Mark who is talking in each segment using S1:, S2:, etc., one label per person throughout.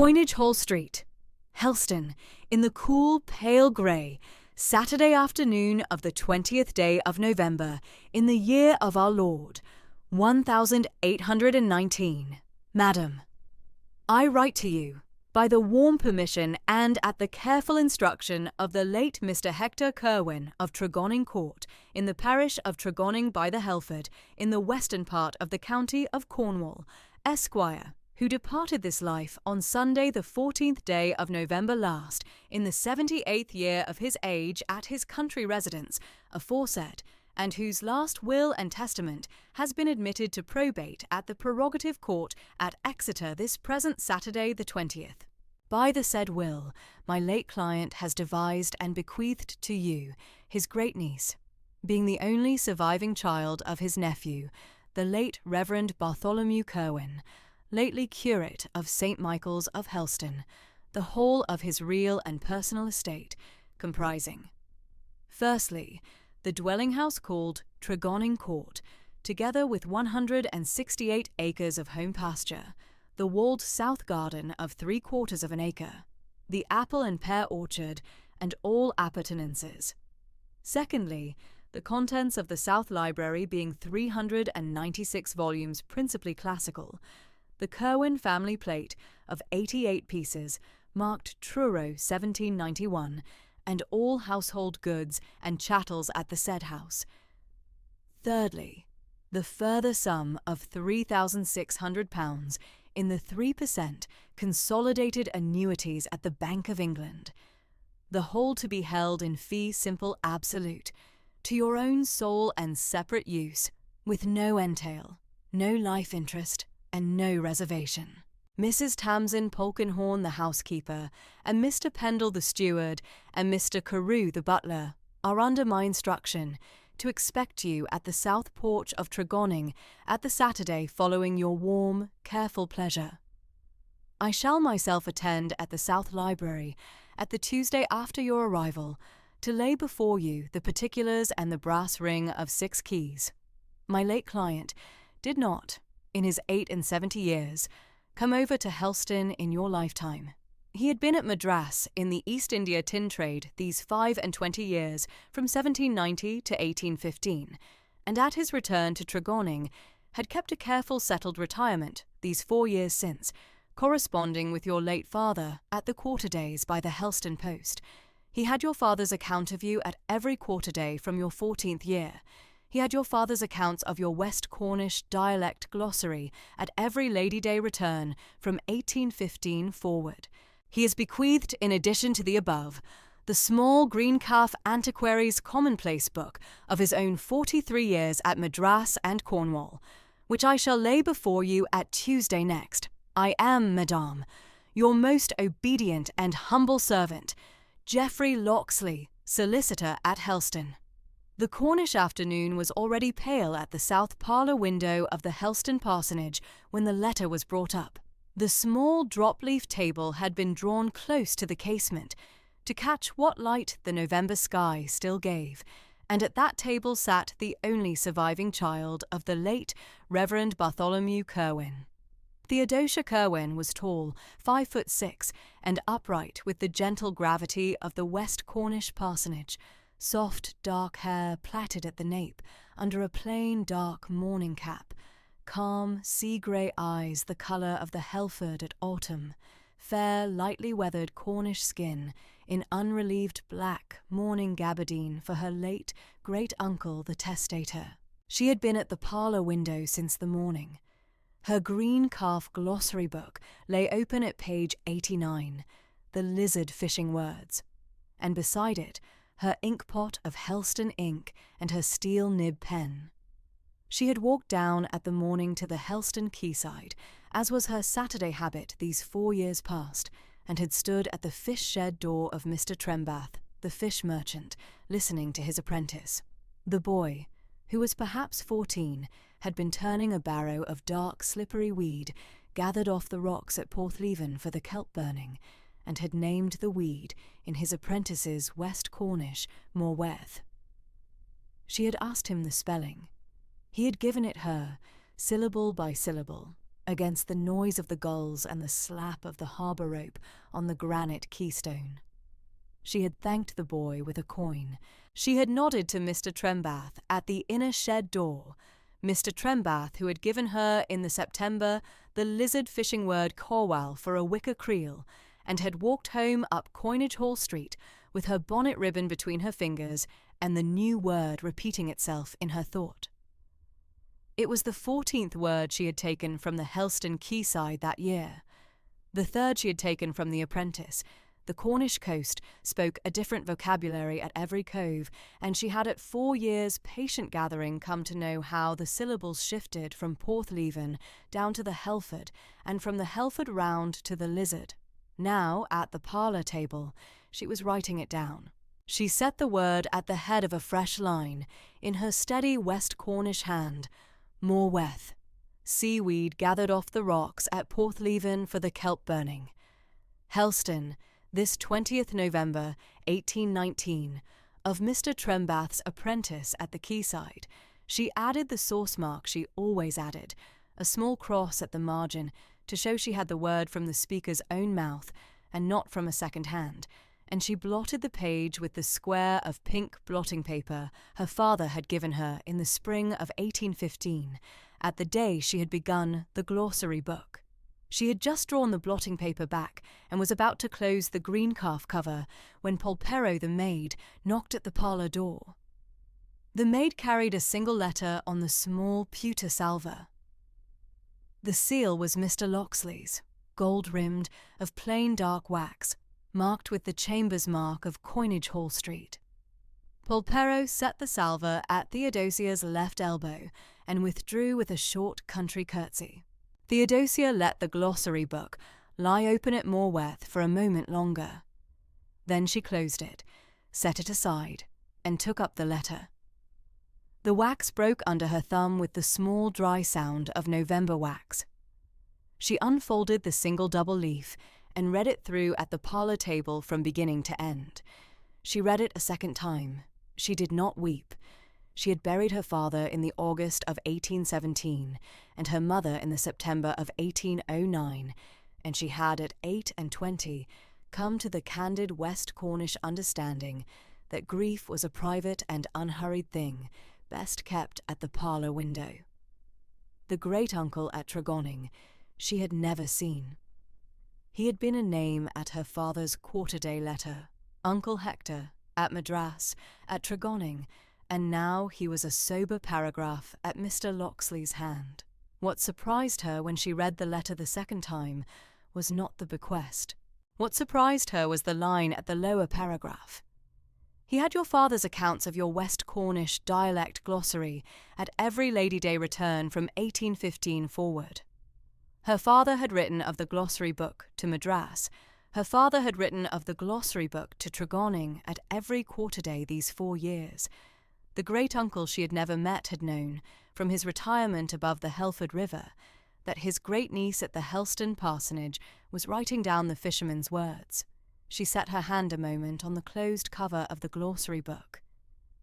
S1: Coinage Hall Street, Helston, in the cool, pale grey, Saturday afternoon of the 20th day of November, in the year of our Lord, 1819. Madam, I write to you, by the warm permission and at the careful instruction of the late Mr. Hector Curwen of Tregonning Court, in the parish of Tregonning by the Helford, in the western part of the county of Cornwall, Esquire, who departed this life on Sunday the 14th day of November last, in the 78th year of his age at his country residence, aforesaid, and whose last will and testament has been admitted to probate at the Prerogative Court at Exeter this present Saturday the 20th. By the said will, my late client has devised and bequeathed to you, his great-niece, being the only surviving child of his nephew, the late Reverend Bartholomew Curwen, lately curate of St. Michael's of Helston, the whole of his real and personal estate, comprising, firstly, the dwelling house called Tregonning Court, together with 168 acres of home pasture, the walled south garden of 3/4 of an acre, the apple and pear orchard, and all appurtenances. Secondly, the contents of the South Library being 396 volumes principally classical, the Curwen family plate of 88 pieces, marked Truro 1791, and all household goods and chattels at the said house. Thirdly, the further sum of £3,600 in the 3% consolidated annuities at the Bank of England, the whole to be held in fee simple absolute, to your own sole and separate use, with no entail, no life interest, and no reservation. Mrs. Tamsin Polkinghorne the housekeeper, and Mr. Pendle the steward, and Mr. Carew the butler, are under my instruction to expect you at the south porch of Tregonning at the Saturday following your warm, careful pleasure. I shall myself attend at the South Library at the Tuesday after your arrival, to lay before you the particulars and the brass ring of 6 keys. My late client did not, in his 78 years, come over to Helston in your lifetime. He had been at Madras in the East India tin trade these 25 years, from 1790 to 1815, and at his return to Tregonning had kept a careful settled retirement these 4 years since, corresponding with your late father at the quarter days by the Helston post. He had your father's account of you at every quarter day from your 14th year. He had your father's accounts of your West Cornish dialect glossary at every Lady Day return from 1815 forward. He has bequeathed, in addition to the above, the small green calf antiquary's commonplace book of his own 43 years at Madras and Cornwall, which I shall lay before you at Tuesday next. I am, Madame, your most obedient and humble servant, Geoffrey Locksley, Solicitor at Helston. The Cornish afternoon was already pale at the south parlour window of the Helston parsonage when the letter was brought up. The small drop-leaf table had been drawn close to the casement to catch what light the November sky still gave, and at that table sat the only surviving child of the late Reverend Bartholomew Curwen. Theodosia Curwen was tall, 5'6", and upright with the gentle gravity of the West Cornish parsonage. Soft, dark hair plaited at the nape, under a plain, dark mourning cap. Calm, sea-grey eyes the colour of the Helford at autumn. Fair, lightly weathered Cornish skin, in unrelieved black mourning gabardine for her late great-uncle the testator. She had been at the parlour window since the morning. Her green calf glossary book lay open at page 89, the lizard fishing words, and beside it, her inkpot of Helston ink and her steel nib pen. She had walked down at the morning to the Helston quayside, as was her Saturday habit these 4 years past, and had stood at the fish-shed door of Mr. Trembath, the fish merchant, listening to his apprentice. The boy, who was perhaps 14, had been turning a barrow of dark, slippery weed gathered off the rocks at Porthleven for the kelp burning, and had named the weed, in his apprentice's West Cornish, Morweth. She had asked him the spelling. He had given it her, syllable by syllable, against the noise of the gulls and the slap of the harbour rope on the granite keystone. She had thanked the boy with a coin. She had nodded to Mr. Trembath at the inner shed door, Mr. Trembath who had given her in the September the lizard fishing word corwal for a wicker creel, and had walked home up Coinage Hall Street with her bonnet ribbon between her fingers and the new word repeating itself in her thought. It was the 14th word she had taken from the Helston quayside that year. The third she had taken from The Apprentice. The Cornish coast spoke a different vocabulary at every cove, and she had at 4 years' patient gathering come to know how the syllables shifted from Porthleven down to the Helford, and from the Helford round to the Lizard. Now, at the parlour table, she was writing it down. She set the word at the head of a fresh line, in her steady West Cornish hand, Morweth, seaweed gathered off the rocks at Porthleven for the kelp burning. Helston, this 20th November, 1819, of Mr. Trembath's apprentice at the quayside. She added the source mark she always added, a small cross at the margin, to show she had the word from the speaker's own mouth and not from a second hand, and she blotted the page with the square of pink blotting paper her father had given her in the spring of 1815, at the day she had begun the glossary book. She had just drawn the blotting paper back and was about to close the green calf cover when Polperro the maid knocked at the parlour door. The maid carried a single letter on the small pewter salver. The seal was Mr. Locksley's, gold-rimmed, of plain dark wax, marked with the chambers mark of Coinage Hall Street. Polperro set the salver at Theodosia's left elbow and withdrew with a short country curtsy. Theodosia let the glossary book lie open at Morweth for a moment longer. Then she closed it, set it aside, and took up the letter. The wax broke under her thumb with the small dry sound of November wax. She unfolded the single double leaf and read it through at the parlour table from beginning to end. She read it a second time. She did not weep. She had buried her father in the August of 1817, and her mother in the September of 1809, and she had at 28 come to the candid West Cornish understanding that grief was a private and unhurried thing, best kept at the parlour window. The great-uncle at Tregonning she had never seen. He had been a name at her father's quarter-day letter, Uncle Hector, at Madras, at Tregonning, and now he was a sober paragraph at Mr. Locksley's hand. What surprised her when she read the letter the second time was not the bequest. What surprised her was the line at the lower paragraph. He had your father's accounts of your West Cornish dialect glossary at every Lady Day return from 1815 forward. Her father had written of the glossary book to Madras. Her father had written of the glossary book to Tregonning at every quarter-day these 4 years. The great-uncle she had never met had known, from his retirement above the Helford River, that his great-niece at the Helston parsonage was writing down the fisherman's words. She set her hand a moment on the closed cover of the glossary book.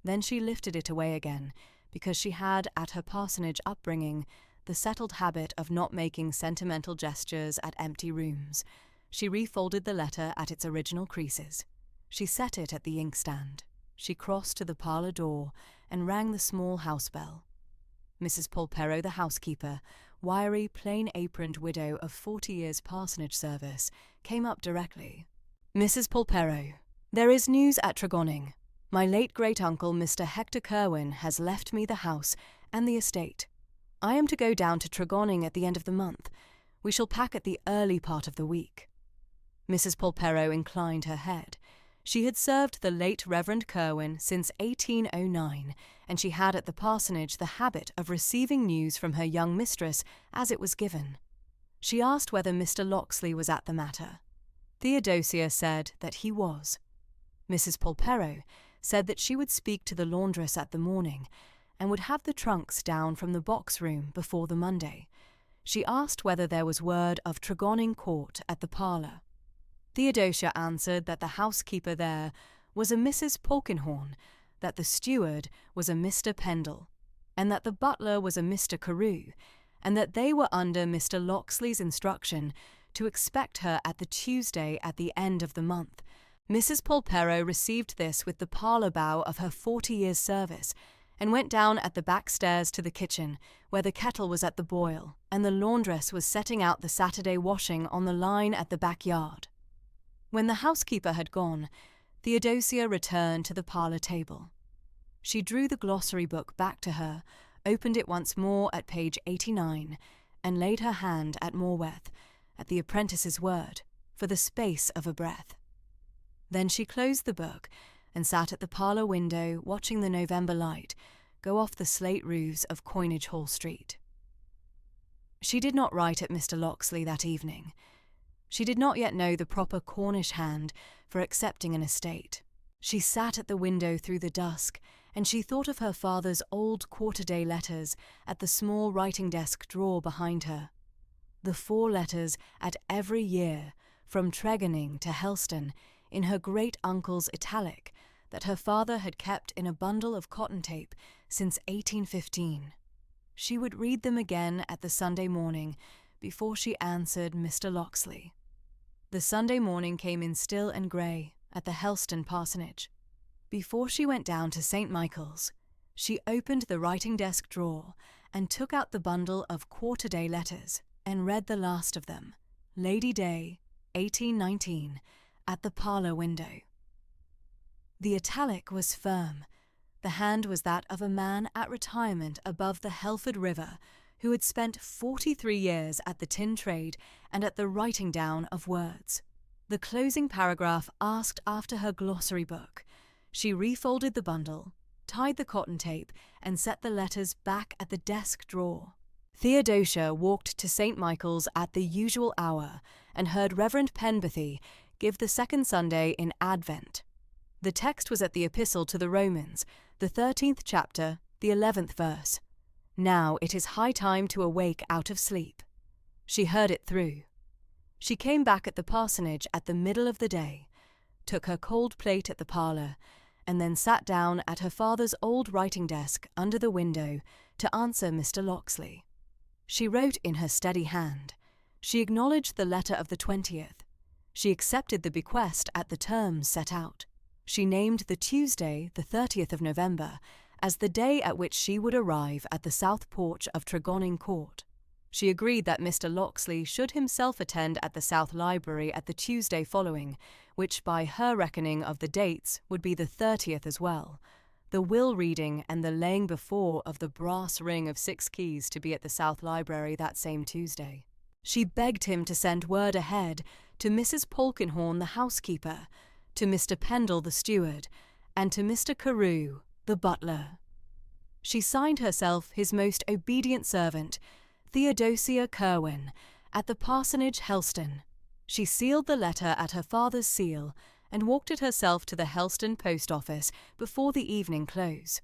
S1: Then she lifted it away again, because she had, at her parsonage upbringing, the settled habit of not making sentimental gestures at empty rooms. She refolded the letter at its original creases. She set it at the inkstand. She crossed to the parlour door and rang the small house bell. Mrs. Polperro, the housekeeper, wiry, plain-aproned widow of 40 years' parsonage service, came up directly. Mrs. Polperro, there is news at Tregonning. My late great-uncle, Mr. Hector Curwen, has left me the house and the estate. I am to go down to Tregonning at the end of the month. We shall pack at the early part of the week. Mrs. Polperro inclined her head. She had served the late Reverend Curwen since 1809, and she had at the parsonage the habit of receiving news from her young mistress as it was given. She asked whether Mr. Locksley was at the matter. Theodosia said that he was. Mrs. Polperro said that she would speak to the laundress at the morning, and would have the trunks down from the box-room before the Monday. She asked whether there was word of Tregonning Court at the parlour. Theodosia answered that the housekeeper there was a Mrs. Polkinghorne, that the steward was a Mr. Pendle, and that the butler was a Mr. Carew, and that they were under Mr. Locksley's instruction to expect her at the Tuesday at the end of the month. Mrs. Polperro received this with the parlour bow of her 40 years' service, and went down at the back stairs to the kitchen, where the kettle was at the boil, and the laundress was setting out the Saturday washing on the line at the backyard. When the housekeeper had gone, Theodosia returned to the parlour table. She drew the glossary book back to her, opened it once more at page 89, and laid her hand at Morweth, at the apprentice's word, for the space of a breath. Then she closed the book and sat at the parlour window watching the November light go off the slate roofs of Coinage Hall Street. She did not write at Mr. Locksley that evening. She did not yet know the proper Cornish hand for accepting an estate. She sat at the window through the dusk, and she thought of her father's old quarter-day letters at the small writing-desk drawer behind her. The 4 letters at every year, from Tregonning to Helston, in her great-uncle's italic, that her father had kept in a bundle of cotton tape since 1815. She would read them again at the Sunday morning before she answered Mr. Locksley. The Sunday morning came in still and grey at the Helston parsonage. Before she went down to St. Michael's, she opened the writing-desk drawer and took out the bundle of quarter-day letters and read the last of them, Lady Day, 1819, at the parlour window. The italic was firm. The hand was that of a man at retirement above the Helford River, who had spent 43 years at the tin trade and at the writing down of words. The closing paragraph asked after her glossary book. She refolded the bundle, tied the cotton tape, and set the letters back at the desk drawer. Theodosia walked to St. Michael's at the usual hour and heard Reverend Penberthy give the second Sunday in Advent. The text was at the Epistle to the Romans, the 13th chapter, the 11th verse. Now it is high time to awake out of sleep. She heard it through. She came back at the parsonage at the middle of the day, took her cold plate at the parlour, and then sat down at her father's old writing-desk under the window to answer Mr. Locksley. She wrote in her steady hand. She acknowledged the letter of the 20th. She accepted the bequest at the terms set out. She named the Tuesday, the 30th of November, as the day at which she would arrive at the south porch of Tregonning Court. She agreed that Mr. Locksley should himself attend at the South Library at the Tuesday following, which by her reckoning of the dates would be the 30th as well, the will reading and the laying before of the brass ring of 6 keys to be at the South Library that same Tuesday. She begged him to send word ahead to Mrs. Polkinghorne the housekeeper, to Mr. Pendle the steward, and to Mr. Carew the butler. She signed herself his most obedient servant, Theodosia Kerwin, at the parsonage Helston. She sealed the letter at her father's seal and walked it herself to the Helston post office before the evening close.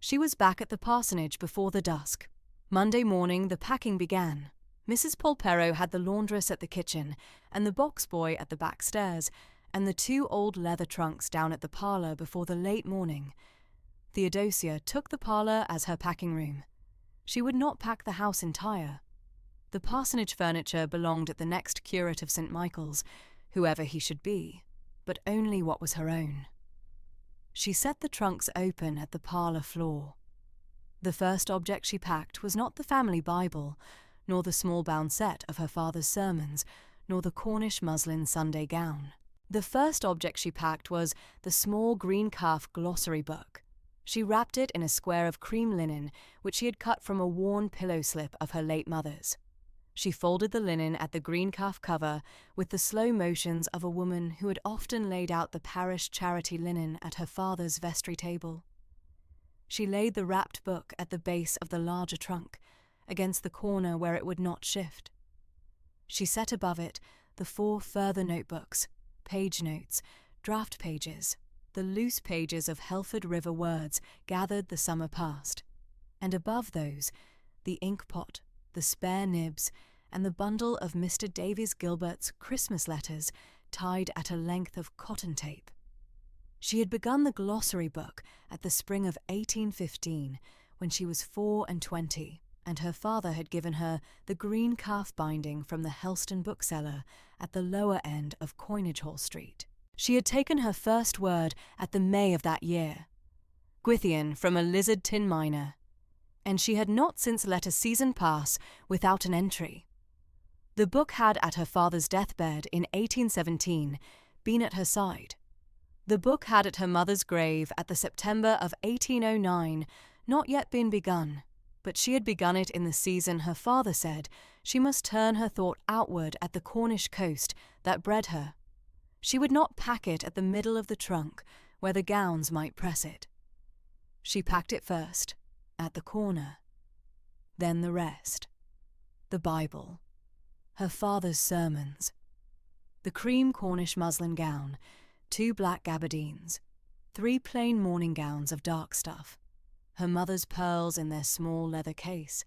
S1: She was back at the parsonage before the dusk. Monday morning the packing began. Mrs. Polperro had the laundress at the kitchen, and the box boy at the back stairs, and the 2 old leather trunks down at the parlour before the late morning. Theodosia took the parlour as her packing room. She would not pack the house entire. The parsonage furniture belonged at the next curate of St. Michael's, whoever he should be, but only what was her own. She set the trunks open at the parlour floor. The first object she packed was not the family Bible, nor the small bound set of her father's sermons, nor the Cornish muslin Sunday gown. The first object she packed was the small green calf glossary book. She wrapped it in a square of cream linen which she had cut from a worn pillow slip of her late mother's. She folded the linen at the green calf cover with the slow motions of a woman who had often laid out the parish charity linen at her father's vestry table. She laid the wrapped book at the base of the larger trunk, against the corner where it would not shift. She set above it the 4 further notebooks, page notes, draft pages, the loose pages of Helford River words gathered the summer past, and above those the ink pot, the spare nibs, and the bundle of Mr. Davies Gilbert's Christmas letters tied at a length of cotton tape. She had begun the glossary book at the spring of 1815, when she was 24. and her father had given her the green calf binding from the Helston bookseller at the lower end of Coinage Hall Street. She had taken her first word at the May of that year, Gwythian from a lizard tin miner, and she had not since let a season pass without an entry. The book had at her father's deathbed in 1817 been at her side. The book had at her mother's grave at the September of 1809 not yet been begun, but she had begun it in the season her father said she must turn her thought outward at the Cornish coast that bred her. She would not pack it at the middle of the trunk where the gowns might press it. She packed it first, at the corner. Then the rest. The Bible. Her father's sermons. The cream Cornish muslin gown, 2 black gabardines, 3 plain morning gowns of dark stuff, her mother's pearls in their small leather case,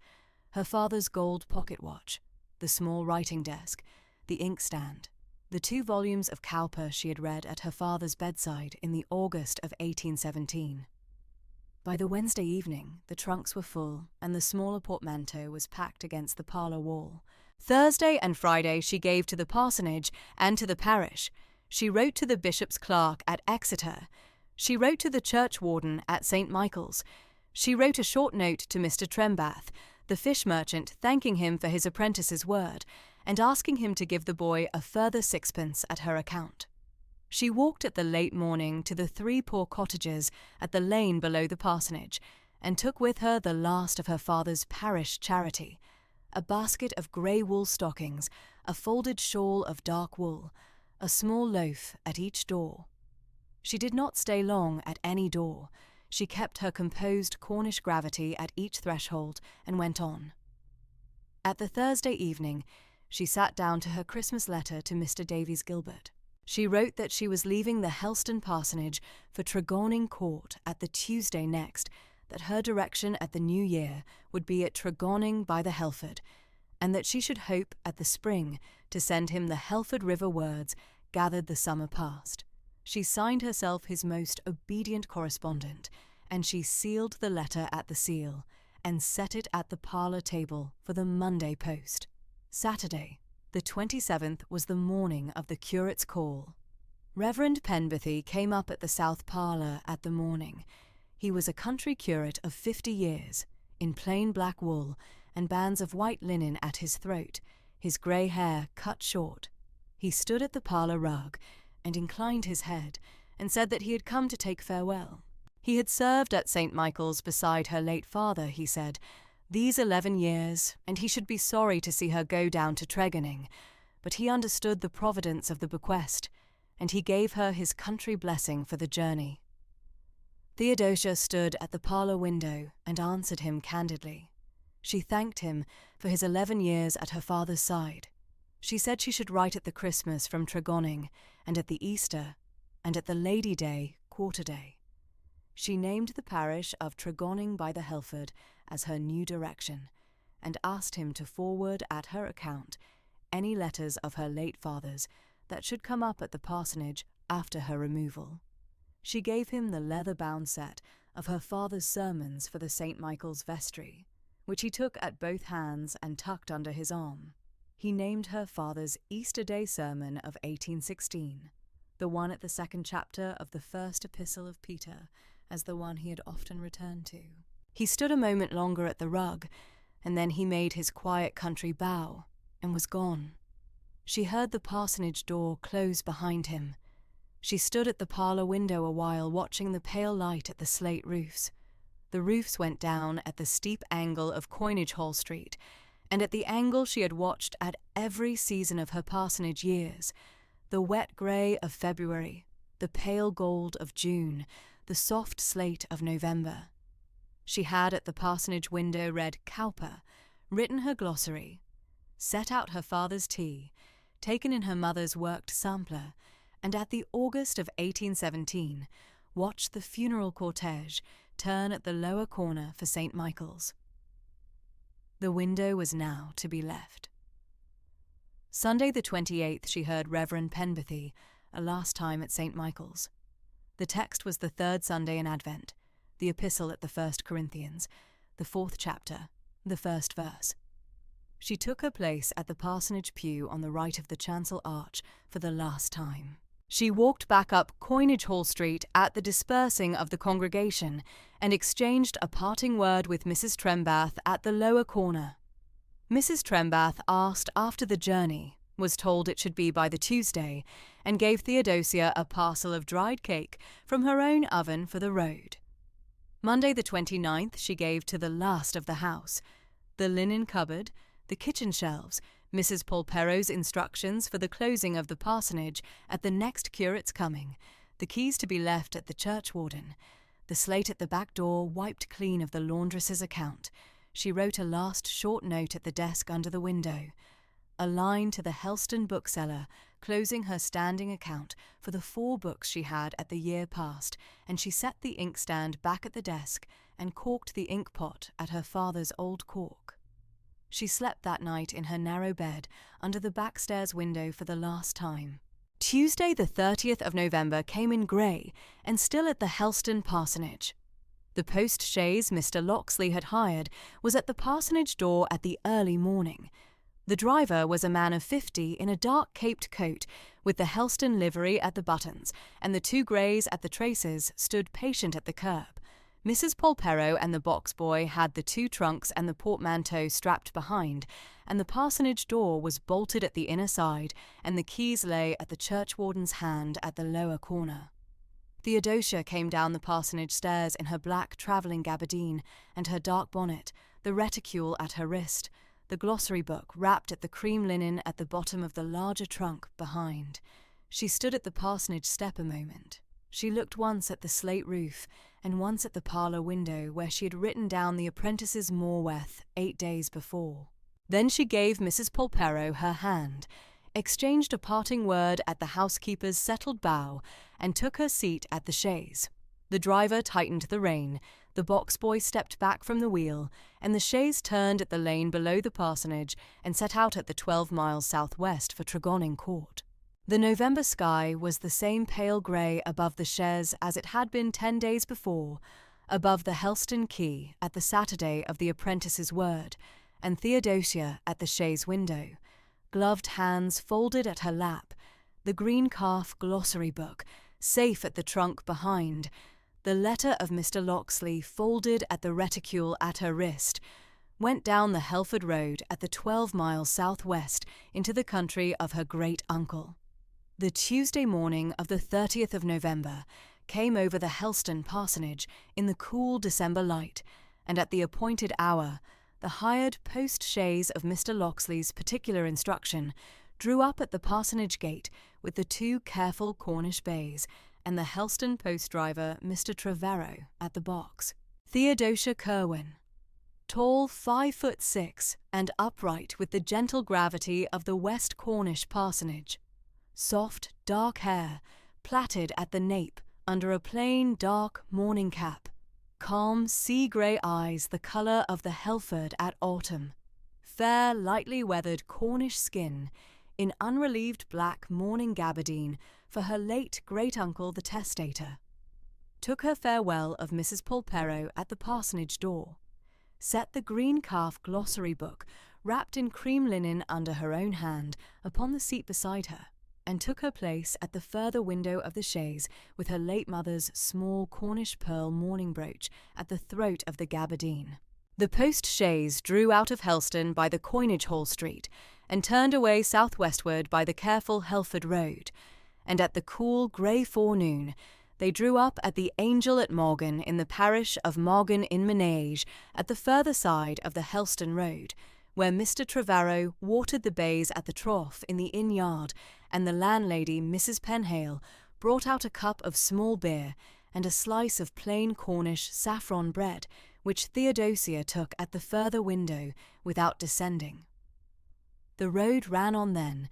S1: her father's gold pocket watch, the small writing desk, the inkstand, the 2 volumes of Cowper she had read at her father's bedside in the August of 1817. By the Wednesday evening, the trunks were full and the smaller portmanteau was packed against the parlour wall. Thursday and Friday she gave to the parsonage and to the parish. She wrote to the bishop's clerk at Exeter. She wrote to the churchwarden at St. Michael's. She wrote a short note to Mr. Trembath, the fish merchant, thanking him for his apprentice's word, and asking him to give the boy a further 6pence at her account. She walked at the late morning to the 3 poor cottages at the lane below the parsonage, and took with her the last of her father's parish charity, a basket of grey wool stockings, a folded shawl of dark wool, a small loaf at each door. She did not stay long at any door. She kept her composed Cornish gravity at each threshold and went on. At the Thursday evening, she sat down to her Christmas letter to Mr. Davies Gilbert. She wrote that she was leaving the Helston parsonage for Tregonning Court at the Tuesday next, that her direction at the New Year would be at Tregonning by the Helford, and that she should hope at the spring to send him the Helford River words gathered the summer past. She signed herself his most obedient correspondent, and she sealed the letter at the seal, and set it at the parlour table for the Monday post. Saturday, the 27th, was the morning of the curate's call. Reverend Penberthy came up at the south parlour at the morning. He was a country curate of 50 years, in plain black wool, and bands of white linen at his throat, his grey hair cut short. He stood at the parlour rug, and inclined his head, and said that he had come to take farewell. He had served at St. Michael's beside her late father, he said, these 11 years, and he should be sorry to see her go down to Tregonning, but he understood the providence of the bequest, and he gave her his country blessing for the journey. Theodosia stood at the parlour window and answered him candidly. She thanked him for his 11 years at her father's side. She said she should write at the Christmas from Tregonning, and at the Easter, and at the Lady Day, Quarter Day. She named the parish of Tregonning by the Helford as her new direction, and asked him to forward at her account any letters of her late father's that should come up at the parsonage after her removal. She gave him the leather-bound set of her father's sermons for the St. Michael's vestry, which he took at both hands and tucked under his arm. He named her father's Easter Day sermon of 1816, the one at the 2nd chapter of the first epistle of Peter, as the one he had often returned to. He stood a moment longer at the rug, and then he made his quiet country bow, and was gone. She heard the parsonage door close behind him. She stood at the parlour window a while, watching the pale light at the slate roofs. The roofs went down at the steep angle of Coinage Hall Street, and at the angle she had watched at every season of her parsonage years, the wet grey of February, the pale gold of June, the soft slate of November. She had at the parsonage window read Cowper, written her glossary, set out her father's tea, taken in her mother's worked sampler, and at the August of 1817 watched the funeral cortege turn at the lower corner for St. Michael's. The window was now to be left. Sunday the 28th she heard Reverend Penberthy a last time at St. Michael's. The text was the 3rd Sunday in Advent, the epistle at the 1 Corinthians, the 4th chapter, the first verse. She took her place at the parsonage pew on the right of the chancel arch for the last time. She walked back up Coinage Hall Street at the dispersing of the congregation and exchanged a parting word with Mrs. Trembath at the lower corner. Mrs. Trembath asked after the journey, was told it should be by the Tuesday, and gave Theodosia a parcel of dried cake from her own oven for the road. Monday the 29th she gave to the last of the house the linen cupboard, the kitchen shelves, Mrs. Polperro's instructions for the closing of the parsonage at the next curate's coming, the keys to be left at the churchwarden, the slate at the back door wiped clean of the laundress's account. She wrote a last short note at the desk under the window, a line to the Helston bookseller, closing her standing account for the 4 books she had at the year past, and she set the inkstand back at the desk and corked the ink pot at her father's old cork. She slept that night in her narrow bed under the backstairs window for the last time. Tuesday the 30th of November came in grey and still at the Helston parsonage. The post-chaise Mr. Locksley had hired was at the parsonage door at the early morning. The driver was a man of 50 in a dark caped coat with the Helston livery at the buttons, and the 2 greys at the traces stood patient at the curb. Mrs. Polperro and the box boy had the 2 trunks and the portmanteau strapped behind, and the parsonage door was bolted at the inner side, and the keys lay at the churchwarden's hand at the lower corner. Theodosia came down the parsonage stairs in her black travelling gabardine and her dark bonnet, the reticule at her wrist, the glossary book wrapped at the cream linen at the bottom of the larger trunk behind. She stood at the parsonage step a moment. She looked once at the slate roof and once at the parlour window where she had written down the apprentice's Morworth 8 days before. Then she gave Mrs. Polperro her hand, exchanged a parting word at the housekeeper's settled bow, and took her seat at the chaise. The driver tightened the rein, the box boy stepped back from the wheel, and the chaise turned at the lane below the parsonage and set out at the 12 miles southwest for Tregonning Court. The November sky was the same pale grey above the chaise as it had been 10 days before, above the Helston quay at the Saturday of the apprentice's word, and Theodosia at the chaise window, gloved hands folded at her lap, the green calf glossary book safe at the trunk behind, the letter of Mr. Locksley folded at the reticule at her wrist, went down the Helford Road at the 12 miles southwest into the country of her great-uncle. The Tuesday morning of the 30th of November came over the Helston parsonage in the cool December light, and at the appointed hour, the hired post-chaise of Mr. Locksley's particular instruction drew up at the parsonage gate with the 2 careful Cornish bays and the Helston post-driver Mr. Trevorrow at the box. Theodosia Kerwin, tall 5'6" and upright with the gentle gravity of the West Cornish parsonage. Soft, dark hair, plaited at the nape under a plain, dark morning cap. Calm, sea-grey eyes the colour of the Helford at autumn. Fair, lightly weathered Cornish skin, in unrelieved black mourning gabardine for her late great-uncle the testator. Took her farewell of Mrs. Polperro at the parsonage door. Set the green calf glossary book, wrapped in cream linen under her own hand, upon the seat beside her, and took her place at the further window of the chaise with her late mother's small Cornish pearl mourning brooch at the throat of the gabardine. The post-chaise drew out of Helston by the Coinage Hall Street and turned away southwestward by the careful Helford Road, and at the cool grey forenoon they drew up at the Angel at Morgan in the parish of Morgan in Menage at the further side of the Helston Road, where Mr. Trevorrow watered the bays at the trough in the inn yard, and the landlady, Mrs. Penhale, brought out a cup of small beer and a slice of plain Cornish saffron bread, which Theodosia took at the further window without descending. The road ran on then,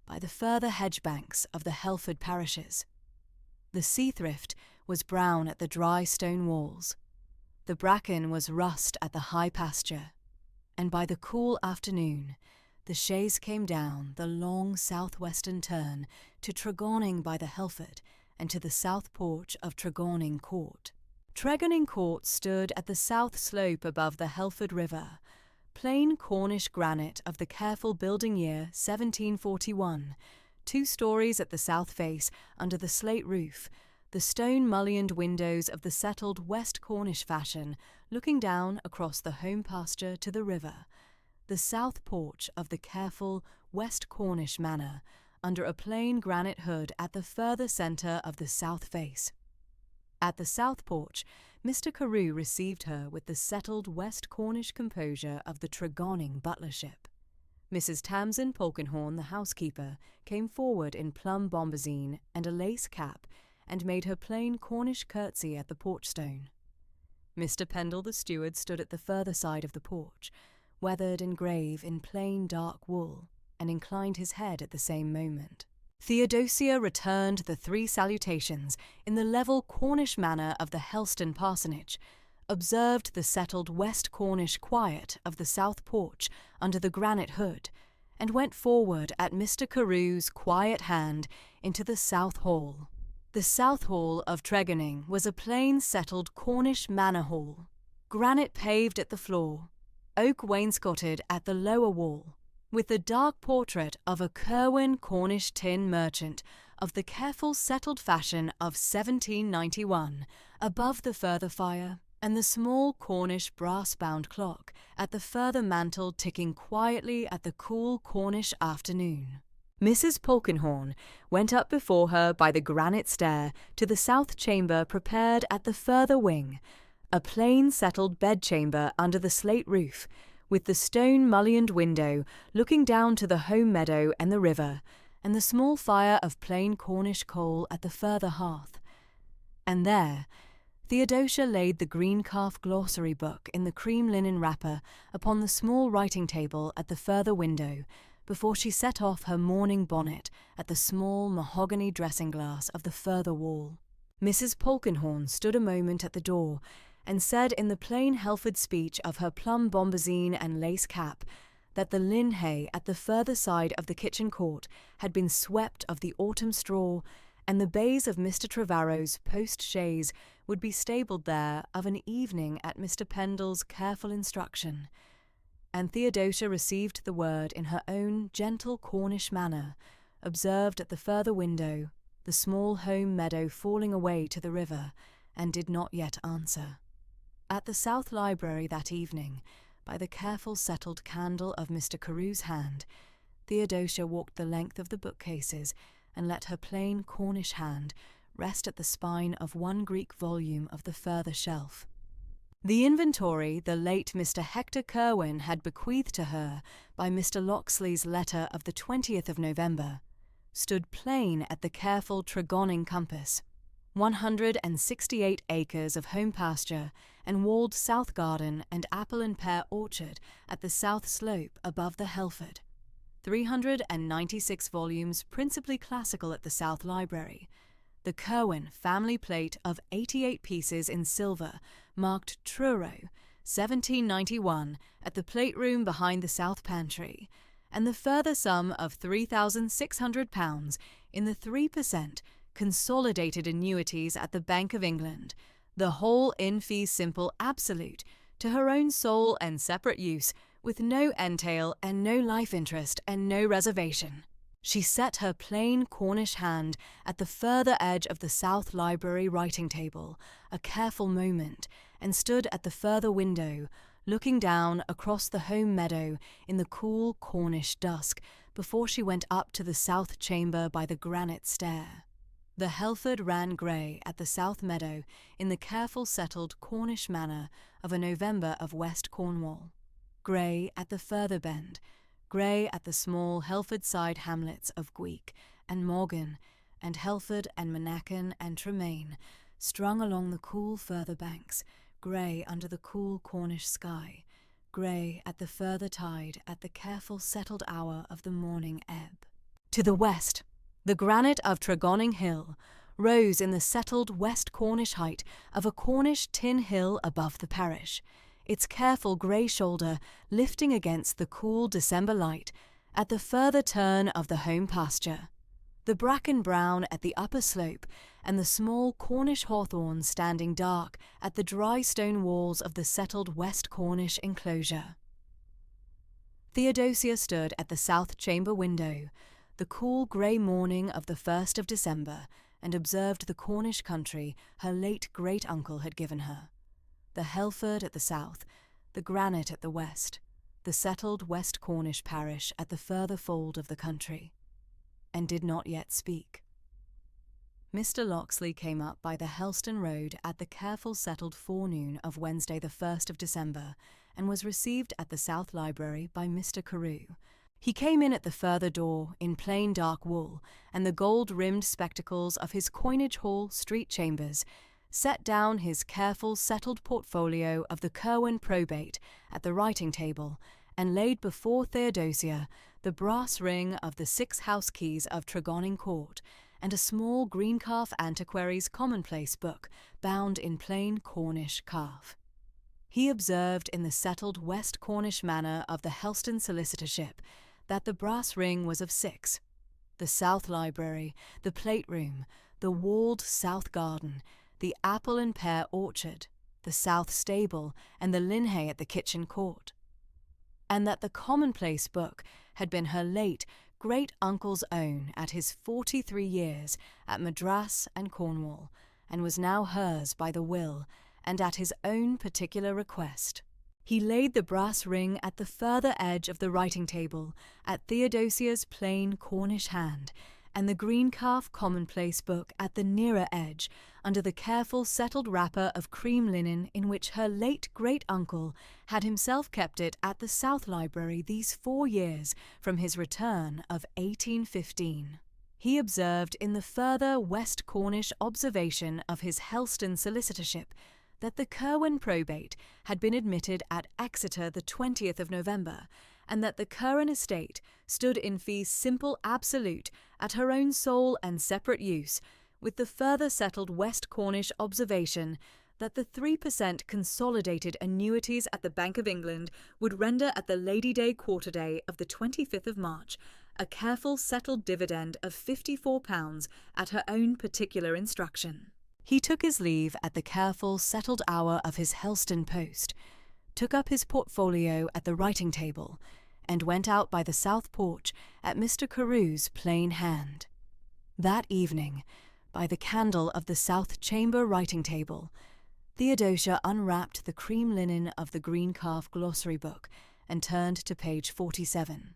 S1: by the further hedge-banks of the Helford parishes. The sea-thrift was brown at the dry stone walls. The bracken was rust at the high pasture, and by the cool afternoon the chaise came down the long south-western turn to Tregonning by the Helford and to the south porch of Tregonning Court. Tregonning Court stood at the south slope above the Helford River, plain Cornish granite of the careful building year 1741, 2 stories at the south face under the slate roof, the stone mullioned windows of the settled West Cornish fashion looking down across the home pasture to the river, the south porch of the careful West Cornish manor under a plain granite hood at the further centre of the south face. At the south porch, Mr. Carew received her with the settled West Cornish composure of the Tregonning butlership. Mrs. Tamsin Polkinghorne, the housekeeper, came forward in plum bombazine and a lace cap, and made her plain Cornish curtsy at the porch stone. Mr. Pendle, the steward, stood at the further side of the porch, weathered and grave in plain dark wool, and inclined his head at the same moment. Theodosia returned the 3 salutations in the level Cornish manner of the Helston parsonage, observed the settled West Cornish quiet of the south porch under the granite hood, and went forward at Mr. Carew's quiet hand into the south hall. The south hall of Tregonning was a plain settled Cornish manor hall, granite paved at the floor, oak wainscoted at the lower wall, with the dark portrait of a Curwen Cornish tin merchant of the careful settled fashion of 1791 above the further fire, and the small Cornish brass-bound clock at the further mantel ticking quietly at the cool Cornish afternoon. Mrs. Polkinghorne went up before her by the granite stair to the south chamber prepared at the further wing, a plain settled bedchamber under the slate roof, with the stone mullioned window looking down to the home meadow and the river, and the small fire of plain Cornish coal at the further hearth. And there, Theodosia laid the green calf glossary book in the cream linen wrapper upon the small writing table at the further window, before she set off her mourning bonnet at the small mahogany dressing-glass of the further wall. Mrs. Polkinghorne stood a moment at the door, and said in the plain Helford speech of her plum bombazine and lace cap that the linhay at the further side of the kitchen court had been swept of the autumn straw, and the bays of Mr. Trevarrow's post-chaise would be stabled there of an evening at Mr. Pendle's careful instruction. And Theodosia received the word in her own gentle Cornish manner, observed at the further window the small home meadow falling away to the river, and did not yet answer. At the south library that evening, by the careful settled candle of Mr. Carew's hand, Theodosia walked the length of the bookcases and let her plain Cornish hand rest at the spine of one Greek volume of the further shelf. The inventory the late Mr. Hector Curwen had bequeathed to her by Mr. Locksley's letter of the 20th of November stood plain at the careful Tregonning compass. 168 acres of home pasture and walled south garden and apple and pear orchard at the south slope above the Helford. 396 volumes principally classical at the South Library. The Curwen family plate of 88 pieces in silver marked Truro, 1791, at the plate room behind the south pantry, and the further sum of £3,600 in the 3% consolidated annuities at the Bank of England, the whole in fee simple absolute, to her own sole and separate use, with no entail and no life interest and no reservation. She set her plain Cornish hand at the further edge of the South Library writing table a careful moment, and stood at the further window, looking down across the home meadow in the cool Cornish dusk, before she went up to the south chamber by the granite stair. The Helford ran grey at the south meadow in the careful settled Cornish manner of a November of West Cornwall. Grey at the further bend, grey at the small Helford side hamlets of Gweek and Morgan and Helford and Monachan and Tremaine, strung along the cool further banks, grey under the cool Cornish sky, grey at the further tide at the careful settled hour of the morning ebb. To the west, the granite of Tregonning Hill rose in the settled West Cornish height of a Cornish tin hill above the parish, its careful grey shoulder lifting against the cool December light at the further turn of the home pasture. The bracken brown at the upper slope, and the small Cornish hawthorn standing dark at the dry stone walls of the settled West Cornish enclosure. Theodosia stood at the south chamber window, the cool grey morning of the 1st of December, and observed the Cornish country her late great-uncle had given her. The Helford at the south, the granite at the west, the settled West Cornish parish at the further fold of the country, and did not yet speak. Mr. Locksley came up by the Helston road at the careful settled forenoon of Wednesday the 1st of December, and was received at the South Library by Mr. Carew. He came in at the further door in plain dark wool, and the gold-rimmed spectacles of his Coinage Hall street chambers, set down his careful settled portfolio of the Curwen probate at the writing table, and laid before Theodosia the brass ring of the 6 house keys of Tregonning Court, and a small green-calf antiquary's commonplace book bound in plain Cornish calf. He observed in the settled West Cornish manner of the Helston Solicitorship that the brass ring was of 6. The South Library, the plate room, the walled South Garden, the apple and pear orchard, the South Stable, and the linhay at the kitchen court. And that the commonplace book had been her late great-uncle's own at his 43 years at Madras and Cornwall, and was now hers by the will, and at his own particular request. He laid the brass ring at the further edge of the writing table, at Theodosia's plain Cornish hand, and the green-calf commonplace book at the nearer edge, under the careful settled wrapper of cream linen in which her late great-uncle had himself kept it at the South Library these 4 years from his return of 1815. He observed in the further West Cornish observation of his Helston Solicitorship that the Curwen probate had been admitted at Exeter the 20th of November, and that the Curwen estate stood in fee simple absolute at her own sole and separate use, with the further settled West Cornish observation that the 3% consolidated annuities at the Bank of England would render at the Lady Day quarter day of the 25th of March a careful settled dividend of £54 at her own particular instruction. He took his leave at the careful settled hour of his Helston post, took up his portfolio at the writing table, and went out by the south porch at Mr. Carew's plain hand. That evening, by the candle of the south chamber writing table, Theodosia unwrapped the cream linen of the green-calf glossary book and turned to page 47.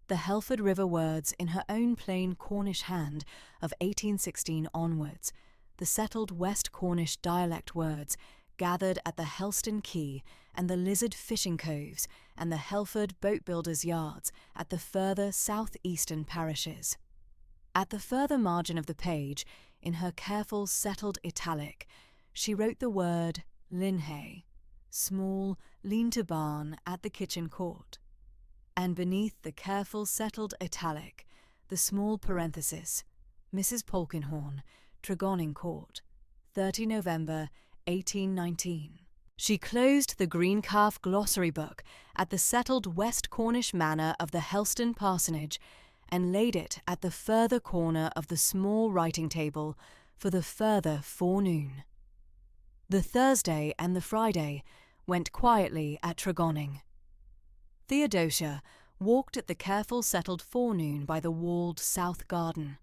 S1: The Helford River words in her own plain Cornish hand of 1816 onwards, the settled West Cornish dialect words gathered at the Helston Quay and the Lizard fishing coves and the Helford boat-builders' yards at the further south-eastern parishes. At the further margin of the page, in her careful settled italic, she wrote the word linhay, small lean-to barn at the kitchen court, and beneath the careful settled italic, the small parenthesis, Mrs. Polkinghorne, Tregonning Court, 30 November 1819. She closed the green-calf glossary book at the settled West Cornish manor of the Helston parsonage, and laid it at the further corner of the small writing table for the further forenoon. The Thursday and the Friday went quietly at Tregonning. Theodosia walked at the careful settled forenoon by the walled south garden.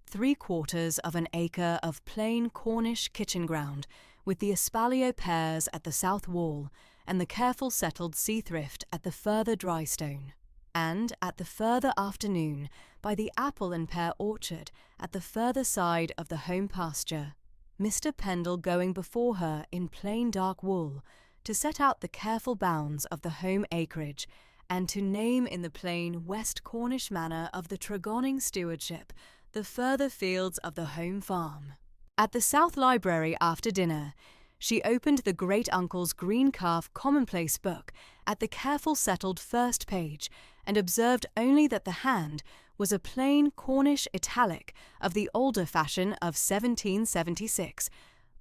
S1: 3/4 of an acre of plain Cornish kitchen ground, with the espalier pears at the south wall, and the careful settled seathrift at the further drystone, and at the further afternoon by the apple and pear orchard at the further side of the home pasture, Mr. Pendle going before her in plain dark wool, to set out the careful bounds of the home acreage, and to name in the plain West Cornish manner of the Tregonning stewardship the further fields of the home farm. At the South Library after dinner, she opened the great-uncle's green-calf commonplace book at the careful settled first page, and observed only that the hand was a plain Cornish italic of the older fashion of 1776,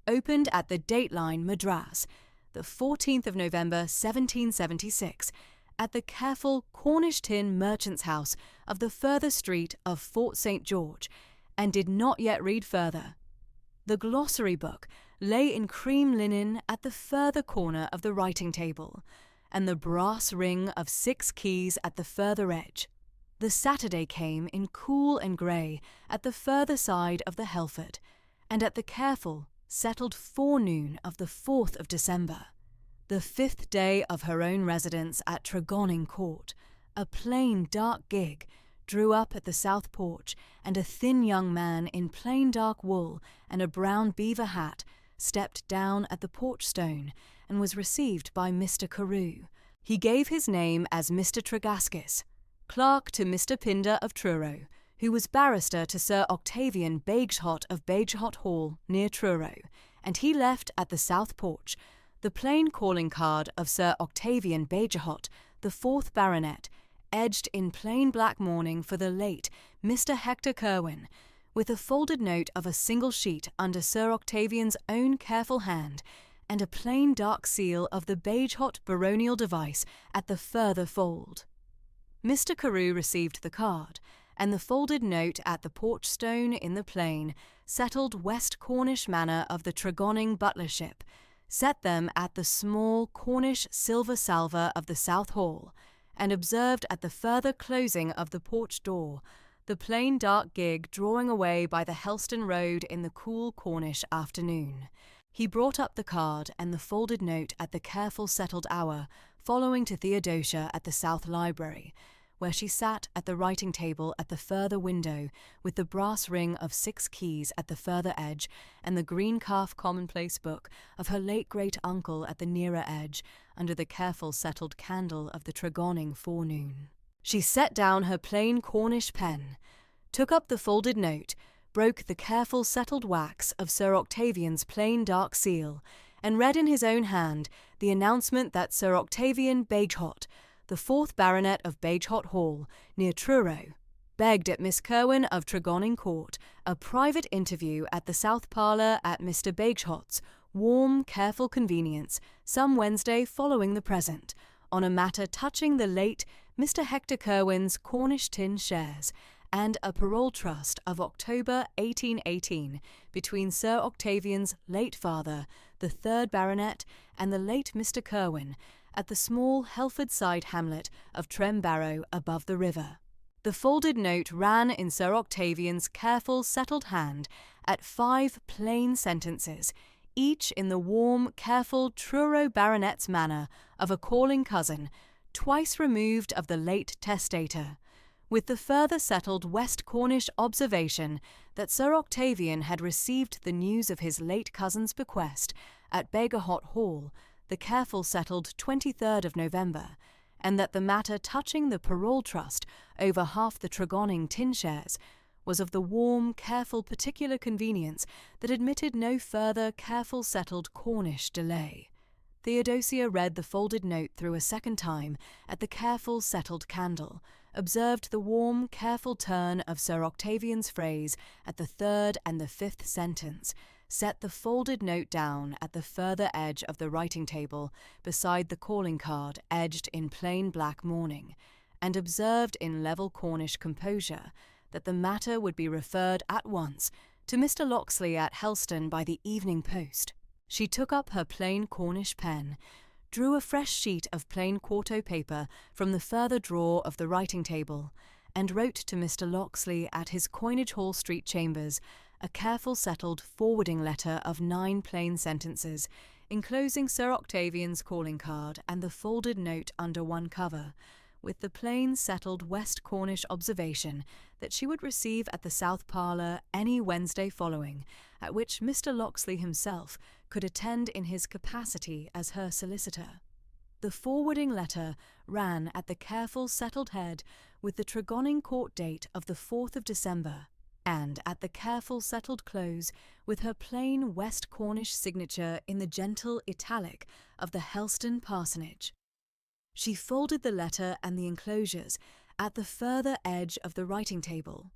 S1: opened at the date-line Madras, the 14th of November 1776, at the careful Cornish tin merchant's house of the further street of Fort St. George, and did not yet read further. The glossary book lay in cream linen at the further corner of the writing table, and the brass ring of 6 keys at the further edge. The Saturday came in cool and grey at the further side of the Helford, and at the careful, settled forenoon of the 4th of December, the 5th day of her own residence at Tregonning Court, a plain dark gig drew up at the south porch, and a thin young man in plain dark wool and a brown beaver hat stepped down at the porch stone and was received by Mr. Carew. He gave his name as Mr. Tregaskis, clerk to Mr. Pinder of Truro, who was barrister to Sir Octavian Bagehot of Bagehot Hall near Truro, and he left at the south porch the plain calling card of Sir Octavian Bagehot, the 4th Baronet, edged in plain black mourning for the late Mr. Hector Curwen, with a folded note of a single sheet under Sir Octavian's own careful hand, and a plain dark seal of the Bagehot baronial device at the further fold. Mr. Carew received the card, and the folded note at the porch stone in the plain settled West Cornish manner of the Tregonning butlership, set them at the small Cornish silver salver of the South Hall, and observed at the further closing of the porch door the plain dark gig drawing away by the Helston road in the cool Cornish afternoon. He brought up the card and the folded note at the careful settled hour following to Theodosia at the South Library, where she sat at the writing table at the further window with the brass ring of 6 keys at the further edge and the green calf commonplace book of her late great-uncle at the nearer edge under the careful settled candle of the Tregonning forenoon. She set down her plain Cornish pen, took up the folded note, broke the careful settled wax of Sir Octavian's plain dark seal, and read in his own hand the announcement that Sir Octavian Bagehot, the 4th Baronet of Bagehot Hall, near Truro, begged at Miss Curwen of Tregonning Court a private interview at the south parlour at Mr. Bagehot's warm, careful convenience some Wednesday following the present, on a matter touching the late Mr. Hector Curwen's Cornish tin shares, and a parole trust of October 1818 between Sir Octavian's late father, the 3rd Baronet, and the late Mr. Curwen, at the small Helford-side hamlet of Trembarrow above the river. The folded note ran in Sir Octavian's careful, settled hand at 5 plain sentences, each in the warm, careful Truro baronet's manner of a calling cousin, twice removed of the late testator, with the further settled West Cornish observation that Sir Octavian had received the news of his late cousin's bequest at Bagehot Hall the careful settled 23rd of November, and that the matter touching the parole trust over half the Tregonning tin shares was of the warm, careful, particular convenience that admitted no further careful settled Cornish delay. Theodosia read the folded note through a second time at the careful settled candle, observed the warm, careful turn of Sir Octavian's phrase at the 3rd and the 5th sentence, set the folded note down at the further edge of the writing table beside the calling card edged in plain black mourning, and observed in level Cornish composure that the matter would be referred at once to Mr. Locksley at Helston by the evening post. She took up her plain Cornish pen, drew a fresh sheet of plain quarto paper from the further drawer of the writing table, and wrote to Mr. Locksley at his Coinage Hall Street chambers a careful settled forwarding letter of 9 plain sentences, enclosing Sir Octavian's calling card and the folded note under one cover, with the plain settled West Cornish observation that she would receive at the south parlour any Wednesday following, at which Mr. Locksley himself could attend in his capacity as her solicitor. The forwarding letter ran at the careful settled head with the Tregonning Court date of the 4th of December, and at the careful settled close with her plain West Cornish signature in the gentle italic of the Helston parsonage. She folded the letter and the enclosures at the further edge of the writing table,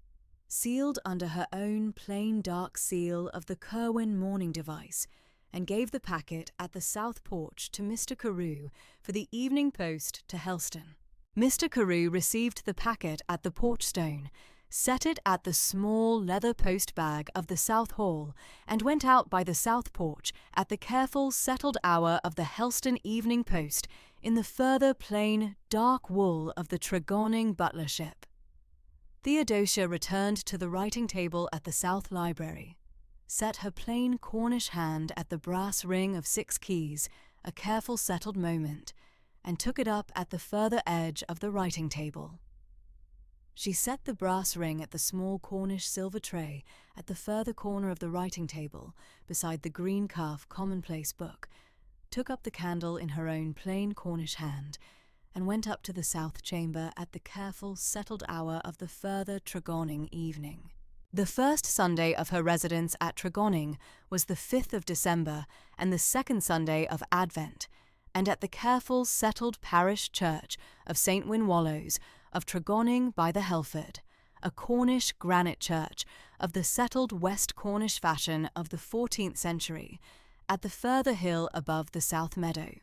S1: sealed under her own plain dark seal of the Curwen mourning device, and gave the packet at the south porch to Mr. Carew for the evening post to Helston. Mr. Carew received the packet at the porch stone, set it at the small leather post bag of the South Hall, and went out by the south porch at the careful settled hour of the Helston evening post in the further plain, dark wool of the Tregonning butlership. Theodosia returned to the writing table at the South Library, set her plain Cornish hand at the brass ring of 6 keys, a careful settled moment, and took it up at the further edge of the writing table. She set the brass ring at the small Cornish silver tray at the further corner of the writing table, beside the green calf commonplace book, took up the candle in her own plain Cornish hand, and went up to the south chamber at the careful, settled hour of the further Tregonning evening. The first Sunday of her residence at Tregonning was the 5th of December and the second Sunday of Advent, and at the careful, settled parish church of St. Wynwallows of Tregonning by the Helford, a Cornish granite church of the settled West Cornish fashion of the 14th century, at the further hill above the south meadow.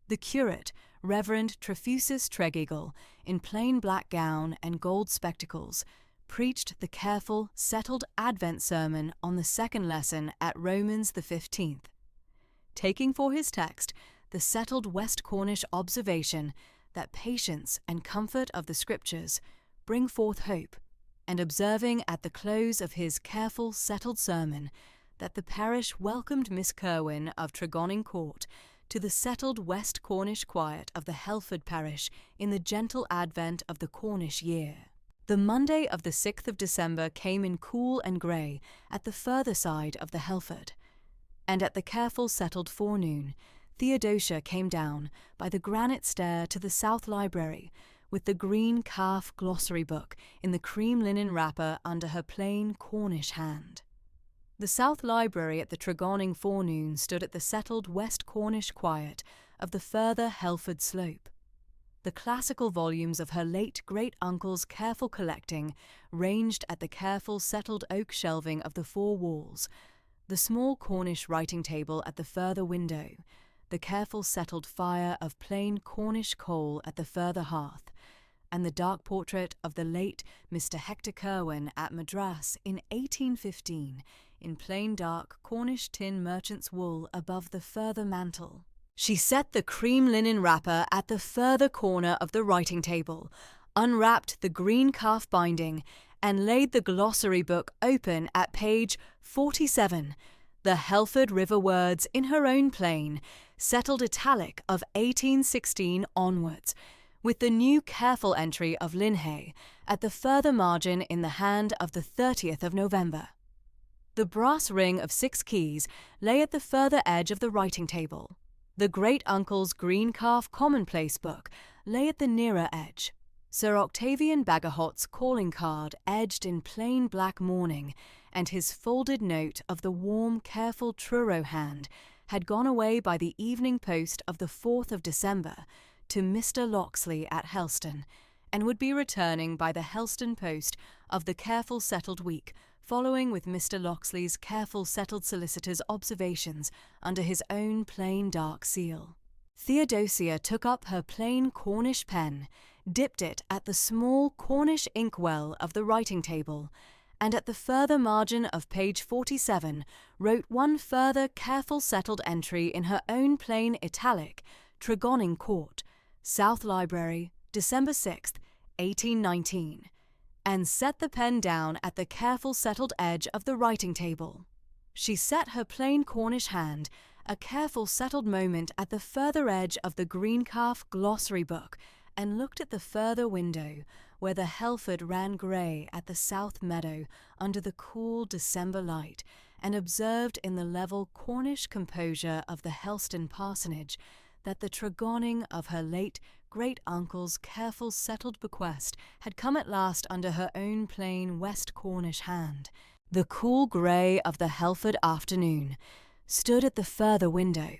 S1: The curate, Reverend Trefusis Tregeagle, in plain black gown and gold spectacles, preached the careful, settled Advent sermon on the second lesson at Romans the 15th, taking for his text the settled West Cornish observation that patience and comfort of the Scriptures bring forth hope, and observing at the close of his careful, settled sermon that the parish welcomed Miss Kerwin of Tregonning Court to the settled West Cornish quiet of the Helford parish in the gentle advent of the Cornish year. The Monday of the 6th of December came in cool and grey at the further side of the Helford, and at the careful settled forenoon, Theodosia came down by the granite stair to the South Library with the green calf glossary book in the cream linen wrapper under her plain Cornish hand. The South Library at the Tregonning forenoon stood at the settled West Cornish quiet of the further Helford slope. The classical volumes of her late great-uncle's careful collecting ranged at the careful settled oak shelving of the 4 walls, the small Cornish writing table at the further window, the careful settled fire of plain Cornish coal at the further hearth, and the dark portrait of the late Mr. Hector Kerwin at Madras in 1815 in plain dark Cornish tin merchant's wool above the further mantel. She set the cream linen wrapper at the further corner of the writing table, unwrapped the green calf binding, and laid the glossary book open at page 47, the Helford River words in her own plain, settled italic of 1816 onwards, with the new careful entry of Linhay at the further margin in the hand of the 30th of November. The brass ring of 6 keys lay at the further edge of the writing table. The great-uncle's green calf commonplace book lay at the nearer edge. Sir Octavian Bagahot's calling card edged in plain black mourning, and his folded note of the warm, careful Truro hand had gone away by the evening post of the 4th of December to Mr. Locksley at Helston, and would be returning by the Helston post of the careful settled week, following with Mr. Locksley's careful settled solicitor's observations under his own plain dark seal. Theodosia took up her plain Cornish pen, dipped it at the small Cornish inkwell of the writing table, and at the further margin of page 47 wrote one further careful settled entry in her own plain italic, Tregonning Court, South Library, December 6th, 1819, and set the pen down at the careful settled edge of the writing table. She set her plain Cornish hand a careful settled moment at the further edge of the green calf glossary book, and looked at the further window, where the Helford ran grey at the south meadow under the cool December light, and observed in the level Cornish composure of the Helston parsonage that the Tregonning of her late great-uncle's careful settled bequest had come at last under her own plain West Cornish hand. The cool grey of the Helford afternoon stood at the further window.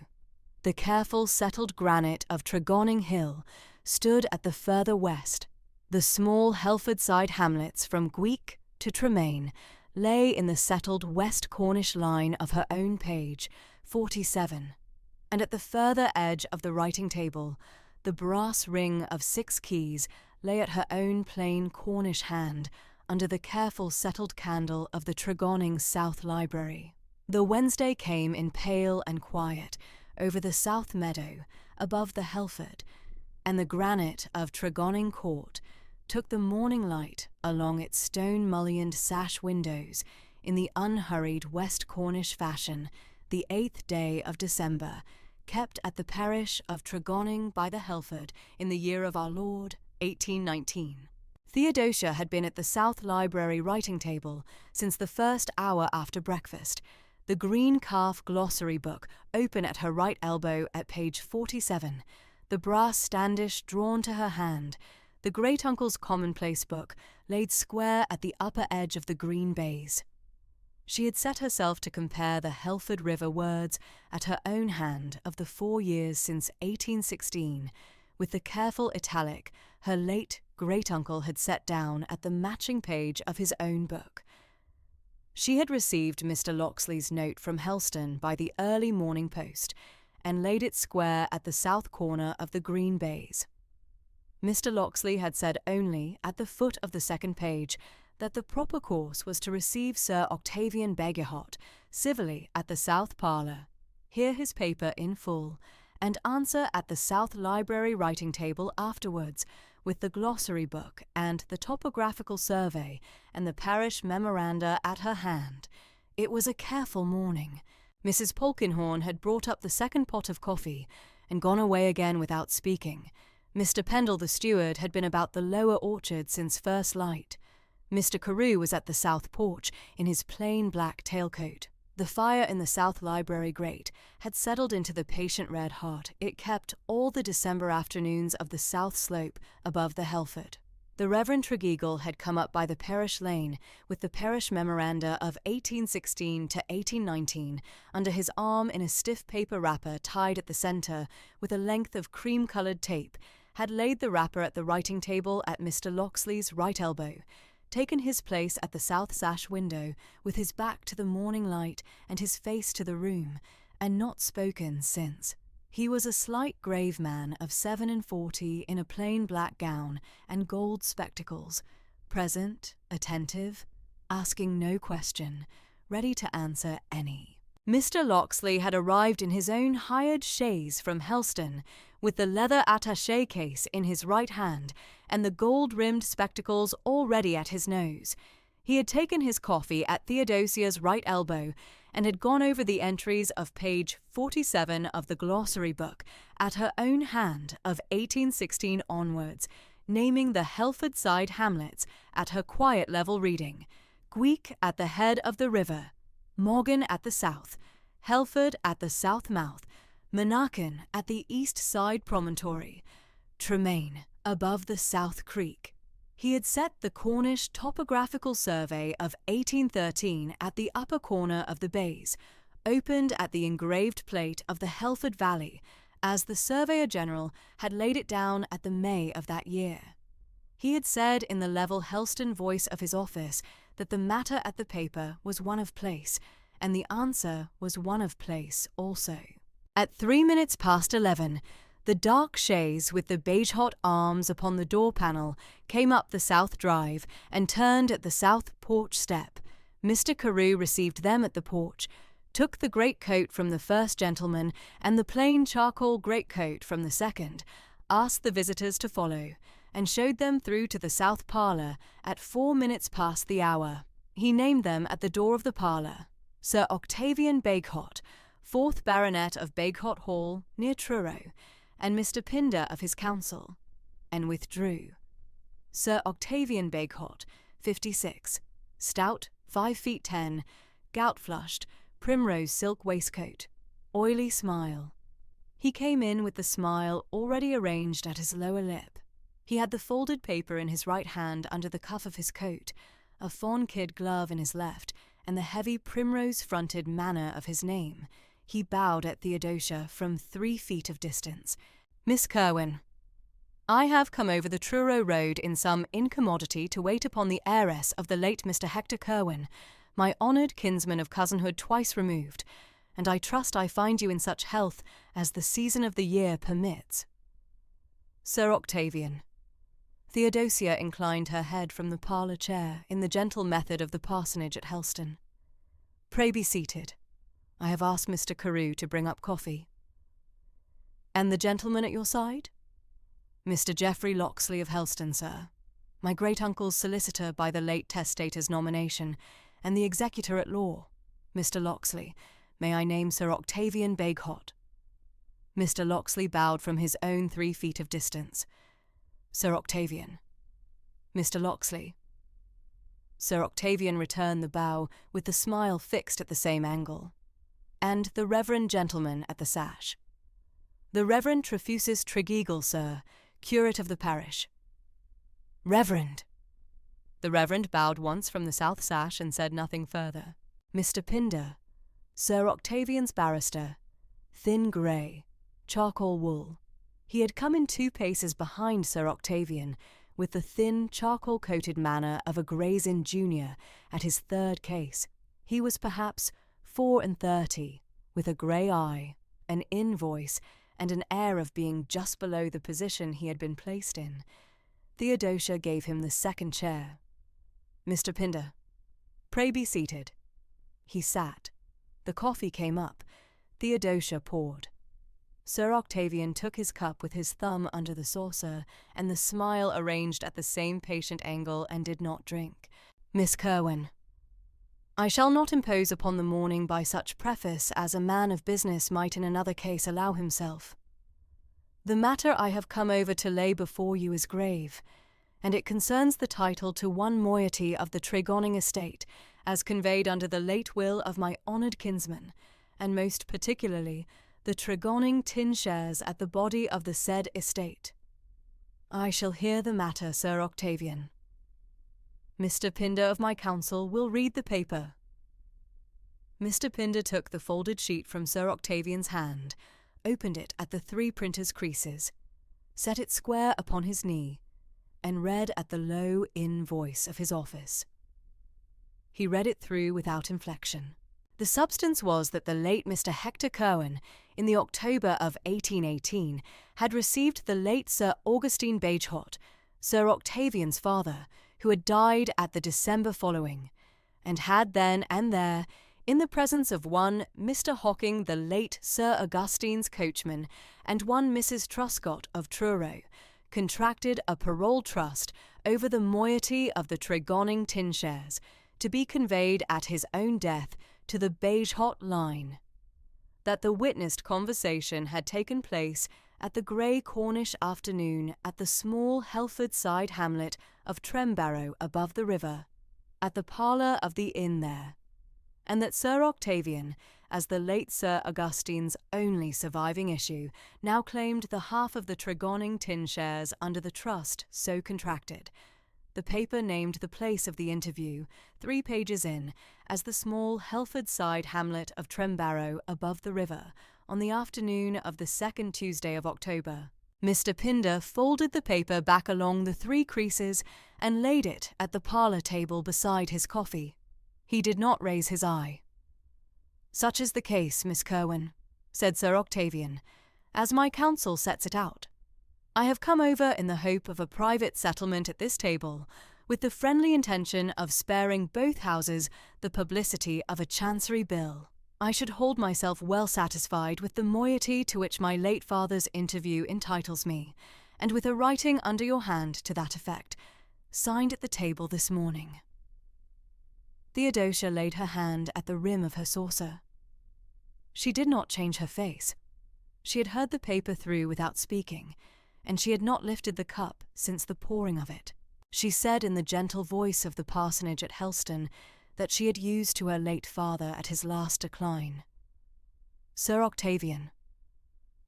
S1: The careful settled granite of Tregonning Hill stood at the further west. The small Helfordside hamlets from Gweek to Tremaine lay in the settled West Cornish line of her own page, 47, and at the further edge of the writing table, the brass ring of 6 keys lay at her own plain Cornish hand under the careful settled candle of the Tregonning South Library. The Wednesday came in pale and quiet, over the south meadow above the Helford, and the granite of Tregonning Court took the morning light along its stone-mullioned sash windows in the unhurried West Cornish fashion, the 8th day of December, kept at the parish of Tregonning by the Helford in the year of our Lord, 1819. Theodosia had been at the South Library writing table since the first hour after breakfast, the green calf glossary book open at her right elbow at page 47, the brass standish drawn to her hand, the great-uncle's commonplace book laid square at the upper edge of the green baize. She had set herself to compare the Helford River words at her own hand of the 4 years since 1816 with the careful italic her late great-uncle had set down at the matching page of his own book. She had received Mr. Locksley's note from Helston by the early morning post and laid it square at the south corner of the green baize. Mr. Locksley had said only, at the foot of the second page, that the proper course was to receive Sir Octavian Bagehot civilly at the south parlour, hear his paper in full, and answer at the South Library writing table afterwards, with the glossary book and the topographical survey and the parish memoranda at her hand. It was a careful morning. Mrs. Polkinghorne had brought up the second pot of coffee and gone away again without speaking. Mr. Pendle the steward had been about the lower orchard since first light. Mr. Carew was at the south porch in his plain black tailcoat. The fire in the South Library grate had settled into the patient red heart it kept all the December afternoons of the south slope above the Helford. The Reverend Tregeagle had come up by the parish lane with the parish memoranda of 1816 to 1819 under his arm in a stiff paper wrapper tied at the centre with a length of cream-coloured tape, had laid the wrapper at the writing table at Mr. Locksley's right elbow, taken his place at the south sash window with his back to the morning light and his face to the room, and not spoken since. He was a slight grave man of 47 in a plain black gown and gold spectacles, present, attentive, asking no question, ready to answer any. Mr. Locksley had arrived in his own hired chaise from Helston, with the leather attaché case in his right hand and the gold-rimmed spectacles already at his nose. He had taken his coffee at Theodosia's right elbow and had gone over the entries of page 47 of the glossary book at her own hand of 1816 onwards, naming the Helford side hamlets at her quiet level reading: Gweek at the head of the river, Morgan at the south, Helford at the south mouth, Monachan at the east side promontory, Tremaine above the south creek. He had set the Cornish topographical survey of 1813 at the upper corner of the baize, opened at the engraved plate of the Helford Valley, as the Surveyor-General had laid it down at the May of that year. He had said in the level Helston voice of his office that the matter at the paper was one of place, and the answer was one of place also. At 11:03, the dark chaise with the beige-hot arms upon the door panel came up the south drive and turned at the south porch step. Mr. Carew received them at the porch, took the greatcoat from the first gentleman and the plain charcoal greatcoat from the second, asked the visitors to follow, and showed them through to the south parlour at 4 minutes past the hour. He named them at the door of the parlour: Sir Octavian Bagehot, 4th Baronet of Bagehot Hall, near Truro, and Mr. Pinder of his council, and withdrew. Sir Octavian Bagehot, 56, stout, 5 feet 10, gout-flushed, primrose silk waistcoat, oily smile. He came in with the smile already arranged at his lower lip. He had the folded paper in his right hand under the cuff of his coat, a fawn kid glove in his left, and the heavy primrose-fronted manner of his name. He bowed at Theodosia from 3 feet of distance. Miss Kerwin, I have come over the Truro road in some incommodity to wait upon the heiress of the late Mr. Hector Kerwin, my honoured kinsman of cousinhood twice removed, and I trust I find you in such health as the season of the year permits. Sir Octavian. Theodosia inclined her head from the parlour chair in the gentle method of the parsonage at Helston. Pray be seated. I have asked Mr. Carew to bring up coffee. And the gentleman at your side? Mr. Geoffrey Locksley of Helston, sir. My great-uncle's solicitor by the late testator's nomination, and the executor at law. Mr. Locksley, may I name Sir Octavian Bagehot? Mr. Locksley bowed from his own 3 feet of distance. Sir Octavian. Mr. Locksley. Sir Octavian returned the bow with the smile fixed at the same angle. And the reverend gentleman at the sash. The Reverend Trefusis Tregeagle, sir, curate of the parish. Reverend. The Reverend bowed once from the south sash and said nothing further. Mr. Pinder, Sir Octavian's barrister, thin grey, charcoal wool. He had come in 2 paces behind Sir Octavian, with the thin, charcoal-coated manner of a Gray's Inn junior at his 3rd case. He was perhaps 34, with a grey eye, an in voice, and an air of being just below the position he had been placed in. Theodosia gave him the 2nd chair. Mr. Pinder, pray be seated. He sat. The coffee came up. Theodosia poured. Sir Octavian took his cup with his thumb under the saucer, and the smile arranged at the same patient angle, and did not drink. Miss Kerwin, I shall not impose upon the morning by such preface as a man of business might in another case allow himself. The matter I have come over to lay before you is grave, and it concerns the title to one moiety of the Tregonning estate, as conveyed under the late will of my honoured kinsman, and most particularly the Tregonning tin shares at the body of the said estate. I shall hear the matter, Sir Octavian. Mr. Pinder of my council will read the paper. Mr. Pinder took the folded sheet from Sir Octavian's hand, opened it at the 3 printers' creases, set it square upon his knee, and read at the low in voice of his office. He read it through without inflection. The substance was that the late Mr. Hector Kerwin, in the October of 1818, had received the late Sir Augustine Bagehot, Sir Octavian's father, who had died at the December following, and had then and there, in the presence of one Mr. Hocking, the late Sir Augustine's coachman, and one Mrs. Truscott of Truro, contracted a parole trust over the moiety of the Tregonning tin shares, to be conveyed at his own death to the Bagehot line. That the witnessed conversation had taken place at the grey Cornish afternoon at the small Helford side hamlet of Trembarrow above the river, at the parlour of the inn there, and that Sir Octavian, as the late Sir Augustine's only surviving issue, now claimed the half of the Tregonning tin shares under the trust so contracted. The paper named the place of the interview, 3 pages in, as the small Helford side hamlet of Trembarrow above the river, on the afternoon of the 2nd Tuesday of October. Mr. Pinder folded the paper back along the 3 creases and laid it at the parlour table beside his coffee. He did not raise his eye. Such is the case, Miss Kerwin, said Sir Octavian, as my counsel sets it out. I have come over in the hope of a private settlement at this table, with the friendly intention of sparing both houses the publicity of a chancery bill. I should hold myself well satisfied with the moiety to which my late father's interview entitles me, and with a writing under your hand to that effect, signed at the table this morning. Theodosia laid her hand at the rim of her saucer. She did not change her face. She had heard the paper through without speaking, and she had not lifted the cup since the pouring of it. She said in the gentle voice of the parsonage at Helston that she had used to her late father at his last decline. Sir Octavian,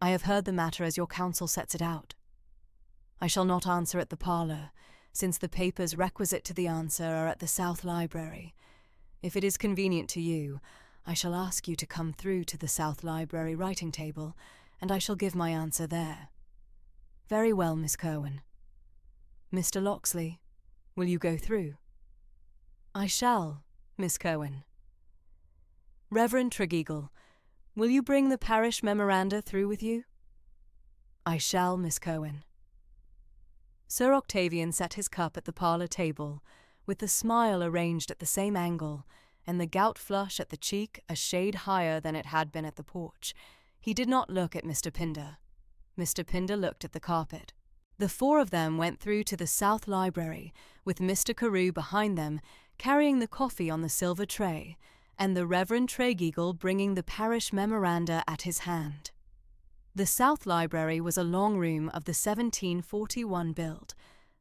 S1: I have heard the matter as your counsel sets it out. I shall not answer at the parlour, since the papers requisite to the answer are at the South Library. If it is convenient to you, I shall ask you to come through to the South Library writing table, and I shall give my answer there. Very well, Miss Kerwin. Mr. Locksley, will you go through? I shall, Miss Kerwin. Reverend Tregeagle, will you bring the parish memoranda through with you? I shall, Miss Kerwin. Sir Octavian set his cup at the parlour table, with the smile arranged at the same angle, and the gout flush at the cheek a shade higher than it had been at the porch. He did not look at Mr. Pinder. Mr. Pinder looked at the carpet. The four of them went through to the South Library, with Mr. Carew behind them, carrying the coffee on the silver tray, and the Reverend Tregonning bringing the parish memoranda at his hand. The South Library was a long room of the 1741 build.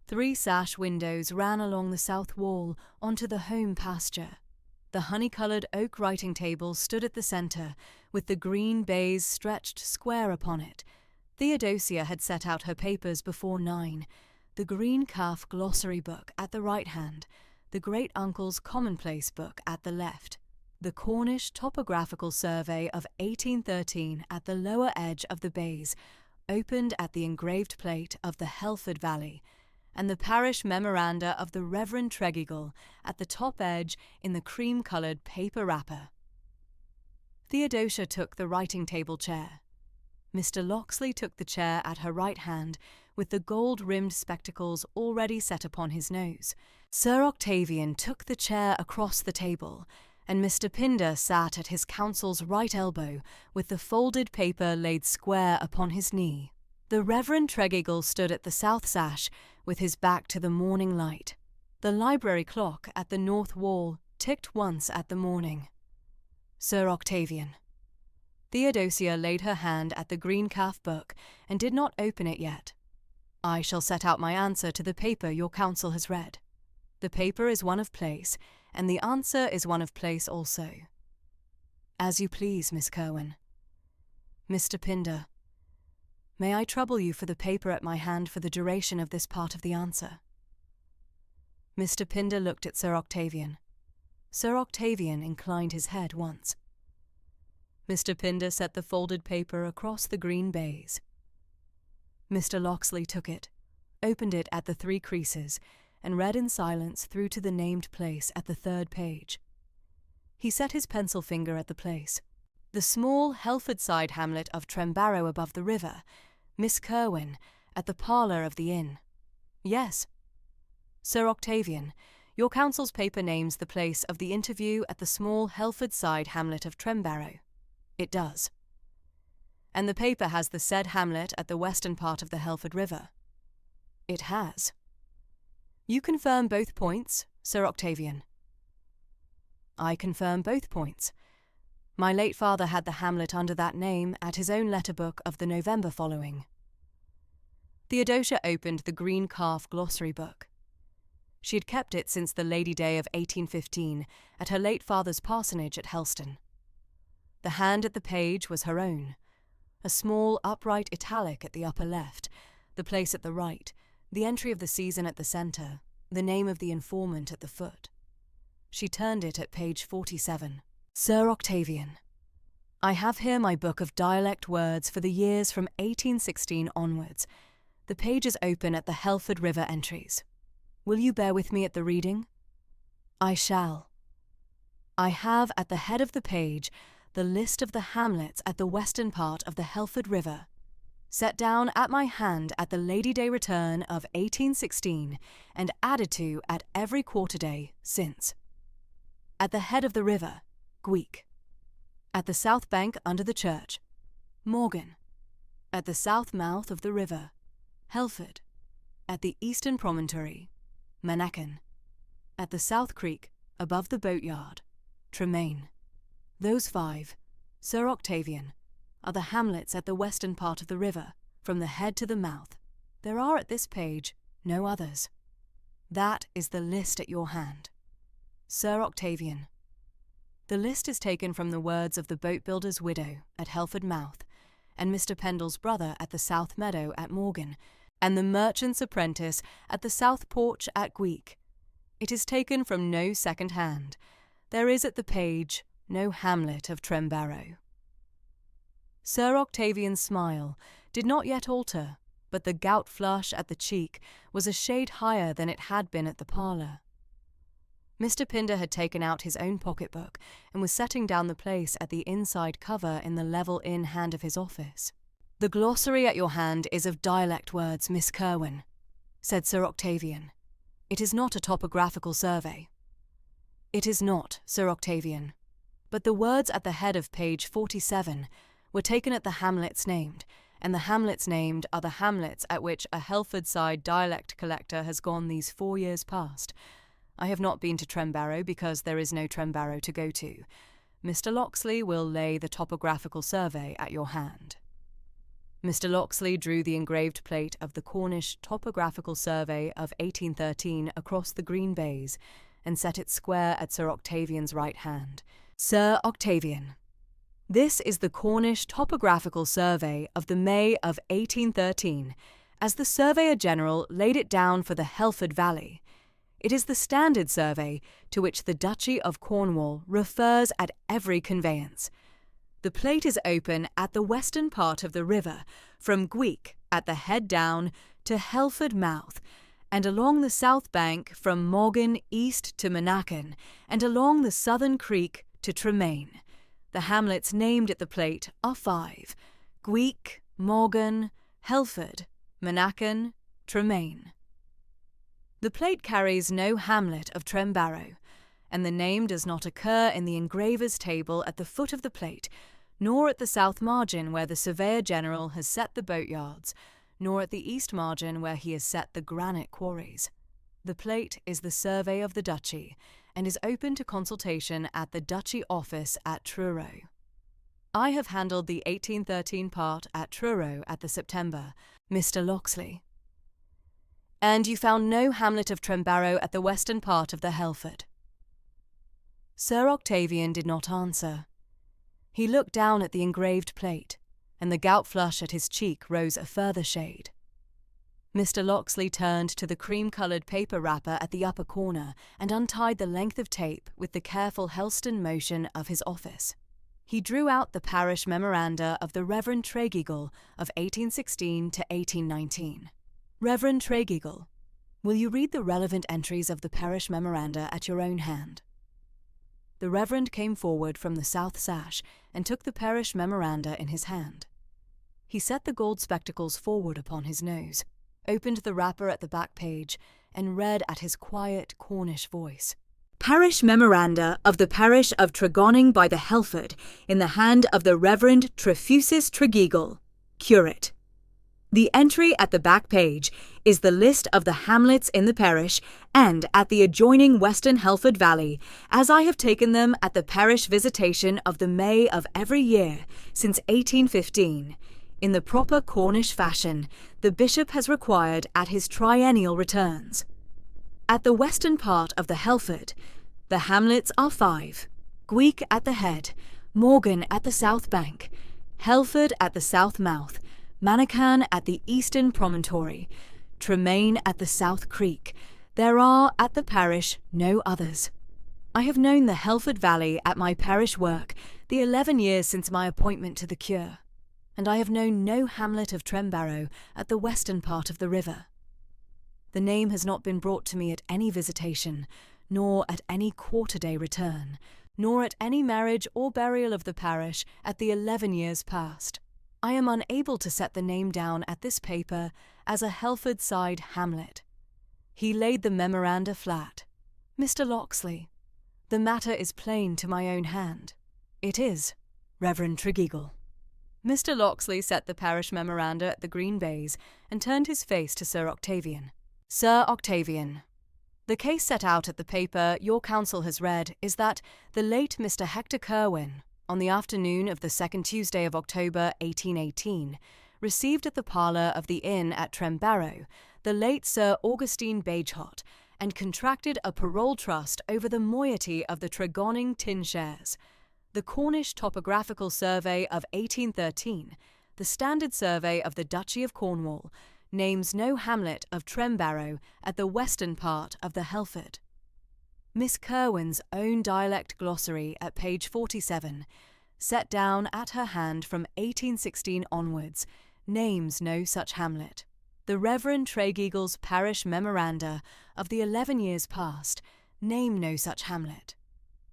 S1: 3 sash windows ran along the south wall onto the home pasture. The honey-coloured oak writing table stood at the centre, with the green baize stretched square upon it. Theodosia had set out her papers before 9, the green calf glossary book at the right hand, the great-uncle's commonplace book at the left, the Cornish topographical survey of 1813 at the lower edge of the baize, opened at the engraved plate of the Helford Valley, and the parish memoranda of the Reverend Tregonning at the top edge in the cream-coloured paper wrapper. Theodosia took the writing-table chair. Mr. Locksley took the chair at her right hand, with the gold-rimmed spectacles already set upon his nose. Sir Octavian took the chair across the table, and Mr. Pinder sat at his counsel's right elbow, with the folded paper laid square upon his knee. The Reverend Tregonning stood at the south sash, with his back to the morning light. The library clock at the north wall ticked once at the morning. Sir Octavian. Theodosia laid her hand at the green calf book and did not open it yet. I shall set out my answer to the paper your counsel has read. The paper is one of place, and the answer is one of place also. As you please, Miss Kerwin. Mr. Pinder. May I trouble you for the paper at my hand for the duration of this part of the answer? Mr. Pinder looked at Sir Octavian. Sir Octavian inclined his head once. Mr. Pinder set the folded paper across the green baize. Mr. Locksley took it, opened it at the 3 creases, and read in silence through to the named place at the 3rd page. He set his pencil finger at the place. The small Helfordside hamlet of Trembarrow above the river, Miss Kerwin, at the parlour of the inn. Yes. Sir Octavian, your counsel's paper names the place of the interview at the small Helfordside hamlet of Trembarrow. It does. And the paper has the said hamlet at the western part of the Helford River. It has. You confirm both points, Sir Octavian? I confirm both points. My late father had the hamlet under that name at his own letter-book of the November following. Theodosia opened the green calf glossary book. She had kept it since the Lady Day of 1815 at her late father's parsonage at Helston. The hand at the page was her own, a small upright italic at the upper left, the place at the right, the entry of the season at the centre, the name of the informant at the foot. She turned it at page 47. Sir Octavian, I have here my book of dialect words for the years from 1816 onwards. The page is open at the Helford River entries. Will you bear with me at the reading? I shall. I have at the head of the page the list of the hamlets at the western part of the Helford River, set down at my hand at the Lady Day return of 1816 and added to at every quarter day since. At the head of the river, Gweek. At the south bank under the church, Morgan. At the south mouth of the river, Helford. At the eastern promontory, Mannacan. At the south creek, above the boatyard, Tremaine. Those 5, Sir Octavian, are the hamlets at the western part of the river, from the head to the mouth. There are at this page no others. That is the list at your hand. Sir Octavian. The list is taken from the words of the boat-builder's widow at Helford Mouth, and Mr. Pendle's brother at the South Meadow at Morgan, and the merchant's apprentice at the South Porch at Gweek. It is taken from no second hand. There is at the page no hamlet of Trembarrow. Sir Octavian's smile did not yet alter, but the gout flush at the cheek was a shade higher than it had been at the parlour. Mr. Pinder had taken out his own pocket-book and was setting down the place at the inside cover in the level-in hand of his office. The glossary at your hand is of dialect words, Miss Kerwin, said Sir Octavian. It is not a topographical survey. It is not, Sir Octavian. But the words at the head of page 47 were taken at the hamlets named, and the hamlets named are the hamlets at which a Helford-side dialect collector has gone these 4 years past. I have not been to Trembarrow because there is no Trembarrow to go to. Mr. Locksley will lay the topographical survey at your hand." Mr. Locksley drew the engraved plate of the Cornish topographical survey of 1813 across the green baize and set it square at Sir Octavian's right hand. "Sir Octavian, this is the Cornish topographical survey of the May of 1813, as the Surveyor-General laid it down for the Helford Valley. It is the standard survey to which the Duchy of Cornwall refers at every conveyance. The plate is open at the western part of the river, from Gweek at the head down to Helford mouth, and along the south bank from Morgan east to Menachin, and along the southern creek to Tremaine. The hamlets named at the plate are 5: Gweek, Morgan, Helford, Menachin, Tremaine. The plate carries no hamlet of Trembarrow, and the name does not occur in the engraver's table at the foot of the plate, nor at the south margin where the Surveyor-General has set the boatyards, nor at the east margin where he has set the granite quarries. The plate is the survey of the Duchy, and is open to consultation at the Duchy office at Truro. I have handled the 1813 part at Truro at the September, Mr. Locksley." "And you found no hamlet of Trembarrow at the western part of the Helford?" Sir Octavian did not answer. He looked down at the engraved plate, and the gout flush at his cheek rose a further shade. Mr. Locksley turned to the cream-coloured paper wrapper at the upper corner and untied the length of tape with the careful Helston motion of his office. He drew out the parish memoranda of the Reverend Tregonning of 1816 to 1819. "Reverend Tregonning, will you read the relevant entries of the parish memoranda at your own hand?" The Reverend came forward from the south sash and took the parish memoranda in his hand. He set the gold spectacles forward upon his nose, opened the wrapper at the back page, and read at his quiet Cornish voice. "Parish memoranda of the parish of Tregonning by the Helford, in the hand of the Reverend Trefusis Tregonning, curate. The entry at the back page is the list of the hamlets in the parish and at the adjoining Western Helford Valley, as I have taken them at the parish visitation of the May of every year since 1815, in the proper Cornish fashion the bishop has required at his triennial returns. At the western part of the Helford, the hamlets are 5: Gweek at the head, Morgan at the south bank, Helford at the south mouth, Menachin at the eastern promontory, Tremaine at the south creek. There are at the parish no others. I have known the Helford Valley at my parish work the 11 years since my appointment to the cure, and I have known no hamlet of Trembarrow at the western part of the river. The name has not been brought to me at any visitation, nor at any quarter-day return, nor at any marriage or burial of the parish at the 11 years past. I am unable to set the name down at this paper as a Helford-side hamlet." He laid the memoranda flat. "Mr. Locksley, the matter is plain to my own hand. It is, Reverend Tregonning." Mr. Locksley set the parish memoranda at the green baize and turned his face to Sir Octavian. "Sir Octavian, the case set out at the paper your counsel has read is that the late Mr. Hector Curwen, on the afternoon of the second Tuesday of October 1818, received at the parlour of the inn at Trembarrow the late Sir Augustine Bagehot, and contracted a parole trust over the moiety of the Tregonning tin shares. The Cornish topographical survey of 1813, the standard survey of the Duchy of Cornwall, names no hamlet of Trembarrow at the western part of the Helford. Miss Curwen's own dialect glossary at page 47, set down at her hand from 1816 onwards, names no such hamlet. The Reverend Tregoging's parish memoranda of the 11 years past name no such hamlet.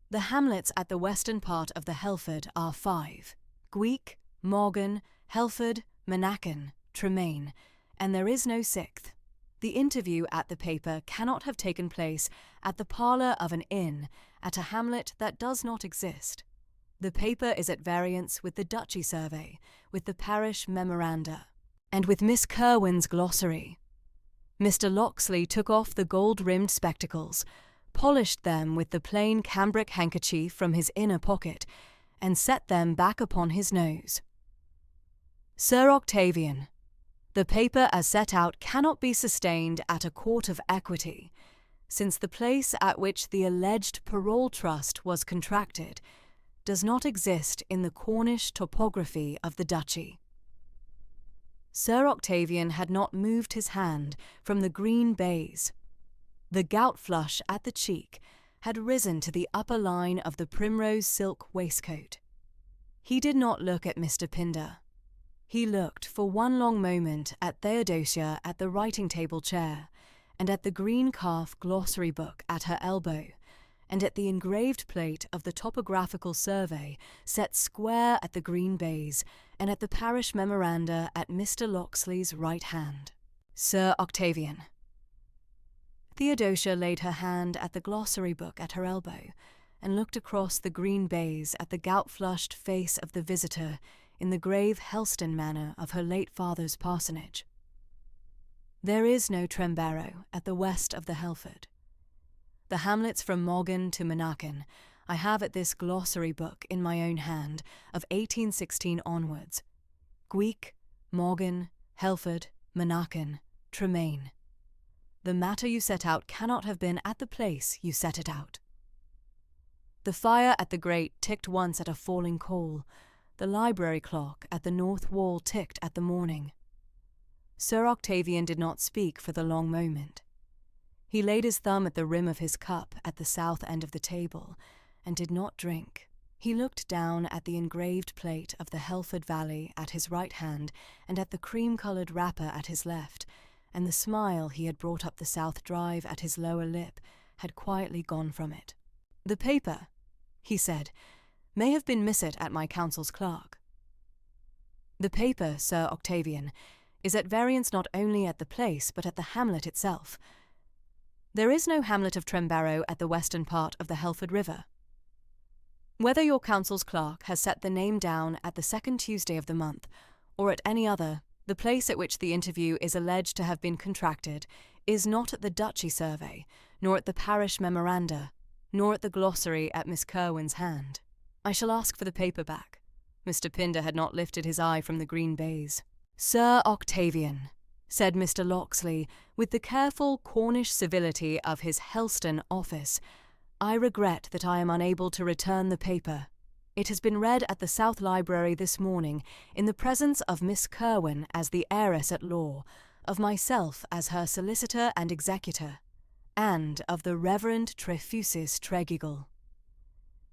S1: The hamlets at the western part of the Helford are 5: Gweek, Morgan, Helford, Menachin, Tremaine, and there is no 6th. The interview at the paper cannot have taken place at the parlour of an inn at a hamlet that does not exist. The paper is at variance with the Duchy Survey, with the parish memoranda, and with Miss Kerwin's glossary. Mr. Locksley took off the gold-rimmed spectacles, polished them with the plain cambric handkerchief from his inner pocket, and set them back upon his nose. Sir Octavian, the paper as set out cannot be sustained at a court of equity, since the place at which the alleged parole trust was contracted does not exist in the Cornish topography of the duchy. Sir Octavian had not moved his hand from the green baize. The gout flush at the cheek had risen to the upper line of the primrose silk waistcoat. He did not look at Mr. Pinder. He looked for one long moment at Theodosia at the writing-table chair, and at the green calf glossary book at her elbow, and at the engraved plate of the topographical survey set square at the green baize, and at the parish memoranda at Mr. Locksley's right hand. Sir Octavian. Theodosia laid her hand at the glossary book at her elbow, and looked across the green baize at the gout-flushed face of the visitor in the grave Helston manner of her late father's parsonage. There is no Trembaro at the west of the Helford. The hamlets from Moggan to Monacan I have at this glossary book in my own hand of 1816 onwards. Gweek, Moggan, Helford, Monacan, Tremaine. The matter you set out cannot have been at the place you set it out. The fire at the grate ticked once at a falling coal. The library clock at the north wall ticked at the morning. Sir Octavian did not speak for the long moment. He laid his thumb at the rim of his cup at the south end of the table, and did not drink. He looked down at the engraved plate of the Helford Valley at his right hand, and at the cream-coloured wrapper at his left, and the smile he had brought up the south drive at his lower lip had quietly gone from it. "The paper," he said, "may have been missed at my counsel's clerk." "The paper, Sir Octavian, is at variance not only at the place but at the hamlet itself. There is no hamlet of Trembaro at the western part of the Helford River. Whether your counsel's clerk has set the name down at the second Tuesday of the month, or at any other, the place at which the interview is alleged to have been contracted is not at the Duchy Survey, nor at the parish memoranda, nor at the glossary at Miss Kerwin's hand. I shall ask for the paper back." Mr. Pinder had not lifted his eye from the green baize. "Sir Octavian," said Mr. Locksley, with the careful Cornish civility of his Helston office, "I regret that I am unable to return the paper. It has been read at the South Library this morning in the presence of Miss Kerwin as the heiress at law, of myself as her solicitor and executor, and of the Reverend Trefusis Tregeagle.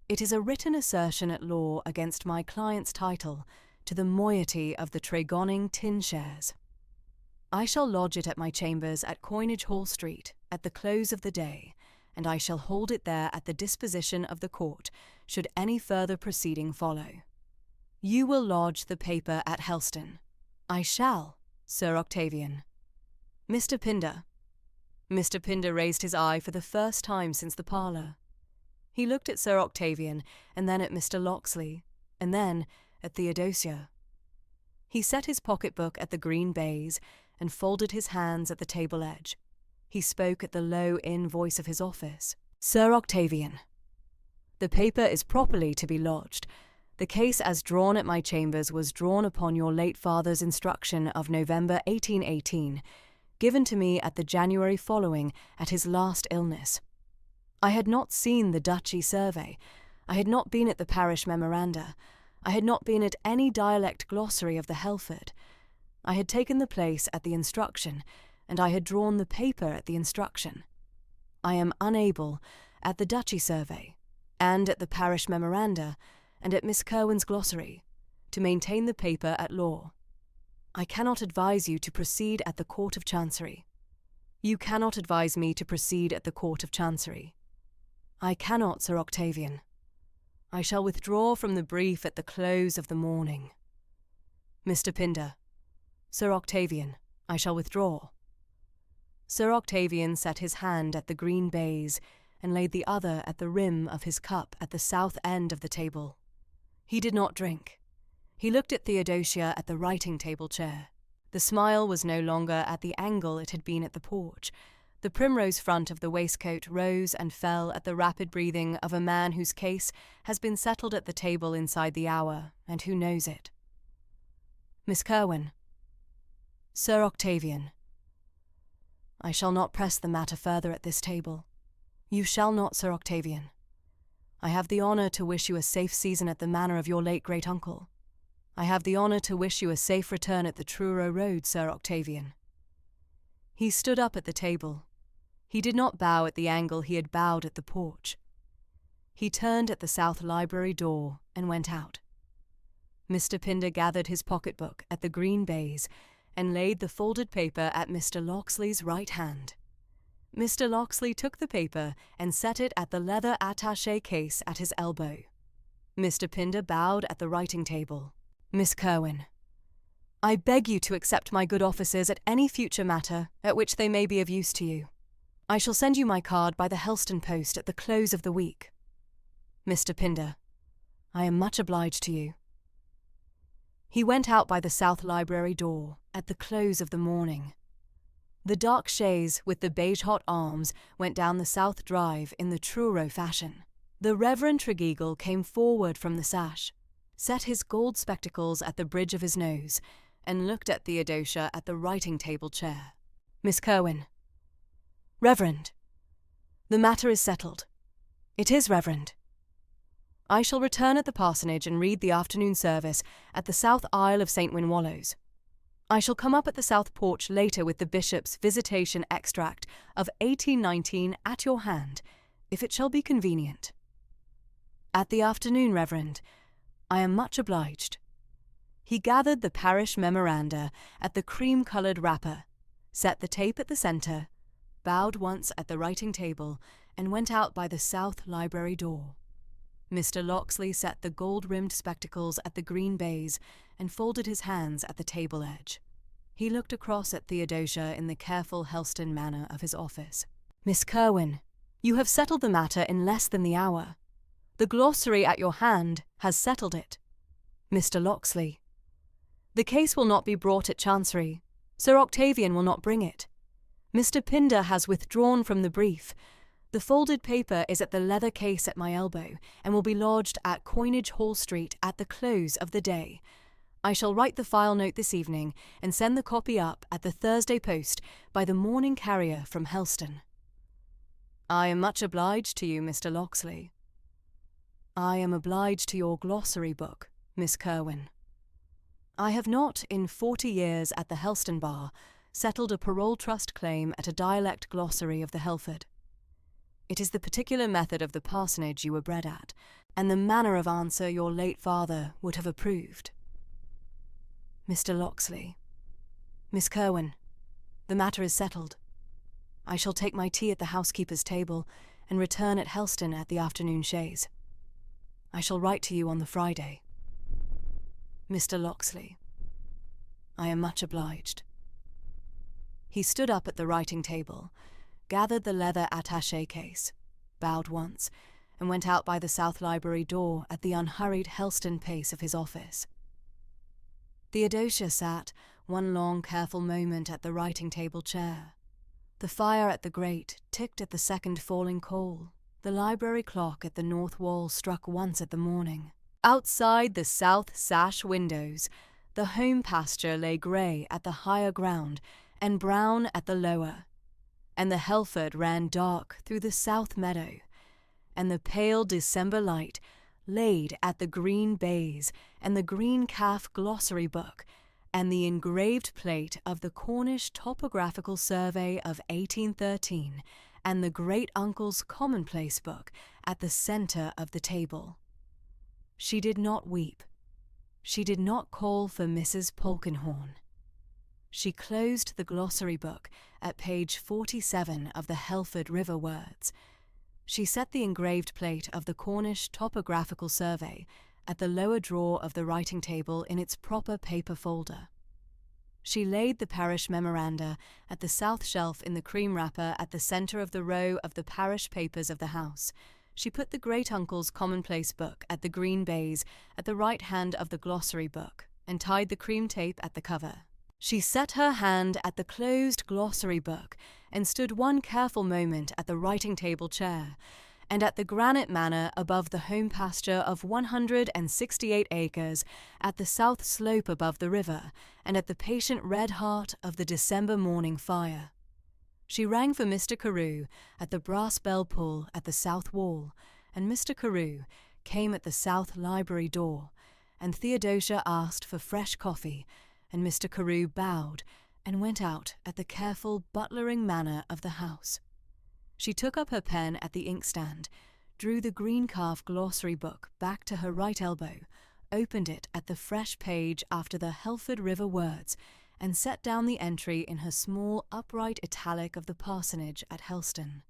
S1: It is a written assertion at law against my client's title to the moiety of the Tregonning tin shares. I shall lodge it at my chambers at Coinage Hall Street at the close of the day, and I shall hold it there at the disposition of the court, should any further proceeding follow. You will lodge the paper at Helston." "I shall, Sir Octavian." "Mr. Pinder." Mr. Pinder raised his eye for the first time since the parlour. He looked at Sir Octavian, and then at Mr. Locksley, and then at Theodosia. He set his pocket-book at the green baize, and folded his hands at the table edge. He spoke at the low-in voice of his office. "Sir Octavian, the paper is properly to be lodged. The case as drawn at my chambers was drawn upon your late father's instruction of November 1818, given to me at the January following at his last illness. I had not seen the Duchy Survey. I had not been at the parish memoranda. I had not been at any dialect glossary of the Helford. I had taken the place at the instruction, and I had drawn the paper at the instruction. I am unable, at the Duchy Survey, and at the parish memoranda, and at Miss Kerwin's glossary, to maintain the paper at law. I cannot advise you to proceed at the Court of Chancery. You cannot advise me to proceed at the Court of Chancery. I cannot, Sir Octavian. I shall withdraw from the brief at the close of the morning. Mr. Pinder. Sir Octavian, I shall withdraw." Sir Octavian set his hand at the green baize, and laid the other at the rim of his cup at the south end of the table. He did not drink. He looked at Theodosia at the writing table chair. The smile was no longer at the angle it had been at the porch. The primrose front of the waistcoat rose and fell at the rapid breathing of a man whose case has been settled at the table inside the hour, and who knows it. Miss Kerwin. Sir Octavian. I shall not press the matter further at this table. You shall not, Sir Octavian. I have the honour to wish you a safe season at the manor of your late great-uncle. I have the honour to wish you a safe return at the Truro Road, Sir Octavian. He stood up at the table. He did not bow at the angle he had bowed at the porch. He turned at the south library door and went out. Mr. Pinder gathered his pocketbook at the green baize and laid the folded paper at Mr. Locksley's right hand. Mr. Locksley took the paper and set it at the leather attaché case at his elbow. Mr. Pinder bowed at the writing table. Miss Kerwin, I beg you to accept my good offices at any future matter at which they may be of use to you. I shall send you my card by the Helston post at the close of the week. Mr. Pinder, I am much obliged to you. He went out by the south library door at the close of the morning. The dark chaise with the beige-hot arms went down the south drive in the Truro fashion. The Reverend Tregeagle came forward from the sash, set his gold spectacles at the bridge of his nose, and looked at Theodosia at the writing-table chair. Miss Kerwin. Reverend. The matter is settled. It is, Reverend. I shall return at the parsonage and read the afternoon service at the south aisle of St. Winwallows. I shall come up at the south porch later with the bishop's visitation extract of 1819 at your hand, if it shall be convenient. At the afternoon, Reverend. I am much obliged. He gathered the parish memoranda at the cream-coloured wrapper, set the tape at the centre, bowed once at the writing table, and went out by the south library door. Mr. Locksley set the gold-rimmed spectacles at the green baize and folded his hands at the table edge. He looked across at Theodosia in the careful Helston manner of his office. Miss Kerwin, you have settled the matter in less than the hour. The glossary at your hand has settled it. Mr. Locksley. The case will not be brought at Chancery. Sir Octavian will not bring it. Mr. Pinder has withdrawn from the brief. The folded paper is at the leather case at my elbow, and will be lodged at Coinage Hall Street at the close of the day. I shall write the file note this evening, and send the copy up at the Thursday post by the morning carrier from Helston. I am much obliged to you, Mr. Locksley. I am obliged to your glossary book, Miss Kerwin. I have not, in 40 years at the Helston bar, settled a parole trust claim at a dialect glossary of the Helford. It is the particular method of the parsonage you were bred at, and the manner of answer your late father would have approved. Mr. Locksley. Miss Kerwin, the matter is settled. I shall take my tea at the housekeeper's table, and return at Helston at the afternoon chaise. I shall write to you on the Friday. Mr. Locksley. I am much obliged. He stood up at the writing table, gathered the leather attaché case, bowed once, and went out by the south library door at the unhurried Helston pace of his office. Theodosia sat one long careful moment at the writing table chair. The fire at the grate ticked at the second falling coal. The library clock at the north wall struck once at the morning. Outside the south sash windows, the home pasture lay grey at the higher ground and brown at the lower, and the Helford ran dark through the south meadow, and the pale December light laid at the green baize and the green calf glossary book and the engraved plate of the Cornish topographical survey of 1813 and the great-uncle's commonplace book at the centre of the table. She did not weep. She did not call for Mrs. Polkinghorne. She closed the glossary book at page 47 of the Helford River words. She set the engraved plate of the Cornish topographical survey at the lower drawer of the writing table in its proper paper folder. She laid the parish memoranda at the south shelf in the cream wrapper at the centre of the row of the parish papers of the house. She put the great-uncle's commonplace book at the green baize at the right hand of the glossary book and tied the cream tape at the cover. She set her hand at the closed glossary book and stood one careful moment at the writing-table chair and at the granite manor above the home pasture of 168 acres, at the south slope above the river, and at the patient red heart of the December morning fire. She rang for Mr. Carew at the brass bell pull at the south wall, and Mr. Carew came at the south library door, and Theodosia asked for fresh coffee, and Mr. Carew bowed and went out at the careful butlering manner of the house. She took up her pen at the inkstand, drew the green-calf glossary book back to her right elbow, opened it at the fresh page after the Helford River words, and set down the entry in her small upright italic of the parsonage at Helston.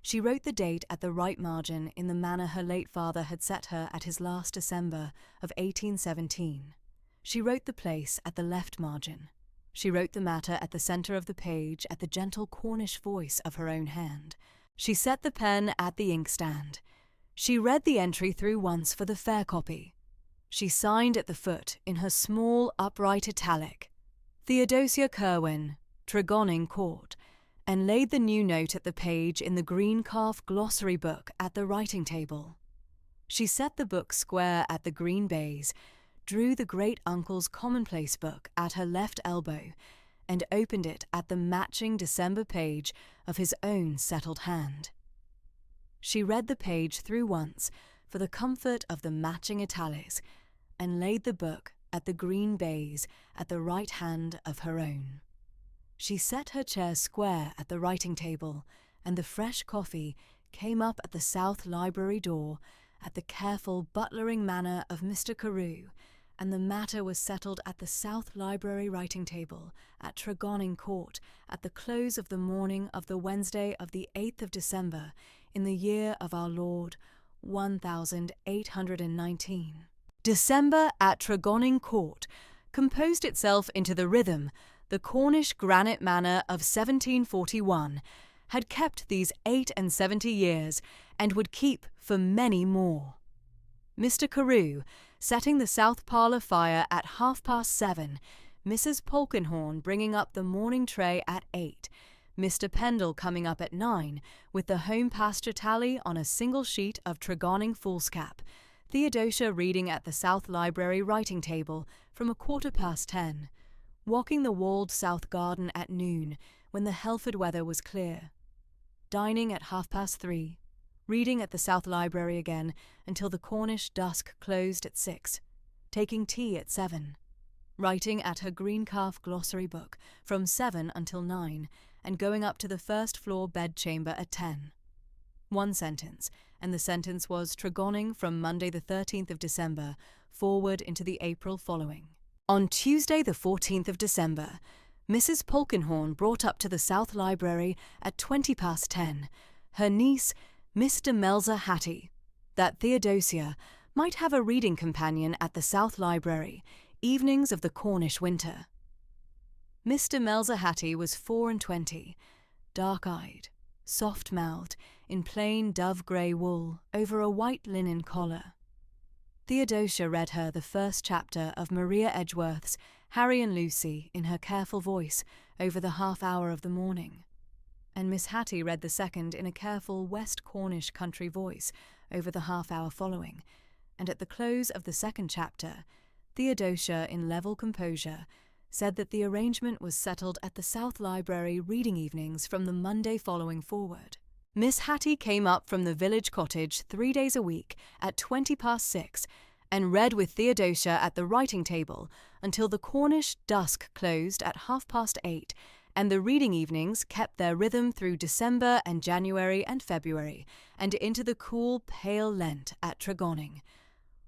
S1: She wrote the date at the right margin in the manner her late father had set her at his last December of 1817. She wrote the place at the left margin. She wrote the matter at the centre of the page at the gentle Cornish voice of her own hand. She set the pen at the inkstand. She read the entry through once for the fair copy. She signed at the foot in her small upright italic, Theodosia Kerwin, Tregonning Court, and laid the new note at the page in the green-calf glossary book at the writing table. She set the book square at the green baize, drew the great-uncle's commonplace book at her left elbow, and opened it at the matching December page of his own settled hand. She read the page through once for the comfort of the matching italics, and laid the book at the green baize at the right hand of her own. She set her chair square at the writing table, and the fresh coffee came up at the south library door at the careful butlering manner of Mr. Carew, and the matter was settled at the south library writing table at Tregonning Court at the close of the morning of the Wednesday of the 8th of December in the year of our Lord 1819. December at Tregonning Court composed itself into the rhythm the Cornish granite manor of 1741 had kept these 78 years and would keep for many more. Mr. Carew setting the south parlour fire at 7:30, Mrs. Polkinghorne bringing up the morning tray at 8, Mr. Pendle coming up at 9 with the home pasture tally on a single sheet of Tregonning foolscap, Theodosia reading at the south library writing table from 10:15, walking the walled south garden at noon when the Helford weather was clear, dining at 3:30, reading at the south library again until the Cornish dusk closed at 6, taking tea at 7, writing at her green-calf glossary book from 7 until 9, and going up to the first-floor bedchamber at 10. One sentence, and the sentence was Tregonning from Monday the 13th of December forward into the April following. On Tuesday the 14th of December, Mrs. Polkinghorne brought up to the south library at 10:20 her niece, Mr. Melzer Hattie, that Theodosia might have a reading companion at the south library, evenings of the Cornish winter. Mr. Melzer Hattie was 24, dark-eyed, soft-mouthed, in plain dove-grey wool over a white linen collar. Theodosia read her the first chapter of Maria Edgeworth's Harry and Lucy in her careful voice over the half-hour of the morning, and Miss Hattie read the second in a careful West Cornish country voice over the half-hour following, and at the close of the second chapter, Theodosia, in level composure, said that the arrangement was settled at the South Library reading evenings from the Monday following forward. Miss Hattie came up from the village cottage 3 days a week at 6:20 and read with Theodosia at the writing table until the Cornish dusk closed at 8:30, and the reading evenings kept their rhythm through December and January and February, and into the cool, pale Lent at Tregonning.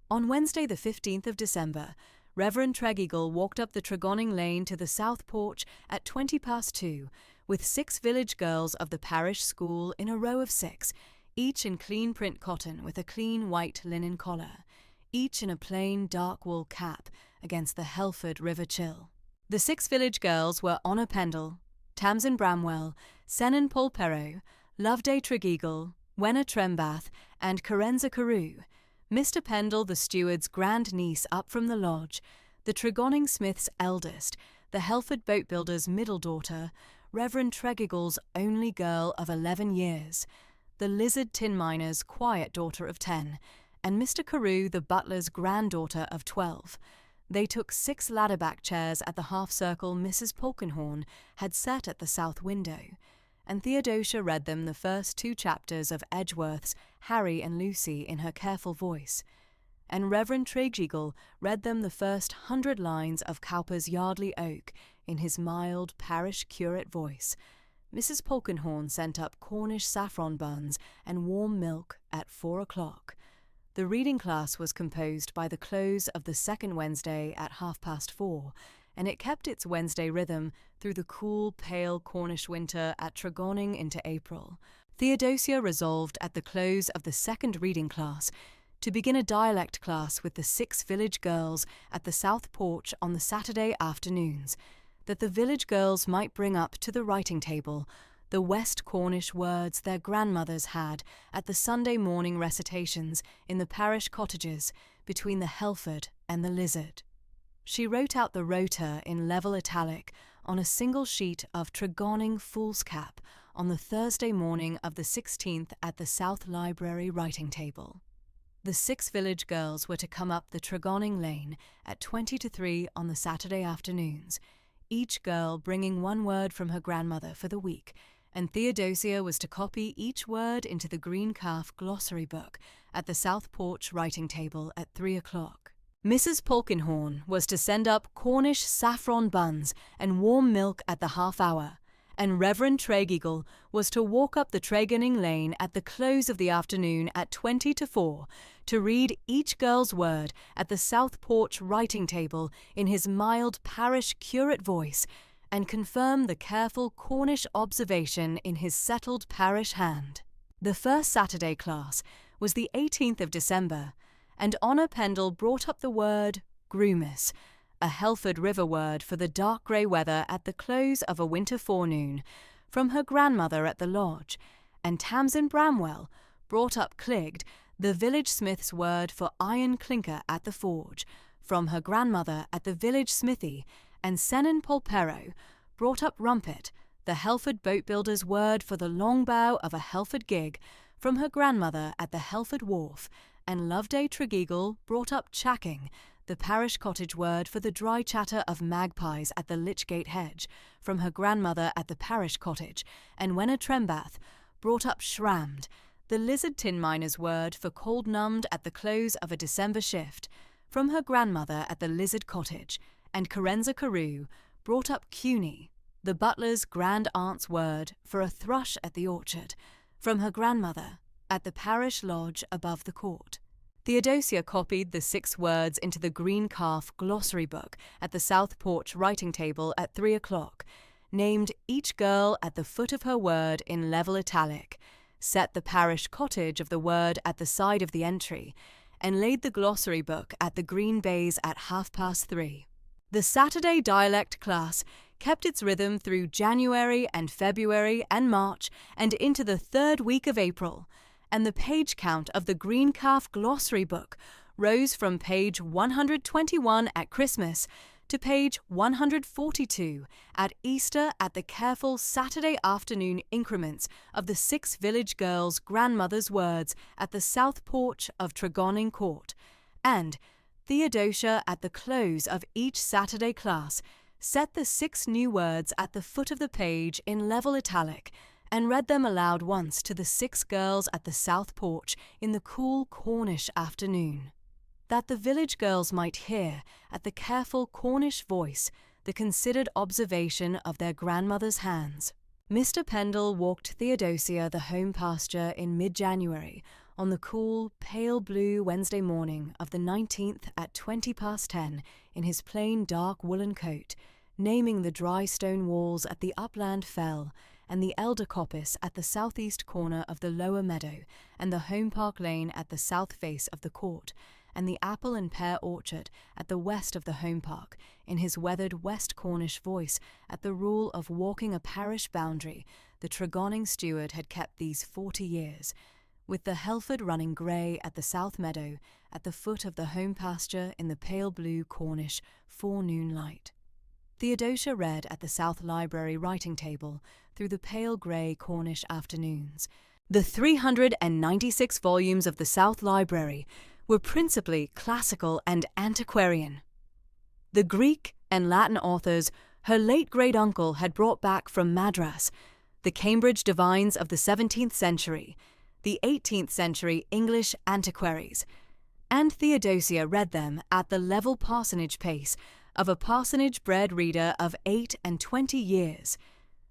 S1: On Wednesday the 15th of December, Reverend Tregeagle walked up the Tregonning lane to the south porch at 2:20, with 6 village girls of the parish school in a row of 6, each in clean print cotton with a clean white linen collar, each in a plain dark wool cap against the Helford River chill. The 6 village girls were Honor Pendle, Tamsin Bramwell, Senan Polperro, Loveday Tregeagle, Wenna Trembath, and Carenza Carew, Mr. Pendle the steward's grand-niece up from the lodge, the Tregonning Smith's eldest, the Helford boatbuilder's middle daughter, Reverend Tregiggle's only girl of 11 years, the Lizard tin miner's quiet daughter of 10, and Mr. Carew the butler's granddaughter of 12. They took 6 ladder-back chairs at the half-circle Mrs. Polkinghorne had set at the south window, and Theodosia read them the first 2 chapters of Edgeworth's Harry and Lucy in her careful voice, and Reverend Tregeagle read them the first 100 lines of Cowper's Yardley Oak in his mild parish curate voice. Mrs. Polkinghorne sent up Cornish saffron buns and warm milk at 4 o'clock. The reading class was composed by the close of the second Wednesday at 4:30, and it kept its Wednesday rhythm through the cool, pale Cornish winter at Tregonning into April. Theodosia resolved at the close of the second reading class to begin a dialect class with the 6 village girls at the south porch on the Saturday afternoons, that the village girls might bring up to the writing table the West Cornish words their grandmothers had at the Sunday morning recitations in the parish cottages between the Helford and the Lizard. She wrote out the rota in level italic on a single sheet of Tregonning foolscap on the Thursday morning of the 16th at the South Library writing table. The 6 village girls were to come up the Tregonning lane at 20 to 3 on the Saturday afternoons, each girl bringing 1 word from her grandmother for the week, and Theodosia was to copy each word into the green calf glossary book at the south porch writing table at 3 o'clock. Mrs. Polkinghorne was to send up Cornish saffron buns and warm milk at the half-hour, and Reverend Tregeagle was to walk up the Tregonning lane at the close of the afternoon at 20 to 4 to read each girl's word at the south porch writing table in his mild parish curate voice, and confirm the careful Cornish observation in his settled parish hand. The first Saturday class was the 18th of December, and Honor Pendle brought up the word groomis, a Helford River word for the dark grey weather at the close of a winter forenoon, from her grandmother at the lodge, and Tamsin Bramwell brought up cligged, the village smith's word for iron clinker at the forge, from her grandmother at the village smithy, and Senan Polperro brought up rumpet, the Helford boatbuilder's word for the long bow of a Helford gig, from her grandmother at the Helford wharf, and Loveday Tregeagle brought up chacking, the parish cottage word for the dry chatter of magpies at the Lichgate hedge, from her grandmother at the parish cottage, and Wenna Trembath brought up shrammed, the Lizard tin miner's word for cold-numbed at the close of a December shift, from her grandmother at the Lizard cottage, and Carenza Carew brought up cuny, the butler's grand-aunt's word for a thrush at the orchard, from her grandmother at the parish lodge above the court. Theodosia copied the 6 words into the green calf glossary book at the south porch writing table at 3 o'clock, named each girl at the foot of her word in level italic, set the parish cottage of the word at the side of the entry, and laid the glossary book at the green baize at 3:30. The Saturday dialect class kept its rhythm through January and February and March and into the 3rd week of April, and the page count of the green calf glossary book rose from page 121 at Christmas to page 142 at Easter at the careful Saturday afternoon increments of the 6 village girls' grandmothers' words at the south porch of Tregonning Court, and Theodosia, at the close of each Saturday class, set the 6 new words at the foot of the page in level italic, and read them aloud once to the 6 girls at the south porch in the cool Cornish afternoon, that the village girls might hear, at the careful Cornish voice, the considered observation of their grandmother's hands. Mr. Pendle walked Theodosia the home pasture in mid-January, on the cool, pale blue Wednesday morning of the 19th at 10:20 in his plain dark woolen coat, naming the dry stone walls at the upland fell, and the elder coppice at the southeast corner of the lower meadow, and the home park lane at the south face of the court, and the apple and pear orchard at the west of the home park, in his weathered West Cornish voice at the rule of walking a parish boundary the Tregonning steward had kept these 40 years, with the Helford running grey at the south meadow at the foot of the home pasture in the pale blue Cornish forenoon light. Theodosia read at the South Library writing table through the pale grey Cornish afternoons. The 396 volumes of the South Library were principally classical and antiquarian. The Greek and Latin authors her late great-uncle had brought back from Madras, the Cambridge divines of the 17th century, the 18th century English antiquaries, and Theodosia read them at the level parsonage pace of a parsonage-bred reader of 8 and 20 years.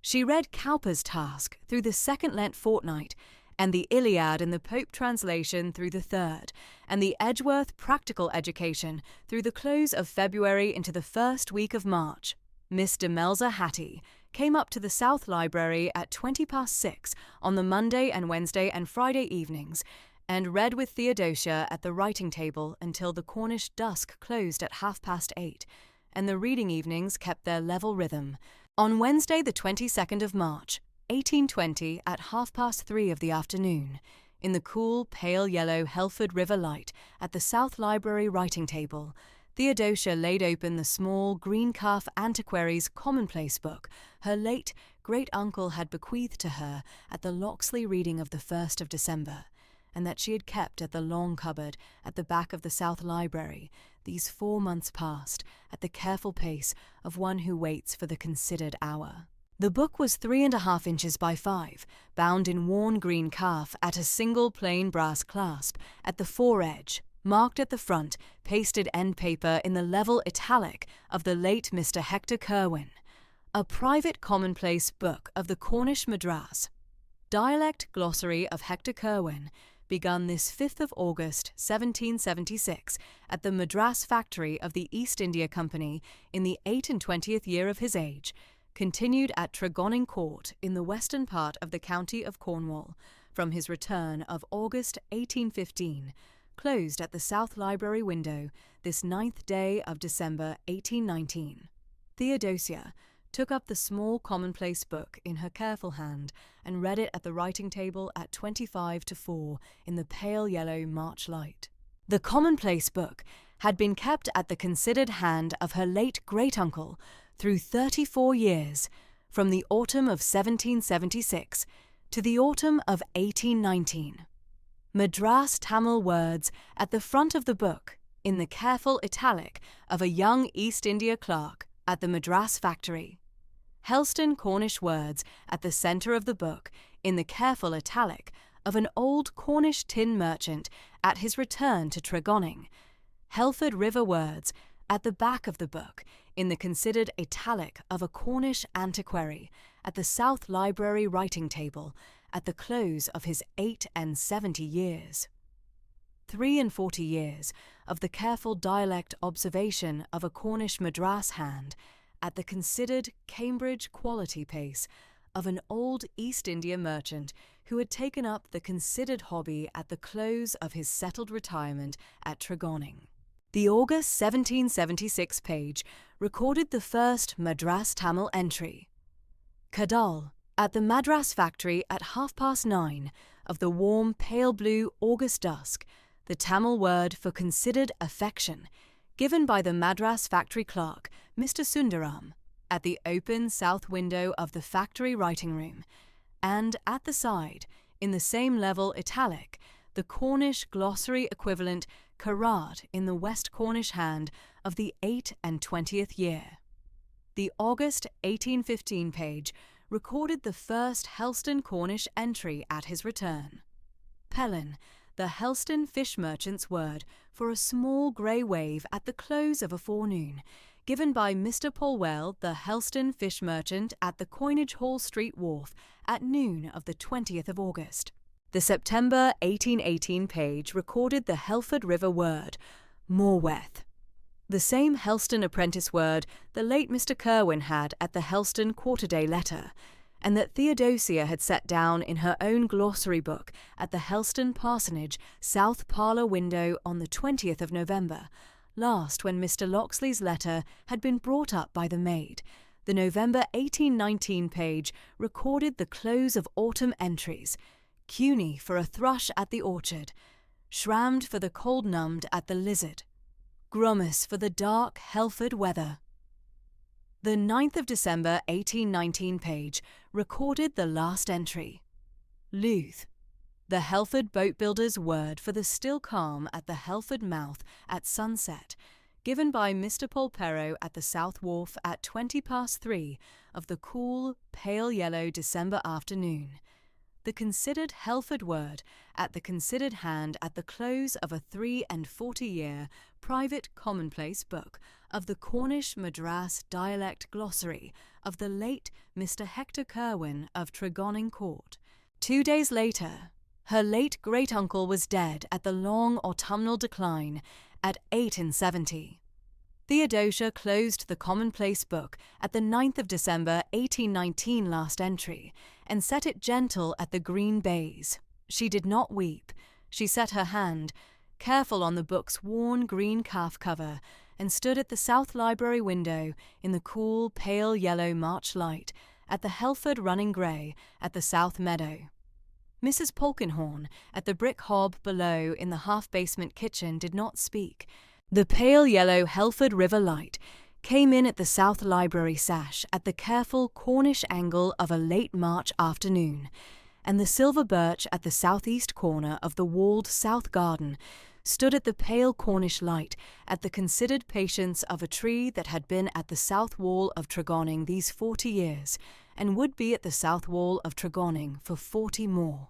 S1: She read Cowper's Task through the second Lent fortnight, and the Iliad in the Pope translation through the third, and the Edgeworth Practical Education through the close of February into the first week of March. Miss Demelza Hattie came up to the South Library at 6:20 on the Monday and Wednesday and Friday evenings, and read with Theodosia at the writing table until the Cornish dusk closed at 8:30, and the reading evenings kept their level rhythm. On Wednesday the 22nd of March, 1820, at 3:30 of the afternoon, in the cool, pale yellow Helford River light at the South Library writing table, Theodosia laid open the small green-calf antiquary's commonplace book her late great-uncle had bequeathed to her at the Locksley reading of the 1st of December, and that she had kept at the long cupboard at the back of the South Library these 4 months past, at the careful pace of one who waits for the considered hour. The book was 3½ inches by 5, bound in worn green calf at a single plain brass clasp at the fore-edge, marked at the front, pasted end paper in the level italic of the late Mr. Hector Curwen, a private commonplace book of the Cornish Madras. Dialect Glossary of Hector Curwen, begun this 5th of August, 1776, at the Madras factory of the East India Company in the 28th year of his age, continued at Tregonning Court in the western part of the county of Cornwall, from his return of August 1815, closed at the South Library window this 9th day of December 1819. Theodosia took up the small commonplace book in her careful hand and read it at the writing table at 4:25 in the pale yellow March light. The commonplace book had been kept at the considered hand of her late great-uncle through 34 years, from the autumn of 1776 to the autumn of 1819. Madras Tamil words at the front of the book, in the careful italic of a young East India clerk at the Madras factory. Helston Cornish words at the centre of the book, in the careful italic of an old Cornish tin merchant at his return to Tregonning. Helford River words at the back of the book, in the considered italic of a Cornish antiquary at the South Library writing table at the close of his 78 years. 43 years of the careful dialect observation of a Cornish Madras hand at the considered Cambridge quality pace of an old East India merchant who had taken up the considered hobby at the close of his settled retirement at Tregonning. The August 1776 page recorded the first Madras Tamil entry. Kadal, at the Madras factory at 9:30 of the warm pale blue August dusk, the Tamil word for considered affection, given by the Madras factory clerk, Mr. Sundaram, at the open south window of the factory writing room, and at the side, in the same level italic, the Cornish glossary equivalent karat in the West Cornish hand of the 28th year. The August 1815 page recorded the first Helston Cornish entry at his return. Pellin, the Helston fish merchant's word for a small grey wave at the close of a forenoon, given by Mr. Polwell, the Helston fish merchant at the Coinage Hall Street wharf at noon of the 20th of August. The September 1818 page recorded the Helford River word, Morweth, the same Helston apprentice word the late Mr. Curwen had at the Helston quarter-day letter, and that Theodosia had set down in her own glossary book at the Helston parsonage south parlour window on the 20th of November, last when Mr. Locksley's letter had been brought up by the maid. The November 1819 page recorded the close of autumn entries, Cuny for a thrush at the orchard, Shrammed for the cold-numbed at the lizard, Grummus for the dark Helford weather. The 9th of December 1819 page recorded the last entry. Luth, the Helford boatbuilder's word for the still calm at the Helford mouth at sunset, given by Mr. Polperro at the South Wharf at 3:20 of the cool, pale yellow December afternoon. The considered Helford word at the considered hand at the close of a 43-year private commonplace book of the Cornish Madras dialect glossary of the late Mr. Hector Curwen of Tregonning Court. 2 days later, her late great-uncle was dead at the long autumnal decline at 78. Theodosia closed the commonplace book at the 9th of December 1819 last entry, and set it gentle at the green baize. She did not weep. She set her hand, careful on the book's worn green calf cover, and stood at the South Library window in the cool, pale yellow March light, at the Helford running grey at the South Meadow. Mrs. Polkinghorne, at the brick hob below in the half-basement kitchen, did not speak. The pale yellow Helford River light came in at the South Library sash at the careful Cornish angle of a late March afternoon, and the silver birch at the southeast corner of the walled south garden stood at the pale Cornish light at the considered patience of a tree that had been at the south wall of Tregonning these 40 years, and would be at the south wall of Tregonning for 40 more.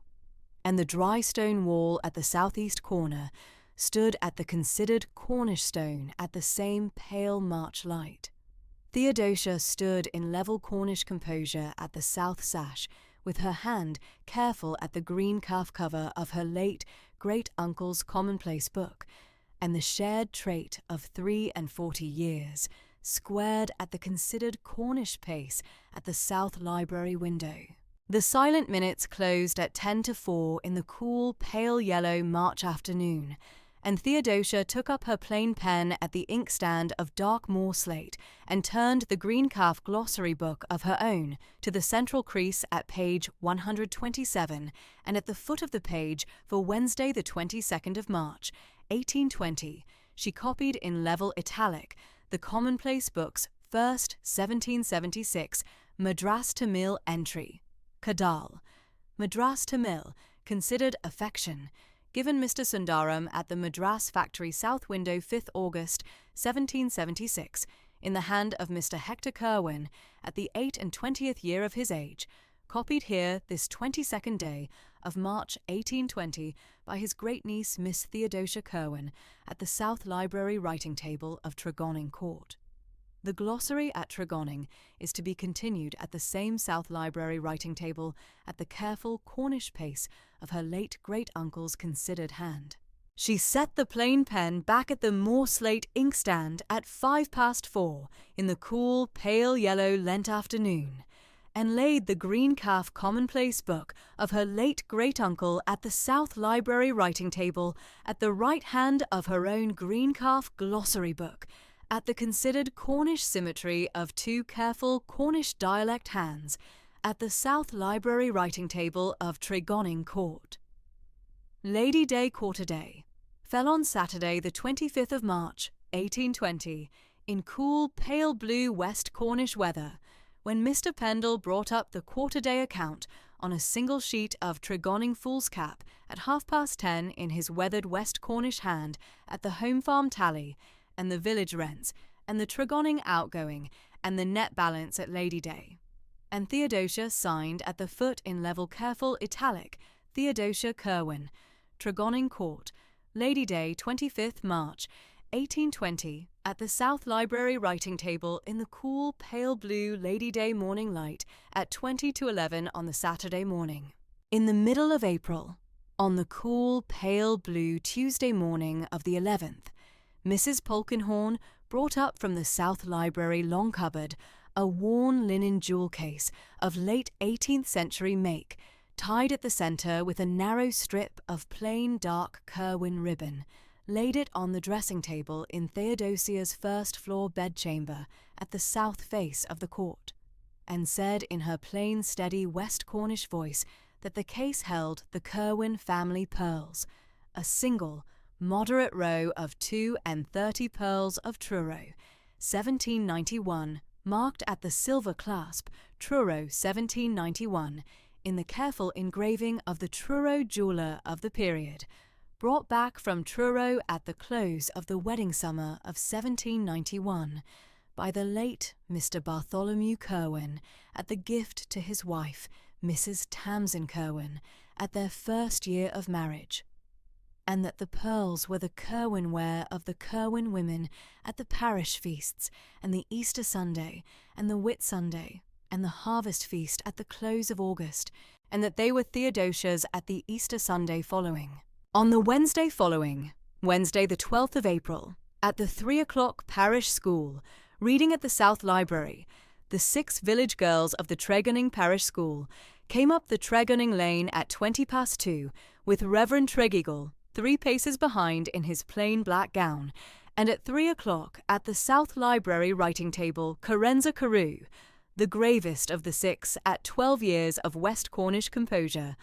S1: And the dry stone wall at the southeast corner stood at the considered Cornish stone at the same pale March light. Theodosia stood in level Cornish composure at the south sash, with her hand careful at the green calf cover of her late great-uncle's commonplace book, and the shared trait of 43 years, squared at the considered Cornish pace at the South Library window. The silent minutes closed at 3:10 in the cool, pale yellow March afternoon, and Theodosia took up her plain pen at the inkstand of dark moor slate and turned the green calf glossary book of her own to the central crease at page 127, and at the foot of the page for Wednesday the 22nd of March, 1820, she copied in level italic the commonplace book's first 1776 Madras Tamil entry. Kadal, Madras Tamil, considered affection, given Mr. Sundaram at the Madras Factory South Window 5th August 1776, in the hand of Mr. Hector Curwen, at the 28th year of his age, copied here this 22nd day of March 1820 by his great-niece Miss Theodosia Curwen at the South Library writing table of Tregonning Court. The glossary at Tregonning is to be continued at the same South Library writing table at the careful Cornish pace of her late great-uncle's considered hand. She set the plain pen back at the moor slate inkstand at 4:05 in the cool, pale yellow Lent afternoon, and laid the green calf commonplace book of her late great-uncle at the South Library writing table at the right hand of her own green calf glossary book, at the considered Cornish symmetry of two careful Cornish dialect hands, at the South Library writing table of Tregonning Court. Lady Day Quarter Day fell on Saturday the 25th of March, 1820, in cool, pale blue West Cornish weather, when Mr. Pendle brought up the quarter-day account on a single sheet of Tregonning foolscap at 10:30 in his weathered West Cornish hand at the home farm tally, and the village rents, and the Tregonning outgoing, and the net balance at Lady Day. And Theodosia signed at the foot in level careful italic, Theodosia Curwen, Tregonning Court, Lady Day 25th March, 1820, at the South Library writing table in the cool, pale blue Lady Day morning light at 11:20 on the Saturday morning. In the middle of April, on the cool, pale blue Tuesday morning of the 11th, Mrs. Polkinghorne brought up from the South Library long cupboard a worn linen jewel case of late 18th century make, tied at the centre with a narrow strip of plain dark Curwen ribbon, laid it on the dressing table in Theodosia's first-floor bedchamber at the south face of the court, and said in her plain steady West Cornish voice that the case held the Kerwin family pearls, a single, moderate row of 2 and 30 pearls of Truro, 1791, marked at the silver clasp, Truro 1791, in the careful engraving of the Truro jeweller of the period, brought back from Truro at the close of the wedding summer of 1791 by the late Mr. Bartholomew Kerwin at the gift to his wife, Mrs. Tamsin Kerwin, at their first year of marriage, and that the pearls were the Kerwin ware of the Kerwin women at the parish feasts, and the Easter Sunday, and the Whit Sunday, and the harvest feast at the close of August, and that they were Theodosia's at the Easter Sunday following. On the Wednesday following, Wednesday the 12th of April, at the 3 o'clock parish school, reading at the South Library, the 6 village girls of the Tregonning parish school came up the Tregonning lane at 2:20 with Reverend Tregeagle 3 paces behind in his plain black gown, and at 3 o'clock at the South Library writing table Carenza Carew, the gravest of the 6 at 12 years of West Cornish composure,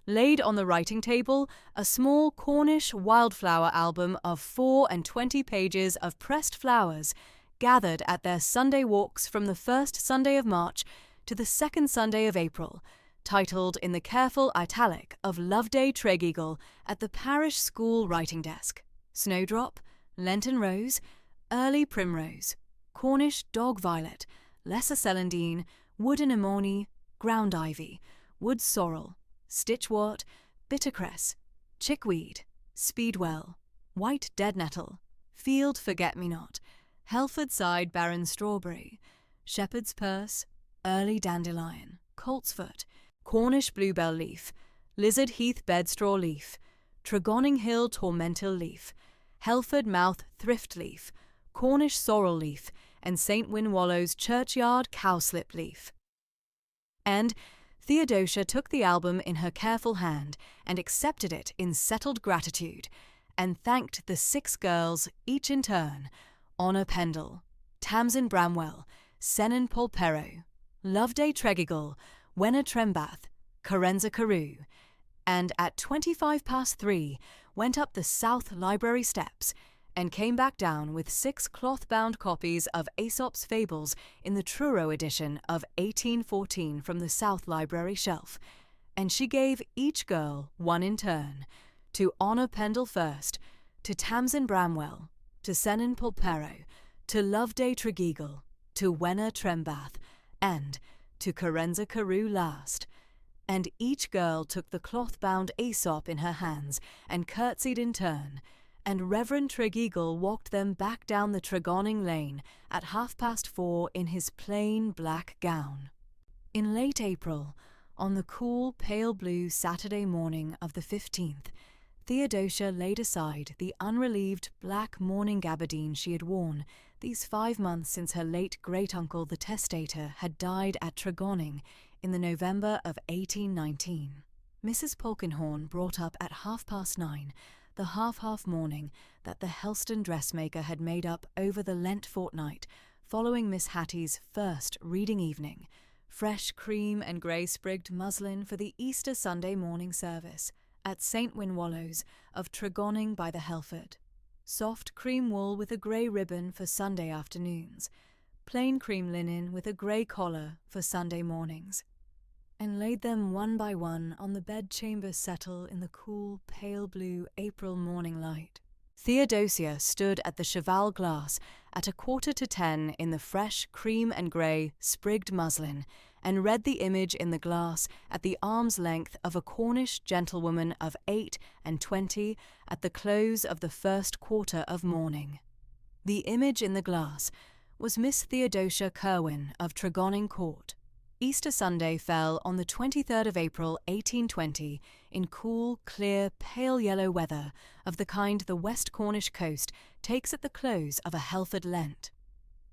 S1: laid on the writing table a small Cornish wildflower album of 24 pages of pressed flowers gathered at their Sunday walks from the first Sunday of March to the second Sunday of April, titled in the careful italic of Loveday Tregeagle at the parish school writing desk, Snowdrop, Lenten Rose, Early Primrose, Cornish Dog Violet, Lesser Celandine, Wood Anemone, Ground Ivy, Wood Sorrel, Stitchwort, Bittercress, Chickweed, Speedwell, White Dead Nettle, Field Forget-Me-Not, Helford-side Barren Strawberry, Shepherd's Purse, Early Dandelion, Coltsfoot, Cornish Bluebell Leaf, Lizard Heath Bedstraw Leaf, Tregonning Hill Tormentil Leaf, Helford Mouth Thrift Leaf, Cornish Sorrel Leaf, and St. Wynwallow's Churchyard Cowslip Leaf. And Theodosia took the album in her careful hand and accepted it in settled gratitude, and thanked the 6 girls, each in turn, Honor Pendle, Tamsin Bramwell, Senan Polperro, Loveday Tregeagle, Wenna Trembath, Carenza Carew, and at 3:25 went up the South Library steps and came back down with 6 cloth-bound copies of Aesop's Fables in the Truro edition of 1814 from the South Library shelf, and she gave each girl one in turn, to Honor Pendle first, to Tamsin Bramwell, to Senan Polperro, to Loveday Tregeagle, to Wenna Trembath, and to Carenza Carew last. And each girl took the cloth-bound Aesop in her hands and curtsied in turn, and Reverend Tregeagle walked them back down the Tregonning lane at 4:30 in his plain black gown. In late April, on the cool pale blue Saturday morning of the 15th, Theodosia laid aside the unrelieved black mourning gabardine she had worn these 5 months since her late great-uncle the testator had died at Tregonning in the November of 1819. Mrs. Polkinghorne brought up at 9:30 the half mourning that the Helston dressmaker had made up over the Lent fortnight following Miss Hattie's first reading evening, fresh cream and grey-sprigged muslin for the Easter Sunday morning service at St. Wynwallow's of Tregonning by the Helford, soft cream wool with a grey ribbon for Sunday afternoons, plain cream linen with a grey collar for Sunday mornings, and laid them one by one on the bedchamber settle in the cool, pale blue April morning light. Theodosia stood at the cheval glass at 9:45 in the fresh cream and grey sprigged muslin, and read the image in the glass at the arm's length of a Cornish gentlewoman of 28 at the close of the first quarter of mourning. The image in the glass was Miss Theodosia Kerwin of Tregonning Court. Easter Sunday fell on the 23rd of April 1820 in cool, clear, pale yellow weather of the kind the West Cornish coast takes at the close of a Helford Lent.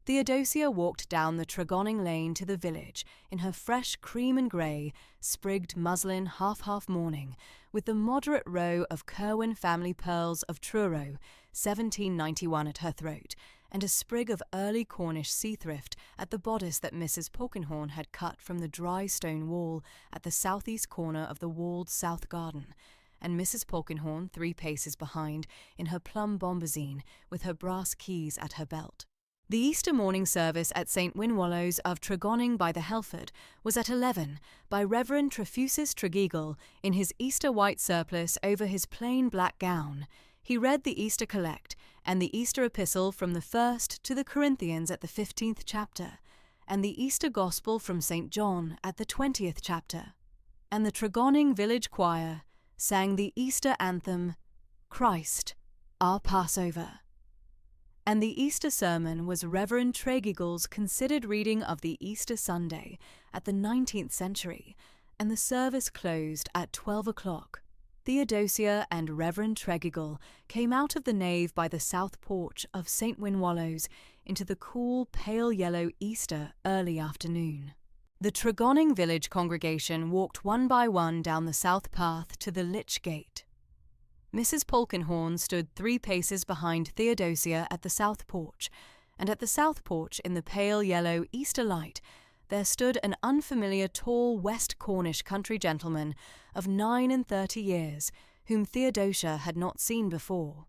S1: Theodosia walked down the Tregonning lane to the village in her fresh cream and grey, sprigged muslin half mourning, with the moderate row of Kerwin family pearls of Truro, 1791 at her throat, and a sprig of early Cornish sea-thrift at the bodice that Mrs. Polkinghorne had cut from the dry stone wall at the southeast corner of the walled south garden, and Mrs. Polkinghorne 3 paces behind in her plum bombazine with her brass keys at her belt. The Easter morning service at St. Wynwallows of Tregonning by the Helford was at 11 by Reverend Trefusis Tregeagle in his Easter white surplice over his plain black gown. He read the Easter Collect and the Easter Epistle from the 1st to the Corinthians at the 15th chapter, and the Easter Gospel from St. John at the 20th chapter. And the Tregonning village choir sang the Easter anthem, Christ, our Passover. And the Easter sermon was Reverend Tregeagle's considered reading of the Easter Sunday at the 19th century, and the service closed at 12 o'clock. Theodosia and Reverend Tregeagle came out of the nave by the south porch of St. Wynwallows into the cool, pale yellow Easter early afternoon. The Tregonning village congregation walked one by one down the south path to the Lich Gate. Mrs. Polkinghorne stood 3 paces behind Theodosia at the south porch, and at the south porch in the pale yellow Easter light there stood an unfamiliar tall West Cornish country gentleman of 39 years, whom Theodosia had not seen before.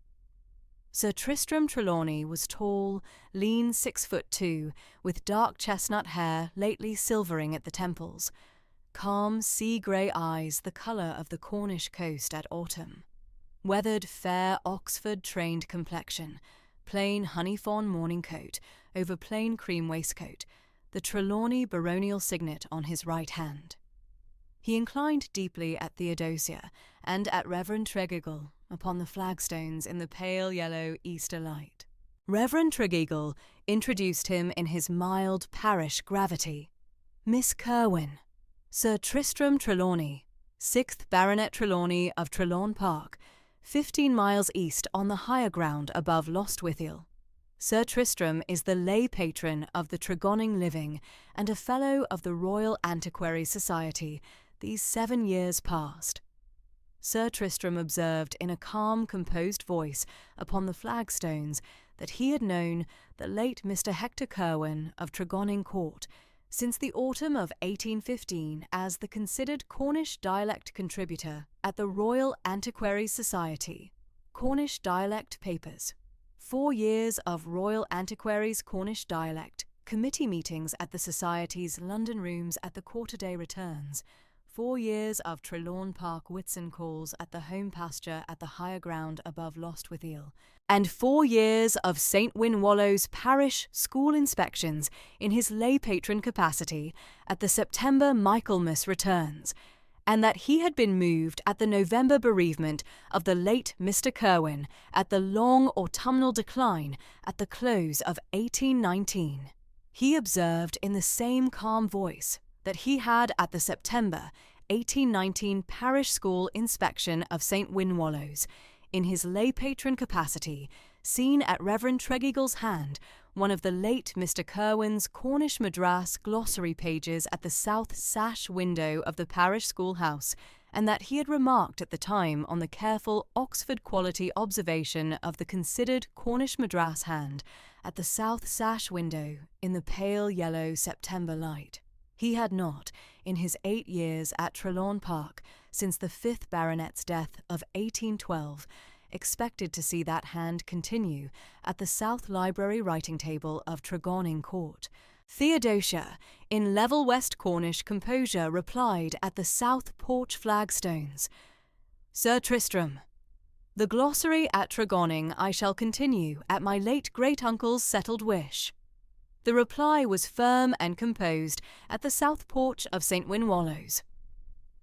S1: Sir Tristram Trelawney was tall, lean 6'2", with dark chestnut hair lately silvering at the temples, calm sea-grey eyes the colour of the Cornish coast at autumn, weathered fair Oxford-trained complexion, plain honey-fawn morning coat over plain cream waistcoat, the Trelawney baronial signet on his right hand. He inclined deeply at Theodosia and at Reverend Tregeagle upon the flagstones in the pale yellow Easter light. Reverend Tregeagle introduced him in his mild parish gravity. Miss Kerwin, Sir Tristram Trelawney, 6th Baronet Trelawney of Trelawn Park, 15 miles east on the higher ground above Lostwithiel. Sir Tristram is the lay patron of the Tregonning living and a Fellow of the Royal Antiquary Society these 7 years past. Sir Tristram observed in a calm, composed voice upon the flagstones that he had known the late Mr. Hector Kerwin of Tregonning Court since the autumn of 1815 as the considered Cornish dialect contributor at the Royal Antiquary Society. Cornish Dialect Papers. 4 years of Royal Antiquaries Cornish Dialect, committee meetings at the Society's London rooms at the quarter-day returns, 4 years of Trelawn Park Whitsun calls at the home pasture at the higher ground above Lostwithiel, and 4 years of St. Wynwallows parish school inspections in his lay patron capacity at the September Michaelmas returns, and that he had been moved at the November bereavement of the late Mr. Kerwin at the long autumnal decline at the close of 1819. He observed in the same calm voice that he had at the September 1819 parish school inspection of St. Wynwallows, in his lay patron capacity, seen at Reverend Tregeagle's hand one of the late Mr. Kerwin's Cornish Madras glossary pages at the south sash window of the parish schoolhouse, and that he had remarked at the time on the careful Oxford-quality observation of the considered Cornish Madras hand at the south sash window in the pale yellow September light. He had not, in his 8 years at Trelawn Park, since the 5th Baronet's death of 1812, expected to see that hand continue at the South Library writing table of Tregonning Court. Theodosia, in level West Cornish composure, replied at the south porch flagstones, Sir Tristram, the glossary at Tregonning I shall continue at my late great-uncle's settled wish. The reply was firm and composed at the south porch of St. Wynwallows.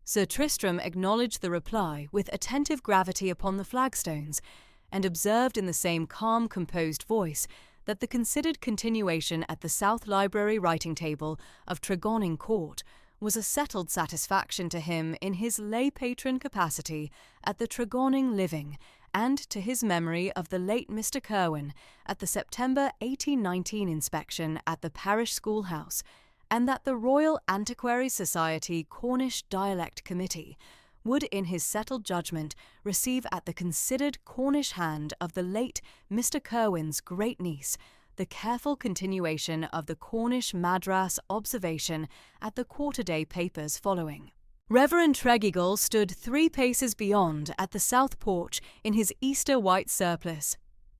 S1: Sir Tristram acknowledged the reply with attentive gravity upon the flagstones, and observed in the same calm, composed voice that the considered continuation at the South Library writing table of Tregonning Court was a settled satisfaction to him in his lay patron capacity at the Tregonning living, and to his memory of the late Mr. Kerwin at the September 1819 inspection at the parish schoolhouse, and that the Royal Antiquary Society Cornish Dialect Committee would in his settled judgment receive at the considered Cornish hand of the late Mr. Kerwin's great-niece the careful continuation of the Cornish Madras observation at the quarter-day papers following. Reverend Tregonning stood 3 paces beyond at the south porch in his Easter white surplice.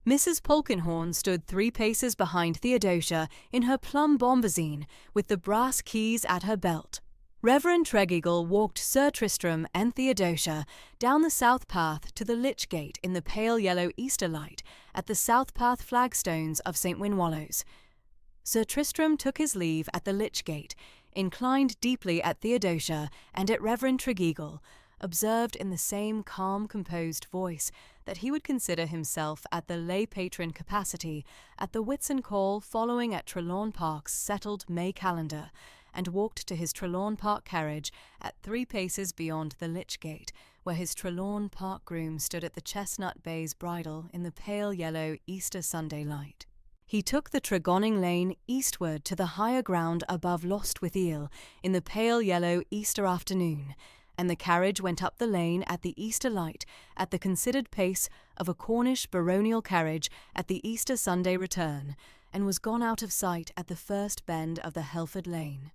S1: Mrs. Polkinghorne stood 3 paces behind Theodosia in her plum bombazine with the brass keys at her belt. Reverend Tregonning walked Sir Tristram and Theodosia down the south path to the lich gate in the pale yellow Easter light at the south path flagstones of St. Winwallows. Sir Tristram took his leave at the lich gate, inclined deeply at Theodosia and at Reverend Tregonning, observed in the same calm, composed voice that he would consider himself at the lay patron capacity at the Whitsun call following at Trelawn Park's settled May calendar, and walked to his Trelawn Park carriage at 3 paces beyond the lich gate, where his Trelawn Park groom stood at the chestnut bay's bridle in the pale yellow Easter Sunday light. He took the Tregonning lane eastward to the higher ground above Lostwithiel in the pale yellow Easter afternoon, and the carriage went up the lane at the Easter light at the considered pace of a Cornish baronial carriage at the Easter Sunday return, and was gone out of sight at the first bend of the Helford lane.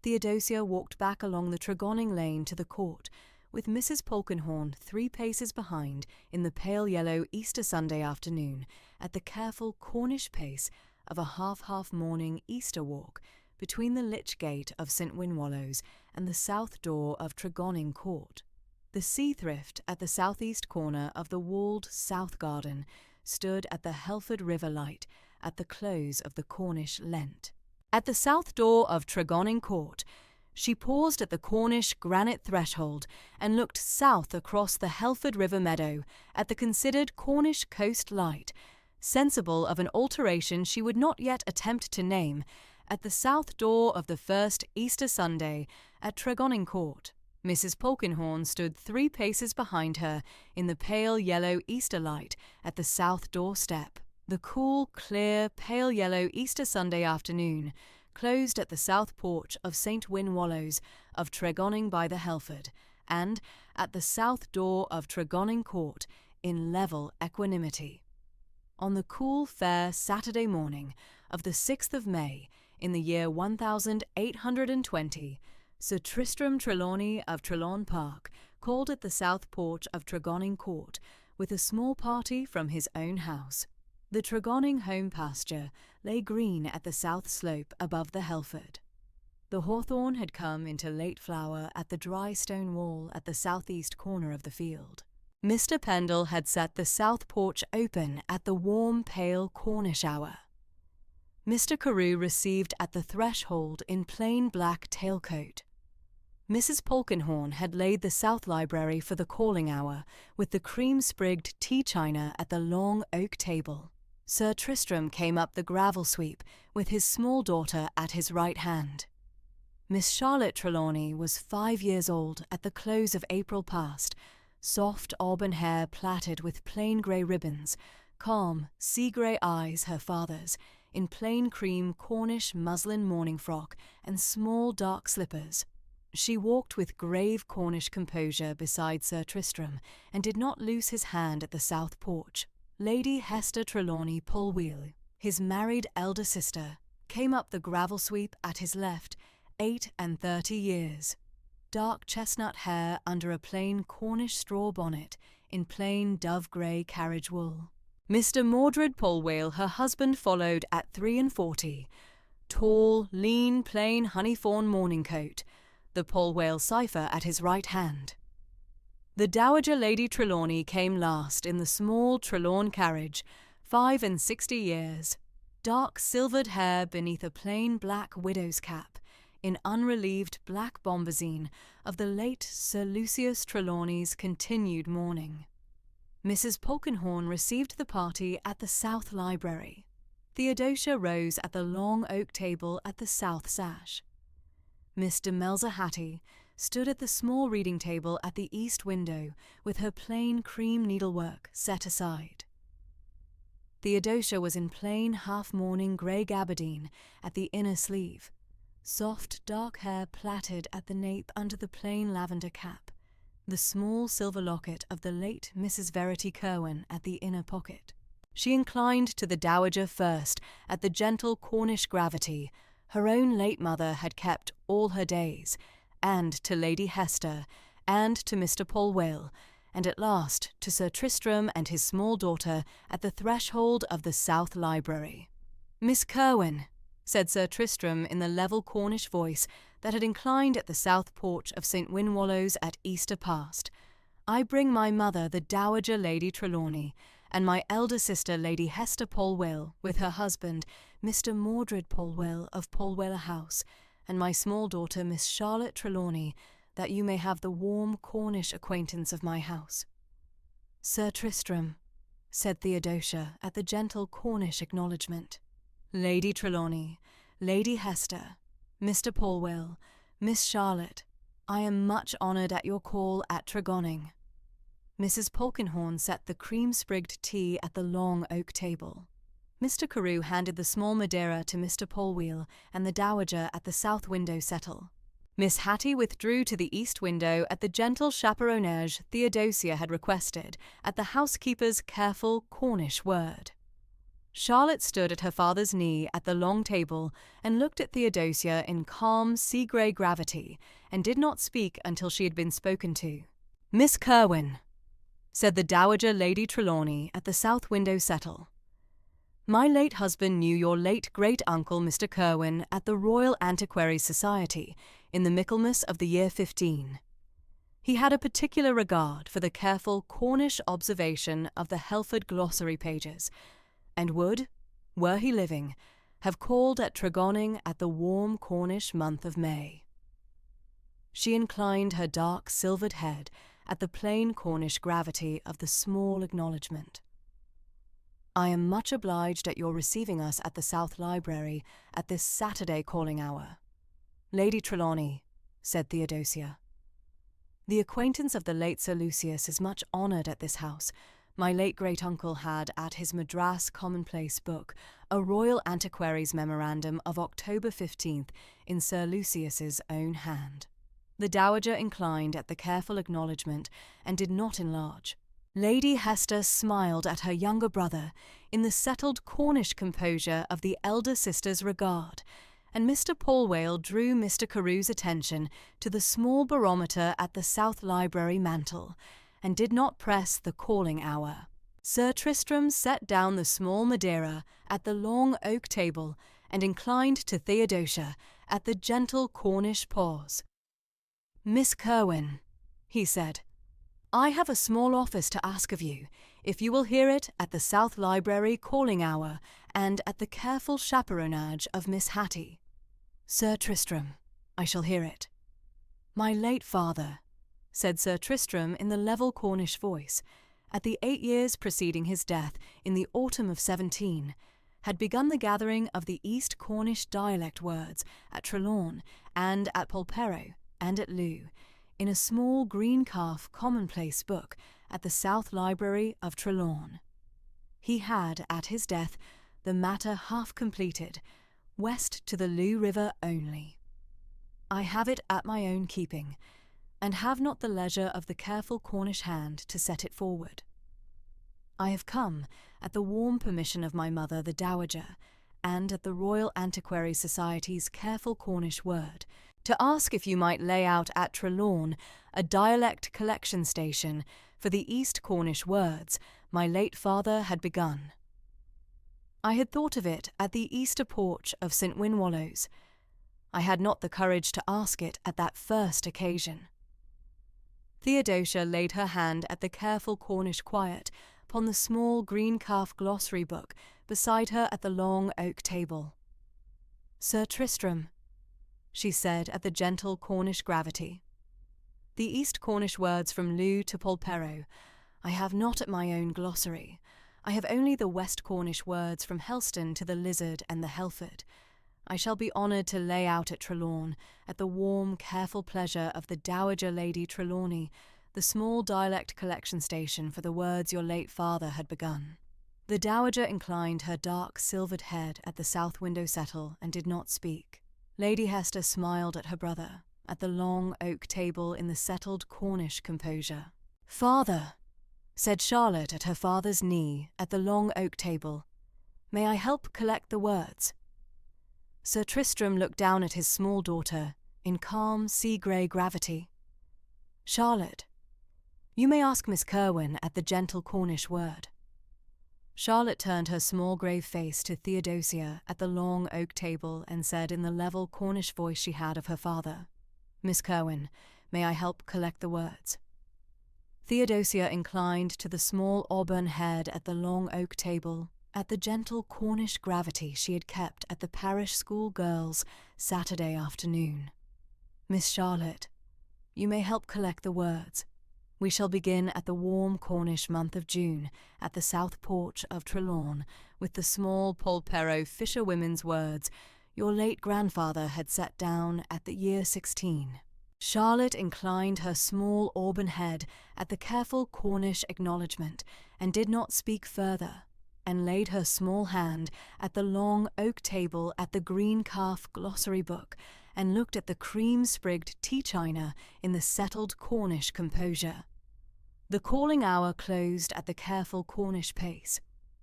S1: Theodosia walked back along the Tregonning lane to the court, with Mrs. Polkinghorne 3 paces behind in the pale yellow Easter Sunday afternoon at the careful Cornish pace of a half morning Easter walk between the lich gate of St. Winwallows and the south door of Tregonning Court. The sea thrift at the southeast corner of the walled south garden stood at the Helford River light at the close of the Cornish Lent. At the south door of Tregonning Court, she paused at the Cornish granite threshold and looked south across the Helford River meadow at the considered Cornish coast light, sensible of an alteration she would not yet attempt to name, at the south door of the first Easter Sunday at Tregonning Court. Mrs. Polkinghorne stood 3 paces behind her in the pale yellow Easter light at the south doorstep. The cool, clear, pale yellow Easter Sunday afternoon closed at the south porch of St. Winwallows of Tregonning by the Helford, and at the south door of Tregonning Court in level equanimity. On the cool, fair Saturday morning of the 6th of May, in the year 1820, Sir Tristram Trelawney of Trelawn Park called at the south porch of Tregonning Court with a small party from his own house. The Tregonning home pasture lay green at the south slope above the Helford. The hawthorn had come into late flower at the dry stone wall at the southeast corner of the field. Mr. Pendle had set the south porch open at the warm, pale Cornish hour. Mr. Carew received at the threshold in plain black tailcoat. Mrs. Polkinghorne had laid the south library for the calling hour, with the cream-sprigged tea china at the long oak table. Sir Tristram came up the gravel sweep, with his small daughter at his right hand. Miss Charlotte Trelawney was 5 years old at the close of April past, soft auburn hair plaited with plain grey ribbons, calm, sea-grey eyes her father's, in plain cream Cornish muslin morning frock and small dark slippers. She walked with grave Cornish composure beside Sir Tristram, and did not loose his hand at the south porch. Lady Hester Trelawney Polwheel, his married elder sister, came up the gravel sweep at his left, 38 years. Dark chestnut hair under a plain Cornish straw bonnet, in plain dove-grey carriage wool. Mr. Mordred Polwheel, her husband, followed at 43, tall, lean, plain honey-fawn morning coat, the Polwheel cipher at his right hand. The Dowager Lady Trelawney came last in the small Trelawn carriage, 65 years, dark silvered hair beneath a plain black widow's cap, in unrelieved black bombazine of the late Sir Lucius Trelawney's continued mourning. Mrs. Polkinghorne received the party at the south library. Theodosia rose at the long oak table at the south sash. Miss de Melzer-Hattie stood at the small reading table at the east window with her plain cream needlework set aside. Theodosia was in plain half-mourning grey gabardine at the inner sleeve, soft dark hair plaited at the nape under the plain lavender cap, the small silver locket of the late Mrs. Verity Curwen at the inner pocket. She inclined to the dowager first at the gentle Cornish gravity her own late mother had kept all her days, and to Lady Hester, and to Mr. Polwell, and at last to Sir Tristram and his small daughter at the threshold of the South Library. "Miss Kerwin," said Sir Tristram in the level Cornish voice that had inclined at the south porch of St. Winwallow's at Easter past, "I bring my mother, the Dowager Lady Trelawney, and my elder sister, Lady Hester Polwell, with her husband, Mr. Mordred Polwell of Polwell House, and my small daughter, Miss Charlotte Trelawney, that you may have the warm Cornish acquaintance of my house." "Sir Tristram," said Theodosia at the gentle Cornish acknowledgment. "Lady Trelawney, Lady Hester, Mr. Polwell, Miss Charlotte, I am much honoured at your call at Tregonning." Mrs. Polkinghorne set the cream-sprigged tea at the long oak table. Mr. Carew handed the small Madeira to Mr. Polwell and the dowager at the south window settle. Miss Hattie withdrew to the east window at the gentle chaperonage Theodosia had requested, at the housekeeper's careful Cornish word. Charlotte stood at her father's knee at the long table and looked at Theodosia in calm sea-grey gravity, and did not speak until she had been spoken to. "Miss Kerwin," said the Dowager Lady Trelawney at the south window settle, "my late husband knew your late great-uncle Mr. Kerwin at the Royal Antiquaries Society in the Michaelmas of the year 15. He had a particular regard for the careful Cornish observation of the Helford glossary pages, and would, were he living, have called at Tregonning at the warm Cornish month of May." She inclined her dark silvered head at the plain Cornish gravity of the small acknowledgment. "I am much obliged at your receiving us at the South Library at this Saturday calling hour, Lady Trelawney," said Theodosia. "The acquaintance of the late Sir Lucius is much honoured at this house. My late great-uncle had at his Madras commonplace book a Royal Antiquaries memorandum of October 15th in Sir Lucius's own hand." The dowager inclined at the careful acknowledgment and did not enlarge. Lady Hester smiled at her younger brother in the settled Cornish composure of the elder sister's regard, and Mr. Polwell drew Mr. Carew's attention to the small barometer at the South Library mantel, and did not press the calling hour. Sir Tristram set down the small Madeira at the long oak table and inclined to Theodosia at the gentle Cornish pause. "Miss Kerwin," he said, "I have a small office to ask of you, if you will hear it at the South Library calling hour and at the careful chaperonage of Miss Hattie." "Sir Tristram, I shall hear it." "My late father," said Sir Tristram in the level Cornish voice, "at the 8 years preceding his death in the autumn of 17, had begun the gathering of the East Cornish dialect words at Trelawn and at Polperro and at Loo, in a small green calf commonplace book at the South Library of Trelawn. He had, at his death, the matter half completed, west to the Loo River only. I have it at my own keeping, and have not the leisure of the careful Cornish hand to set it forward. I have come, at the warm permission of my mother the Dowager, and at the Royal Antiquary Society's careful Cornish word, to ask if you might lay out at Trelawn a dialect collection station for the East Cornish words my late father had begun. I had thought of it at the Easter porch of St. Winwallow's. I had not the courage to ask it at that first occasion." Theodosia laid her hand at the careful Cornish quiet upon the small green calf glossary book beside her at the long oak table. "Sir Tristram," she said at the gentle Cornish gravity, "the East Cornish words from Loo to Polperro I have not at my own glossary. I have only the West Cornish words from Helston to the Lizard and the Helford. I shall be honoured to lay out at Trelawn, at the warm, careful pleasure of the Dowager Lady Trelawney, the small dialect collection station for the words your late father had begun." The Dowager inclined her dark silvered head at the south window settle and did not speak. Lady Hester smiled at her brother, at the long oak table in the settled Cornish composure. "Father," said Charlotte at her father's knee at the long oak table. "May I help collect the words?" Sir Tristram looked down at his small daughter in calm sea-grey gravity. "Charlotte, you may ask Miss Kerwin at the gentle Cornish word." Charlotte turned her small grave face to Theodosia at the long oak table and said in the level Cornish voice she had of her father, "Miss Kerwin, may I help collect the words?" Theodosia inclined to the small auburn head at the long oak table at the gentle Cornish gravity she had kept at the parish school girls' Saturday afternoon. "Miss Charlotte, you may help collect the words. We shall begin at the warm Cornish month of June at the south porch of Tregonning with the small Polperro fisherwomen's words your late grandfather had set down at the year 16. Charlotte inclined her small auburn head at the careful Cornish acknowledgement and did not speak further, and laid her small hand at the long oak table at the green calf glossary book and looked at the cream-sprigged tea china in the settled Cornish composure. The calling hour closed at the careful Cornish pace.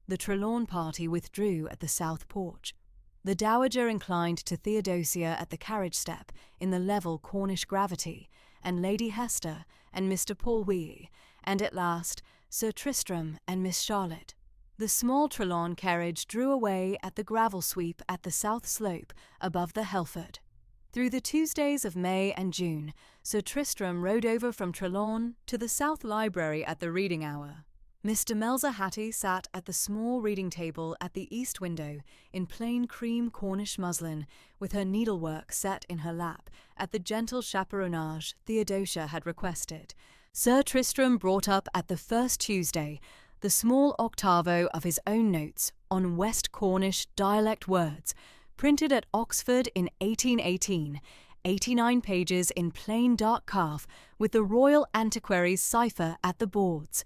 S1: The Tregonning party withdrew at the south porch. The dowager inclined to Theodosia at the carriage step in the level Cornish gravity, and Lady Hester and Mr. Polwee, and at last Sir Tristram and Miss Charlotte. The small Tregonning carriage drew away at the gravel sweep at the south slope above the Helford. Through the Tuesdays of May and June, Sir Tristram rode over from Tregonning to the South Library at the reading hour. Mr. Melzer Hattie sat at the small reading table at the east window in plain cream Cornish muslin, with her needlework set in her lap, at the gentle chaperonage Theodosia had requested. Sir Tristram brought up at the first Tuesday the small octavo of his own notes on West Cornish dialect words, printed at Oxford in 1818, 89 pages in plain dark calf, with the Royal Antiquary's cipher at the boards.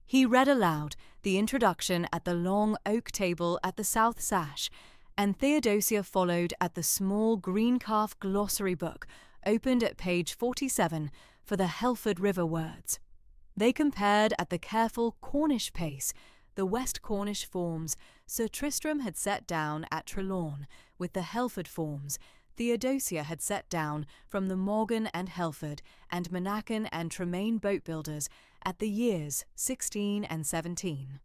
S1: He read aloud the introduction at the long oak table at the south sash, and Theodosia followed at the small green calf glossary book, opened at page 47 for the Helford River words. They compared at the careful Cornish pace the West Cornish forms Sir Tristram had set down at Tregonning with the Helford forms Theodosia had set down from the Morgan and Helford and Monacan and Tremaine boat builders at the years 16 and 17.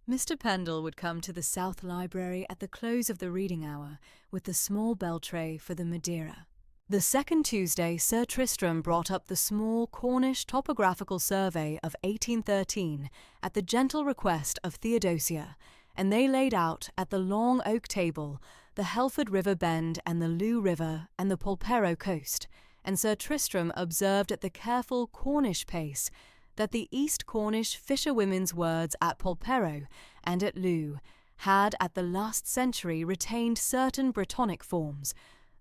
S1: Mr. Pendle would come to the South Library at the close of the reading hour with the small bell tray for the Madeira. The second Tuesday, Sir Tristram brought up the small Cornish topographical survey of 1813 at the gentle request of Theodosia, and they laid out at the long oak table the Helford River bend and the Loo River and the Polperro coast, and Sir Tristram observed at the careful Cornish pace that the East Cornish fisherwomen's words at Polperro and at Loo had at the last century retained certain Brittonic forms.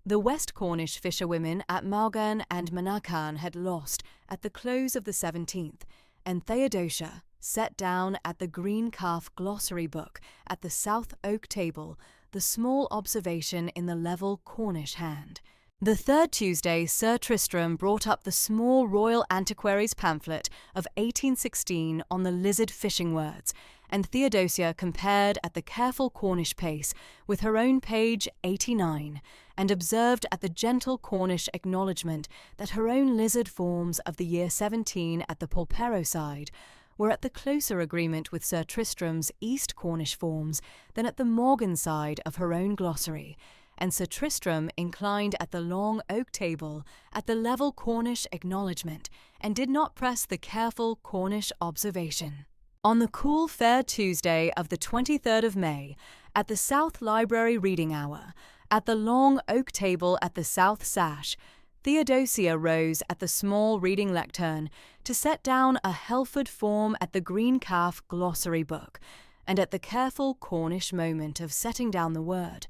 S1: The West Cornish fisherwomen at Morgan and Monacan had lost at the close of the 17th, and Theodosia set down at the green calf glossary book at the south oak table the small observation in the level Cornish hand. The third Tuesday, Sir Tristram brought up the small Royal Antiquary's pamphlet of 1816 on the lizard fishing words, and Theodosia compared at the careful Cornish pace with her own page 89, and observed at the gentle Cornish acknowledgement that her own lizard forms of the year 17 at the Polperro side were at the closer agreement with Sir Tristram's East Cornish forms than at the Morgan side of her own glossary, and Sir Tristram inclined at the long oak table at the level Cornish acknowledgement, and did not press the careful Cornish observation. On the cool fair Tuesday of the 23rd of May, at the South Library reading hour, at the long oak table at the south sash, Theodosia rose at the small reading lectern to set down a Helford form at the green calf glossary book, and at the careful Cornish moment of setting down the word,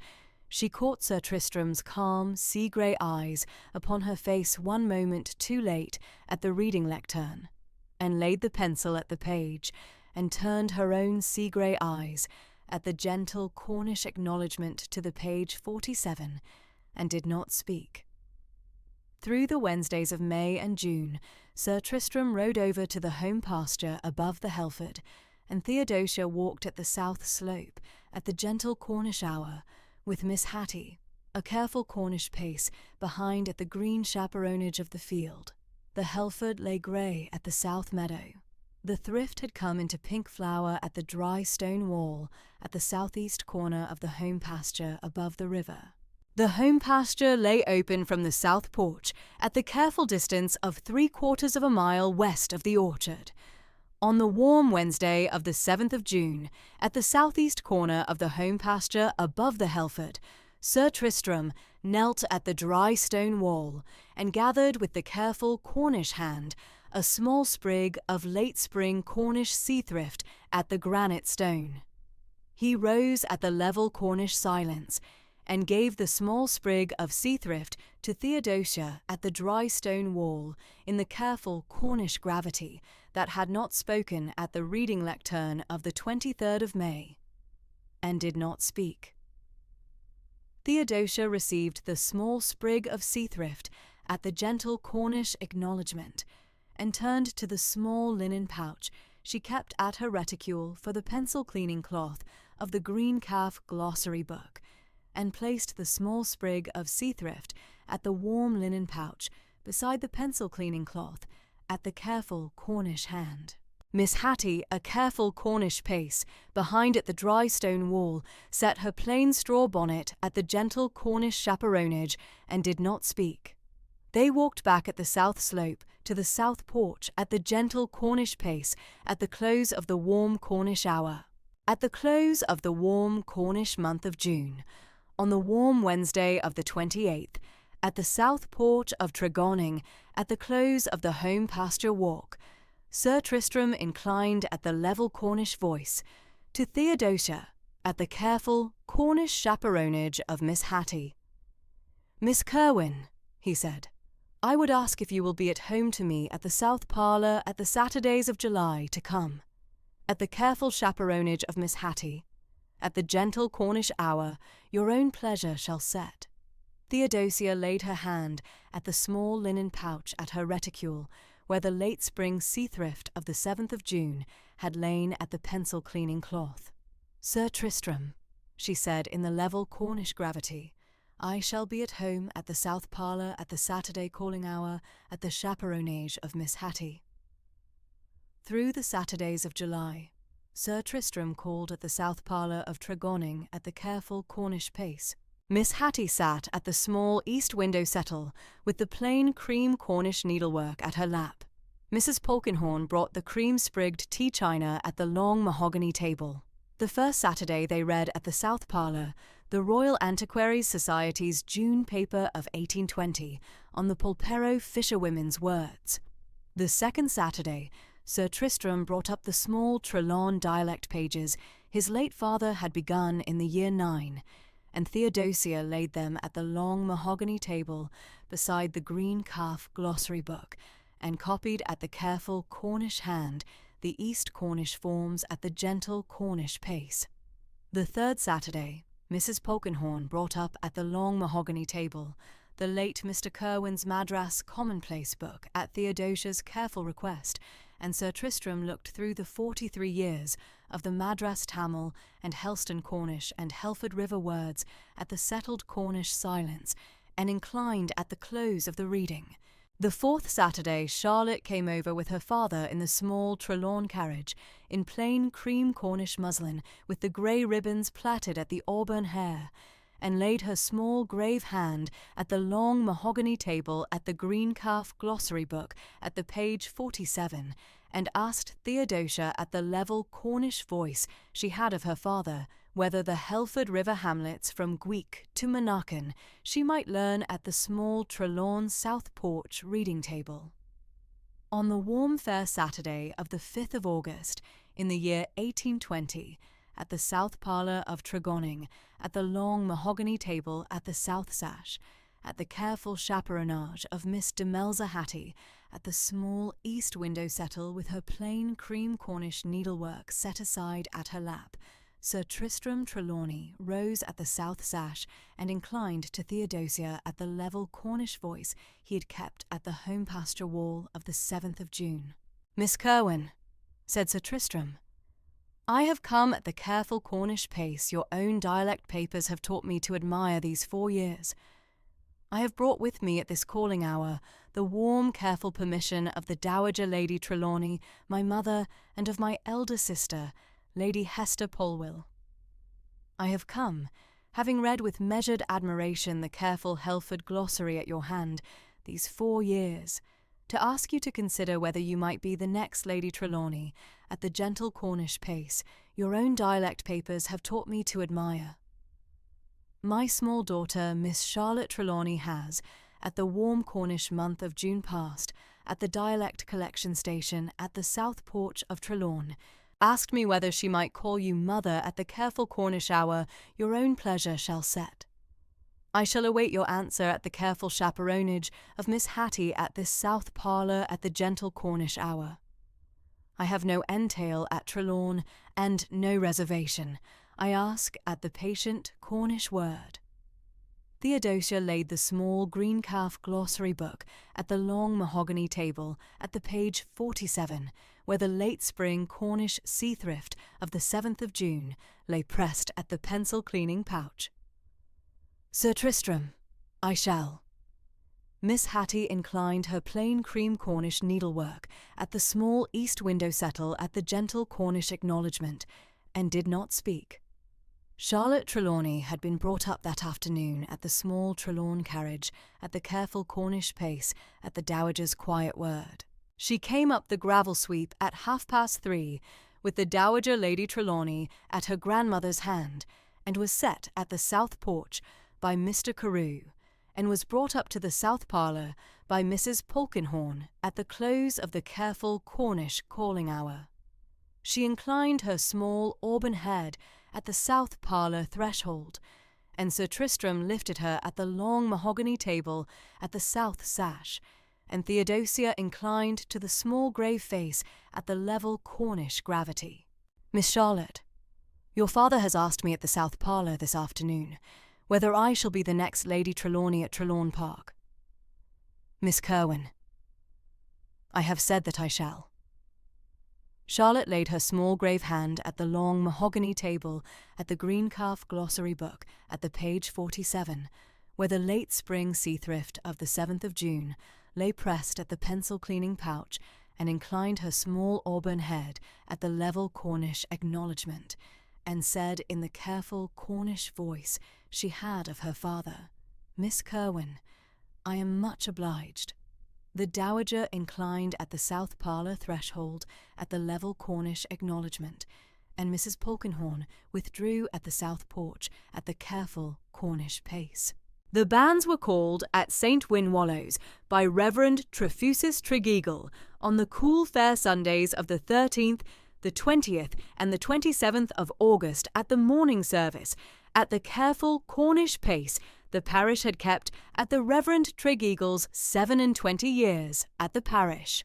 S1: she caught Sir Tristram's calm, sea-grey eyes upon her face one moment too late at the reading lectern, and laid the pencil at the page, and turned her own sea-grey eyes at the gentle Cornish acknowledgement to the page 47, and did not speak. Through the Wednesdays of May and June, Sir Tristram rode over to the home pasture above the Helford, and Theodosia walked at the south slope at the gentle Cornish hour, with Miss Hattie, a careful Cornish pace, behind at the green chaperonage of the field. The Helford lay grey at the south meadow. The thrift had come into pink flower at the dry stone wall at the southeast corner of the home pasture above the river. The home pasture lay open from the south porch at the careful distance of 3/4 of a mile west of the orchard. On the warm Wednesday of the 7th of June, at the southeast corner of the home pasture above the Helford, Sir Tristram knelt at the dry stone wall and gathered with the careful Cornish hand a small sprig of late-spring Cornish sea-thrift at the granite stone. He rose at the level Cornish silence and gave the small sprig of sea-thrift to Theodosia at the dry stone wall in the careful Cornish gravity that had not spoken at the reading lectern of the 23rd of May, and did not speak. Theodosia received the small sprig of sea-thrift at the gentle Cornish acknowledgment, and turned to the small linen pouch she kept at her reticule for the pencil-cleaning cloth of the green calf glossary book, and placed the small sprig of sea-thrift at the warm linen pouch beside the pencil-cleaning cloth at the careful Cornish hand. Miss Hattie, a careful Cornish pace, behind at the dry stone wall, set her plain straw bonnet at the gentle Cornish chaperonage and did not speak. They walked back at the south slope to the south porch at the gentle Cornish pace at the close of the warm Cornish hour. At the close of the warm Cornish month of June, on the warm Wednesday of the 28th, at the south porch of Tregonning, at the close of the home pasture walk, Sir Tristram inclined at the level Cornish voice to Theodosia at the careful Cornish chaperonage of Miss Hattie. "Miss Kerwin," he said, "I would ask if you will be at home to me at the south parlour at the Saturdays of July to come. At the careful chaperonage of Miss Hattie, at the gentle Cornish hour, your own pleasure shall set." Theodosia laid her hand at the small linen pouch at her reticule, where the late spring sea-thrift of the 7th of June had lain at the pencil-cleaning cloth. "Sir Tristram," she said in the level Cornish gravity, "I shall be at home at the south parlour at the Saturday calling hour at the chaperonage of Miss Hattie." Through the Saturdays of July, Sir Tristram called at the south parlour of Tregonning at the careful Cornish pace. Miss Hattie sat at the small east window settle with the plain cream Cornish needlework at her lap. Mrs. Polkinghorne brought the cream-sprigged tea china at the long mahogany table. The first Saturday they read at the south parlour the Royal Antiquaries Society's June paper of 1820 on the Polperro fisherwomen's words. The second Saturday, Sir Tristram brought up the small Trelawney dialect pages his late father had begun in the year 9, and Theodosia laid them at the long mahogany table beside the green calf glossary book, and copied at the careful Cornish hand the East Cornish forms at the gentle Cornish pace. The third Saturday, Mrs. Polkinghorne brought up at the long mahogany table the late Mr. Kerwin's Madras commonplace book at Theodosia's careful request, and Sir Tristram looked through the 43 years of the Madras Tamil and Helston Cornish and Helford River words at the settled Cornish silence, and inclined at the close of the reading. The fourth Saturday Charlotte came over with her father in the small Trelawney carriage, in plain cream Cornish muslin with the grey ribbons plaited at the auburn hair, and laid her small grave hand at the long mahogany table at the green calf glossary book at the page 47, and asked Theodosia at the level Cornish voice she had of her father whether the Helford River hamlets from Gweek to Monacan she might learn at the small Trelawney South Porch reading table. On the warm fair Saturday of the 5th of August, in the year 1820, at the south parlour of Tregonning, at the long mahogany table at the south sash, at the careful chaperonage of Miss Demelza Hattie, at the small east window settle with her plain cream Cornish needlework set aside at her lap, Sir Tristram Trelawney rose at the south sash and inclined to Theodosia at the level Cornish voice he had kept at the home pasture wall of the 7th of June. "Miss Kerwin," said Sir Tristram, "I have come at the careful Cornish pace your own dialect papers have taught me to admire these 4 years. I have brought with me at this calling hour the warm, careful permission of the Dowager Lady Trelawney, my mother, and of my elder sister, Lady Hester Polwell. I have come, having read with measured admiration the careful Helford glossary at your hand these 4 years, to ask you to consider whether you might be the next Lady Trelawney at the gentle Cornish pace your own dialect papers have taught me to admire. My small daughter, Miss Charlotte Trelawney, has, at the warm Cornish month of June past, at the dialect collection station at the south porch of Trelawn, asked me whether she might call you mother at the careful Cornish hour your own pleasure shall set. I shall await your answer at the careful chaperonage of Miss Hattie at this south parlour at the gentle Cornish hour. I have no entail at Trelawn, and no reservation. I ask at the patient Cornish word." Theodosia laid the small green calf glossary book at the long mahogany table at the page 47, where the late spring Cornish sea thrift of the 7th of June lay pressed at the pencil cleaning pouch. "Sir Tristram, I shall." Miss Hattie inclined her plain cream Cornish needlework at the small east window settle at the gentle Cornish acknowledgment, and did not speak. Charlotte Trelawney had been brought up that afternoon at the small Trelawn carriage at the careful Cornish pace at the Dowager's quiet word. She came up the gravel sweep at 3:30 with the Dowager Lady Trelawney at her grandmother's hand, and was set at the south porch by Mr. Carew, and was brought up to the south parlour by Mrs. Polkinghorne at the close of the careful Cornish calling hour. She inclined her small auburn head at the south parlour threshold, and Sir Tristram lifted her at the long mahogany table at the south sash, and Theodosia inclined to the small grave face at the level Cornish gravity. "Miss Charlotte, your father has asked me at the south parlour this afternoon whether I shall be the next Lady Trelawney at Trelawn Park. Miss Kerwin, I have said that I shall." Charlotte laid her small grave hand at the long mahogany table at the green calf glossary book at the page 47, where the late spring sea thrift of the 7th of June lay pressed at the pencil cleaning pouch, and inclined her small auburn head at the level Cornish acknowledgment, and said in the careful Cornish voice she had of her father, "Miss Kerwin, I am much obliged." The Dowager inclined at the south parlour threshold at the level Cornish acknowledgment, and Mrs. Polkinghorne withdrew at the south porch at the careful Cornish pace. The banns were called at St. Winwallows by Reverend Trefusis Tregeagle on the cool fair Sundays of the 13th, the 20th, and the 27th of August at the morning service, at the careful Cornish pace the parish had kept at the Reverend Tregeagle's 27 years at the parish.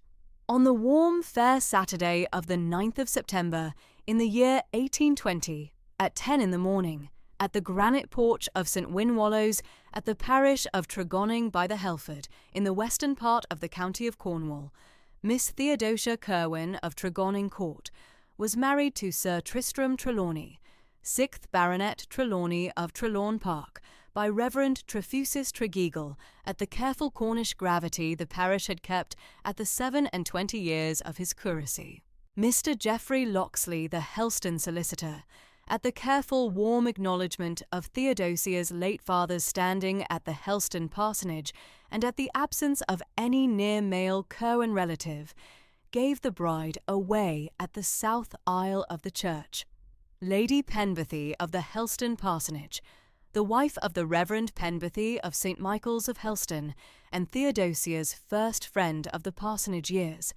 S1: On the warm fair Saturday of the 9th of September in the year 1820, at 10 in the morning, at the granite porch of St. Winwallows at the parish of Tregonning by the Helford, in the western part of the county of Cornwall, Miss Theodosia Kerwin of Tregonning Court was married to Sir Tristram Trelawney, 6th Baronet Trelawney of Trelawn Park, by Reverend Trefusis Tregeagle at the careful Cornish gravity the parish had kept at the 27 years of his curacy. Mr. Geoffrey Locksley, the Helston Solicitor, at the careful warm acknowledgment of Theodosia's late father's standing at the Helston parsonage, and at the absence of any near male Kerwin relative, gave the bride away at the south aisle of the church. Lady Penberthy of the Helston parsonage, the wife of the Reverend Penberthy of St. Michael's of Helston, and Theodosia's first friend of the parsonage years,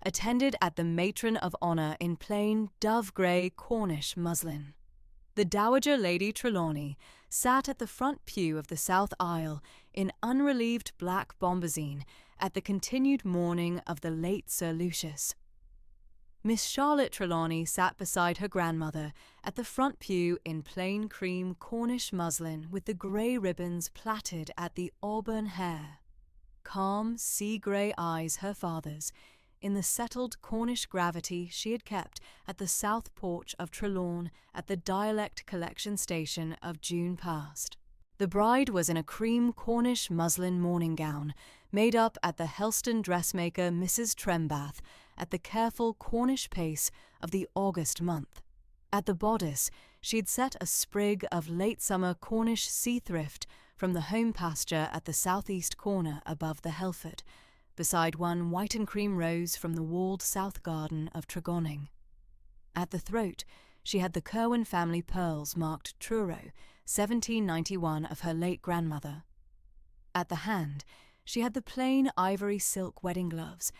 S1: attended at the matron of honour in plain dove-grey Cornish muslin. The Dowager Lady Trelawney sat at the front pew of the south aisle in unrelieved black bombazine at the continued mourning of the late Sir Lucius. Miss Charlotte Trelawney sat beside her grandmother at the front pew in plain cream Cornish muslin with the grey ribbons plaited at the auburn hair. Calm, sea-grey eyes her father's, in the settled Cornish gravity she had kept at the south porch of Trelawn at the dialect collection station of June past. The bride was in a cream Cornish muslin morning gown, made up at the Helston dressmaker Mrs. Trembath at the careful Cornish pace of the August month. At the bodice she had set a sprig of late-summer Cornish sea-thrift from the home pasture at the southeast corner above the Helford, beside one white and cream rose from the walled south garden of Tregonning. At the throat she had the Kerwin family pearls marked Truro, 1791 of her late grandmother. At the hand she had the plain ivory silk wedding gloves,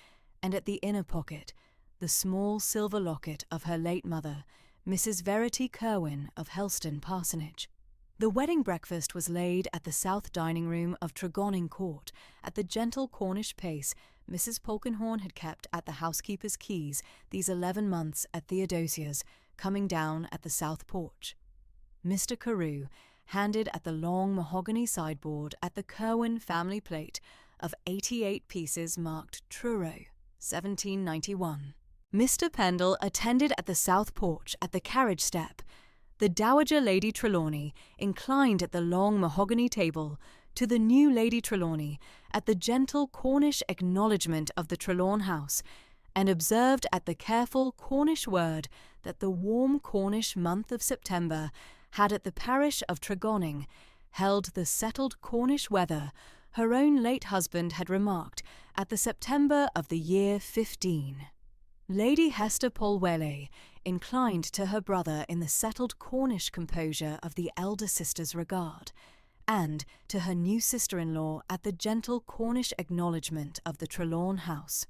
S1: and at the inner pocket the small silver locket of her late mother, Mrs. Verity Kerwin of Helston Parsonage. The wedding breakfast was laid at the south dining room of Tregonning Court, at the gentle Cornish pace Mrs. Polkenhorne had kept at the housekeeper's keys these 11 months at Theodosia's, coming down at the south porch. Mr. Carew handed at the long mahogany sideboard at the Kerwin family plate of 88 pieces marked Truro, 1791. Mr. Pendle attended at the south porch at the carriage step. The Dowager Lady Trelawney inclined at the long mahogany table to the new Lady Trelawney at the gentle Cornish acknowledgment of the Trelawn house, and observed at the careful Cornish word that the warm Cornish month of September had at the parish of Tregonning held the settled Cornish weather her own late husband had remarked at the September of the year 15. Lady Hester Polwele inclined to her brother in the settled Cornish composure of the elder sister's regard, and to her new sister-in-law at the gentle Cornish acknowledgment of the Trelawn house.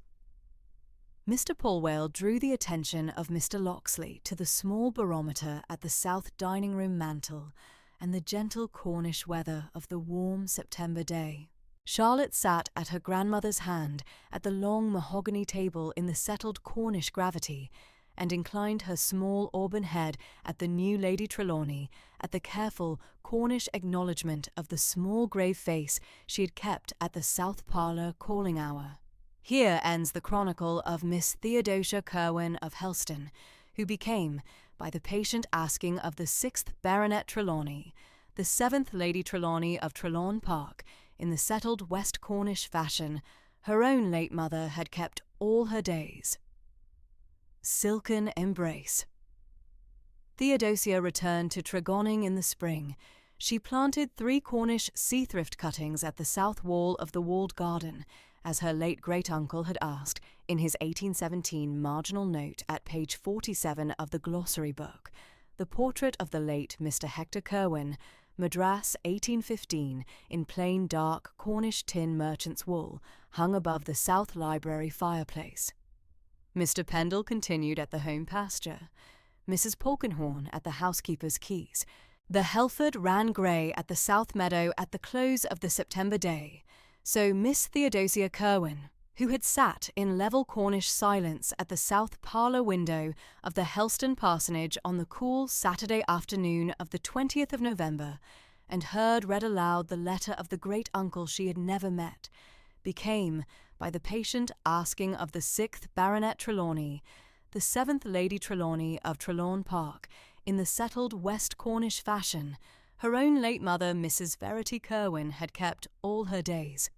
S1: Mr. Polwell drew the attention of Mr. Locksley to the small barometer at the south dining-room mantel and the gentle Cornish weather of the warm September day. Charlotte sat at her grandmother's hand at the long mahogany table in the settled Cornish gravity, and inclined her small auburn head at the new Lady Trelawney at the careful Cornish acknowledgment of the small grave face she had kept at the south parlour calling hour. Here ends the chronicle of Miss Theodosia Kerwin of Helston, who became, by the patient asking of the 6th Baronet Trelawney, the 7th Lady Trelawney of Trelawn Park, in the settled West Cornish fashion her own late mother had kept all her days. Silken embrace. Theodosia returned to Tregonning in the spring. She planted 3 Cornish sea-thrift cuttings at the south wall of the walled garden, as her late great-uncle had asked in his 1817 marginal note at page 47 of the glossary book, the portrait of the late Mr. Hector Kerwin, Madras 1815, in plain dark Cornish tin merchant's wool, hung above the south library fireplace. Mr. Pendle continued at the home pasture, Mrs. Polkenhorne at the housekeeper's keys. The Helford ran grey at the south meadow at the close of the September day, so Miss Theodosia Kerwin, who had sat in level Cornish silence at the south parlour window of the Helston parsonage on the cool Saturday afternoon of the 20th of November, and heard read aloud the letter of the great-uncle she had never met, became, by the patient asking of the 6th Baronet Trelawney, the 7th Lady Trelawney of Trelawn Park, in the settled West Cornish fashion her own late mother Mrs. Verity Kerwin had kept all her days.